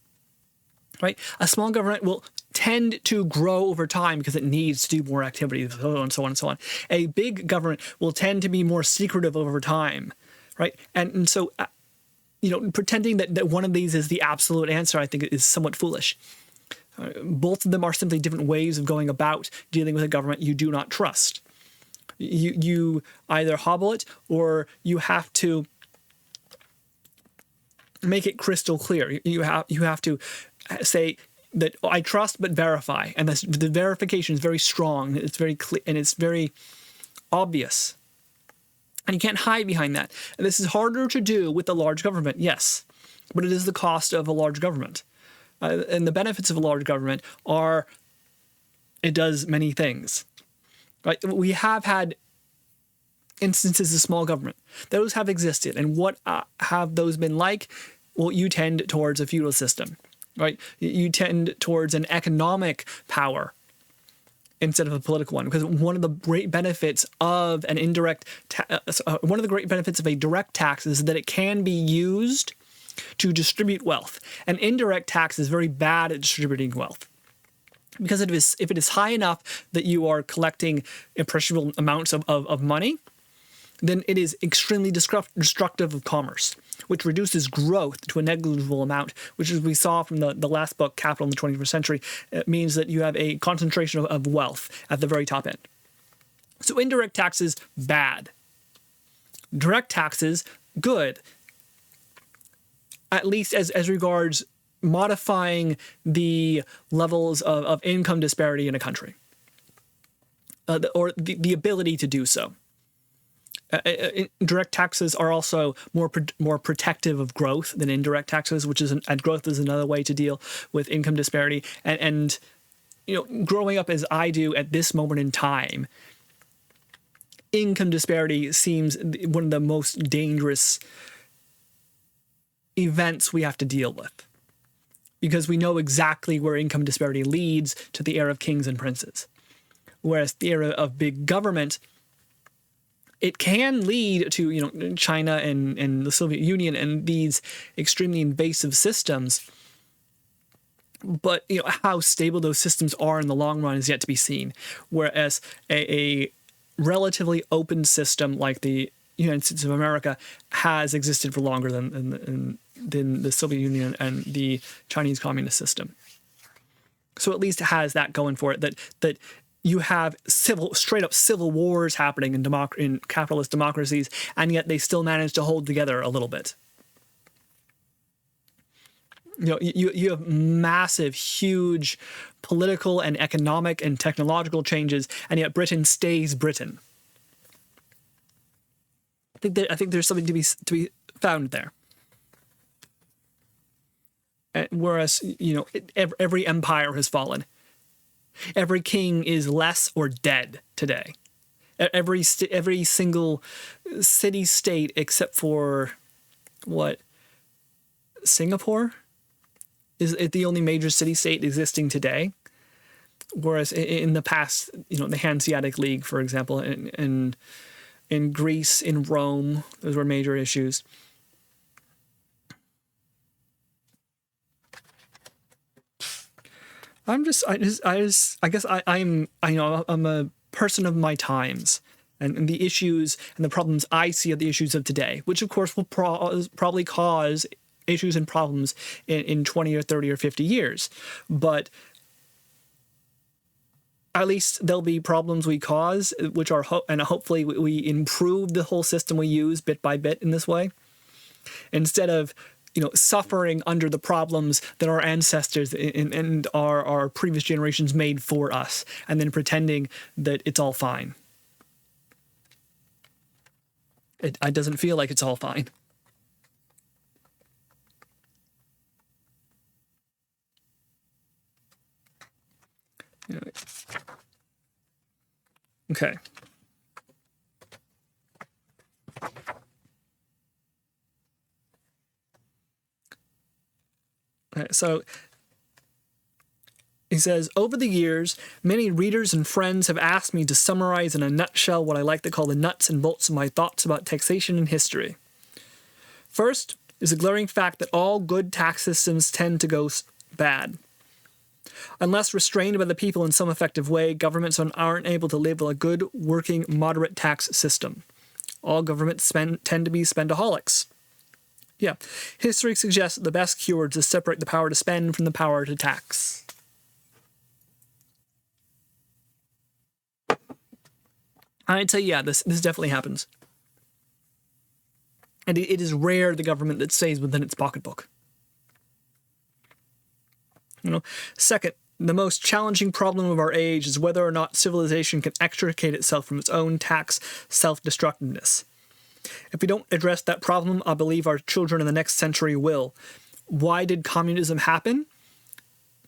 right? A small government will tend to grow over time because it needs to do more activities, so on and so on and so on. A big government will tend to be more secretive over time, right? And so, pretending that one of these is the absolute answer, I think, is somewhat foolish. Both of them are simply different ways of going about dealing with a government you do not trust. You either hobble it, or you have to make it crystal clear. You have to say that I trust but verify, and the verification is very strong. It's very clear and it's very obvious, and you can't hide behind that. And this is harder to do with a large government, yes, but it is the cost of a large government. And the benefits of a large government are it does many things. Right? We have had instances of small government. Those have existed. And what have those been like? Well, you tend towards a feudal system. right? You tend towards an economic power instead of a political one, because one of the great benefits of an one of the great benefits of a direct tax is that it can be used to distribute wealth. An indirect tax is very bad at distributing wealth, because if it is high enough that you are collecting appreciable amounts of money, then it is extremely destructive of commerce, which reduces growth to a negligible amount, which, as we saw from the last book, Capital in the 21st Century, it means that you have a concentration of wealth at the very top end. So indirect taxes, bad. Direct taxes, good. At least as regards modifying the levels of income disparity in a country, or the ability to do so. Direct taxes are also more protective of growth than indirect taxes, and growth is another way to deal with income disparity. And growing up as I do at this moment in time, income disparity seems one of the most dangerous events we have to deal with, because we know exactly where income disparity leads, to the era of kings and princes, whereas the era of big government, it can lead to China and the Soviet Union and these extremely invasive systems. But how stable those systems are in the long run is yet to be seen. Whereas a relatively open system like the United States of America has existed for longer than the Soviet Union and the Chinese communist system. So at least it has that going for it, that you have straight up civil wars happening in capitalist democracies, and yet they still manage to hold together a little bit. You have massive, huge political and economic and technological changes, and yet Britain stays Britain. I think there's something to be found there. Whereas every empire has fallen. Every king is less or dead today. Every single city-state except for Singapore is the only major city-state existing today. Whereas in the past, the Hanseatic League, for example, in Greece, in Rome, those were major issues. I'm a person of my times, and the issues and the problems I see are the issues of today, which of course will probably cause issues and problems in 20 or 30 or 50 years. But at least there'll be problems we cause, which are and hopefully we improve the whole system we use bit by bit in this way, instead of suffering under the problems that our ancestors and our previous generations made for us, and then pretending that it's all fine. It doesn't feel like it's all fine. Okay. So he says, over the years, many readers and friends have asked me to summarize in a nutshell what I like to call the nuts and bolts of my thoughts about taxation and history. First is the glaring fact that all good tax systems tend to go bad. Unless restrained by the people in some effective way, governments aren't able to live with a good, working, moderate tax system. All governments tend to be spendaholics. Yeah, history suggests that the best cure is to separate the power to spend from the power to tax. I'd say, yeah, this definitely happens. And it is rare the government that stays within its pocketbook. Second, the most challenging problem of our age is whether or not civilization can extricate itself from its own tax self-destructiveness. If we don't address that problem, I believe our children in the next century will. Why did communism happen?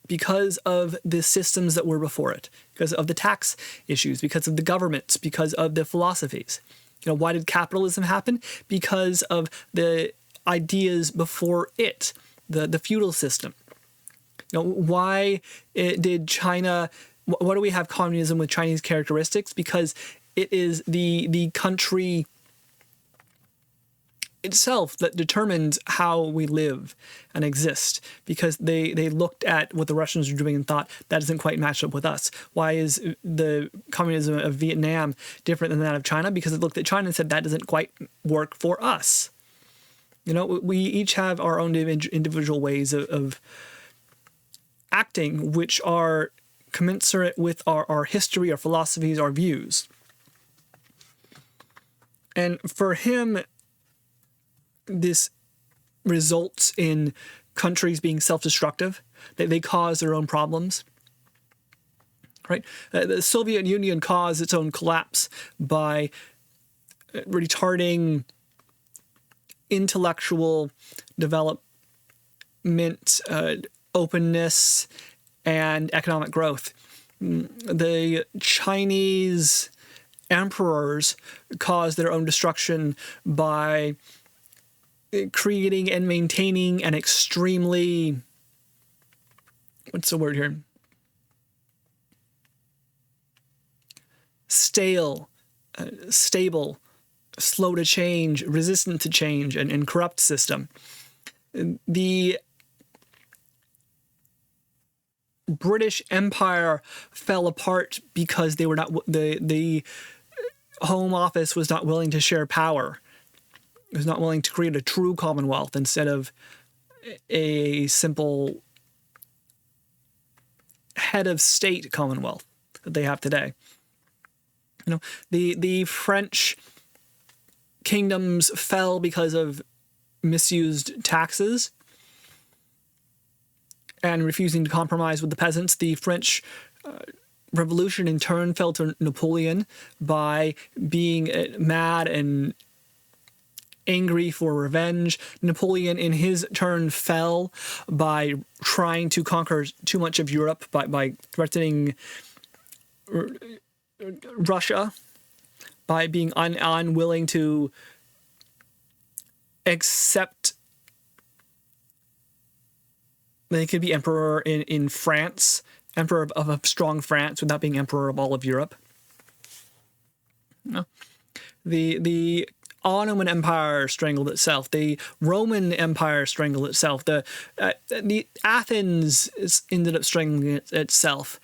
Because of the systems that were before it, because of the tax issues, because of the governments, because of the philosophies. Why did capitalism happen? Because of the ideas before it, the feudal system. Why did China? Why do we have communism with Chinese characteristics? Because it is the country itself that determines how we live and exist, because they looked at what the Russians were doing and thought that doesn't quite match up with us. Why is the communism of Vietnam different than that of China? Because they looked at China and said that doesn't quite work for us. We each have our own individual ways of acting, which are commensurate with our history, our philosophies, our views. And for him, this results in countries being self-destructive. They cause their own problems. Right? The Soviet Union caused its own collapse by retarding intellectual development, openness, and economic growth. The Chinese emperors caused their own destruction by creating and maintaining an extremely, what's the word here? Stable, slow to change, resistant to change, and corrupt system. The British Empire fell apart because they were not, the Home Office was not willing to share power. It was not willing to create a true Commonwealth instead of a simple head of state Commonwealth that they have today. The French kingdoms fell because of misused taxes and refusing to compromise with the peasants. The French Revolution in turn fell to Napoleon by being mad and angry for revenge. Napoleon, in his turn, fell by trying to conquer too much of Europe, by threatening Russia, by being unwilling to accept that he could be emperor in France, emperor of a strong France without being emperor of all of Europe. The Ottoman Empire strangled itself. The Roman Empire strangled itself. The Athens ended up strangling itself.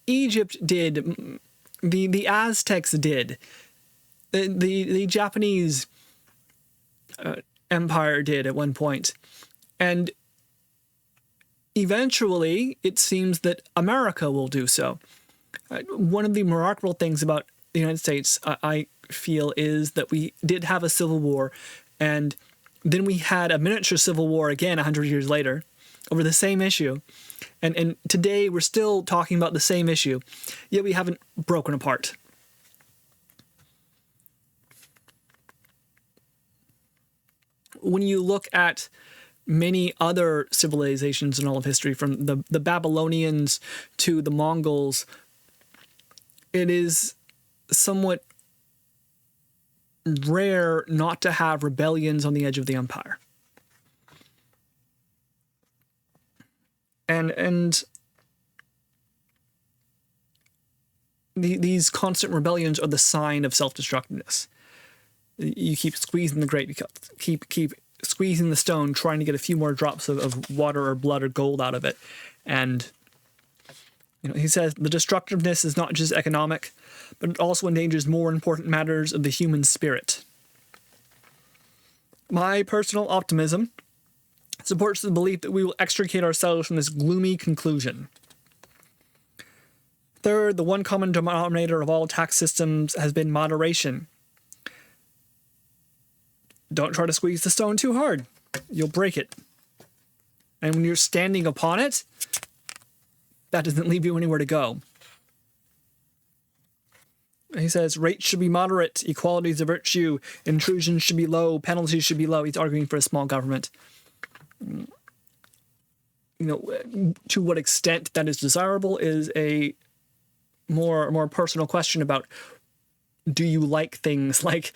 Egypt did. The Aztecs did. The Japanese empire did at one point. And eventually, it seems that America will do so. One of the remarkable things about the United States, I feel, is that we did have a civil war, and then we had a miniature civil war again 100 years later over the same issue. And today we're still talking about the same issue, yet we haven't broken apart. When you look at many other civilizations in all of history, from the Babylonians to the Mongols, it is somewhat rare not to have rebellions on the edge of the empire. And these constant rebellions are the sign of self-destructiveness. You keep squeezing the grape, you keep squeezing the stone, trying to get a few more drops of water or blood or gold out of it. And he says the destructiveness is not just economic, but it also endangers more important matters of the human spirit. My personal optimism supports the belief that we will extricate ourselves from this gloomy conclusion. Third, the one common denominator of all tax systems has been moderation. Don't try to squeeze the stone too hard. You'll break it. And when you're standing upon it, that doesn't leave you anywhere to go. He says rates should be moderate, equality is a virtue, intrusion should be low, penalties should be low. He's arguing for a small government. To what extent that is desirable is a more personal question about, do you like things like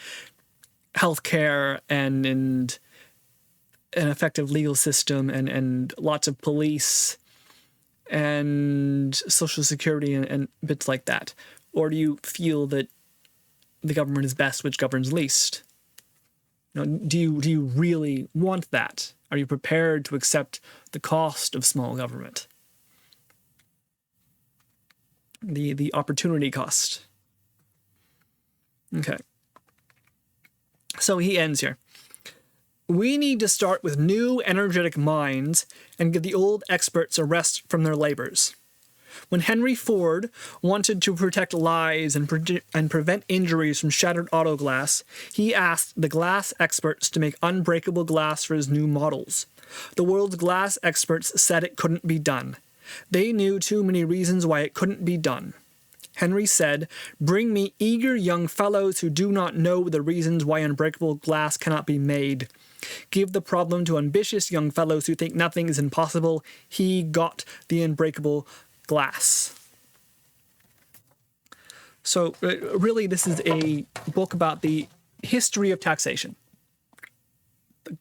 healthcare and an effective legal system and lots of police and social security and bits like that? Or do you feel that the government is best which governs least? Do you really want that? Are you prepared to accept the cost of small government? The opportunity cost. Okay. So he ends here. We need to start with new, energetic minds and give the old experts a rest from their labors. When Henry Ford wanted to protect lives and prevent injuries from shattered auto glass, he asked the glass experts to make unbreakable glass for his new models. The world's glass experts said it couldn't be done. They knew too many reasons why it couldn't be done. Henry said, "Bring me eager young fellows who do not know the reasons why unbreakable glass cannot be made. Give the problem to ambitious young fellows who think nothing is impossible." He got the unbreakable glass. So really, this is a book about the history of taxation.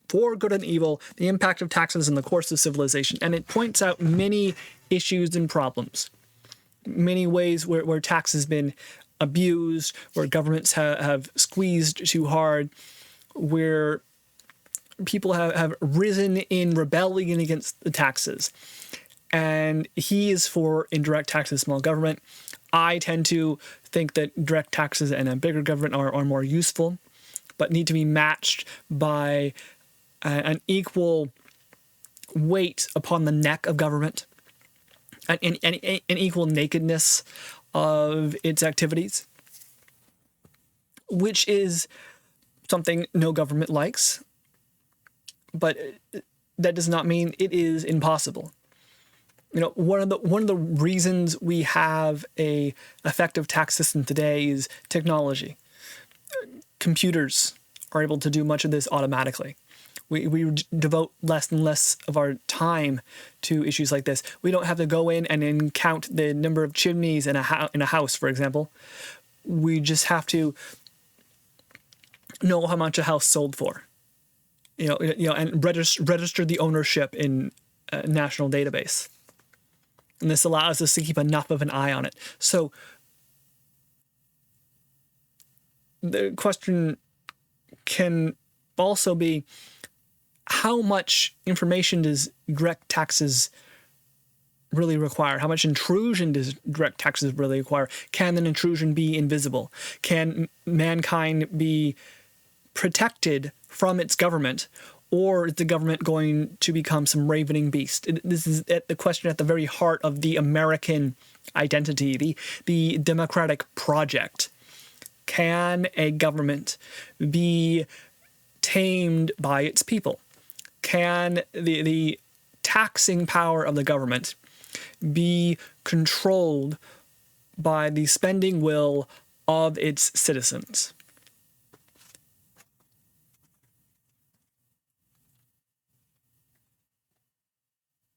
For good and evil, the impact of taxes in the course of civilization. And it points out many issues and problems. Many ways where tax has been abused, where governments have squeezed too hard, where people have risen in rebellion against the taxes. And he is for indirect taxes, small government. I tend to think that direct taxes and a bigger government are more useful, but need to be matched by an equal weight upon the neck of government, an equal nakedness of its activities, which is something no government likes, but that does not mean it is impossible. One of the reasons we have a effective tax system today is technology. Computers are able to do much of this automatically. We devote less and less of our time to issues like this. We don't have to go in and count the number of chimneys in a house, for example. We just have to know how much a house sold for, and register the ownership in a national database. And this allows us to keep enough of an eye on it. So the question can also be, how much information does direct taxes really require? How much intrusion does direct taxes really require? Can an intrusion be invisible? Can mankind be protected from its government? Or is the government going to become some ravening beast? This is the question at the very heart of the American identity, the democratic project. Can a government be tamed by its people? Can the taxing power of the government be controlled by the spending will of its citizens?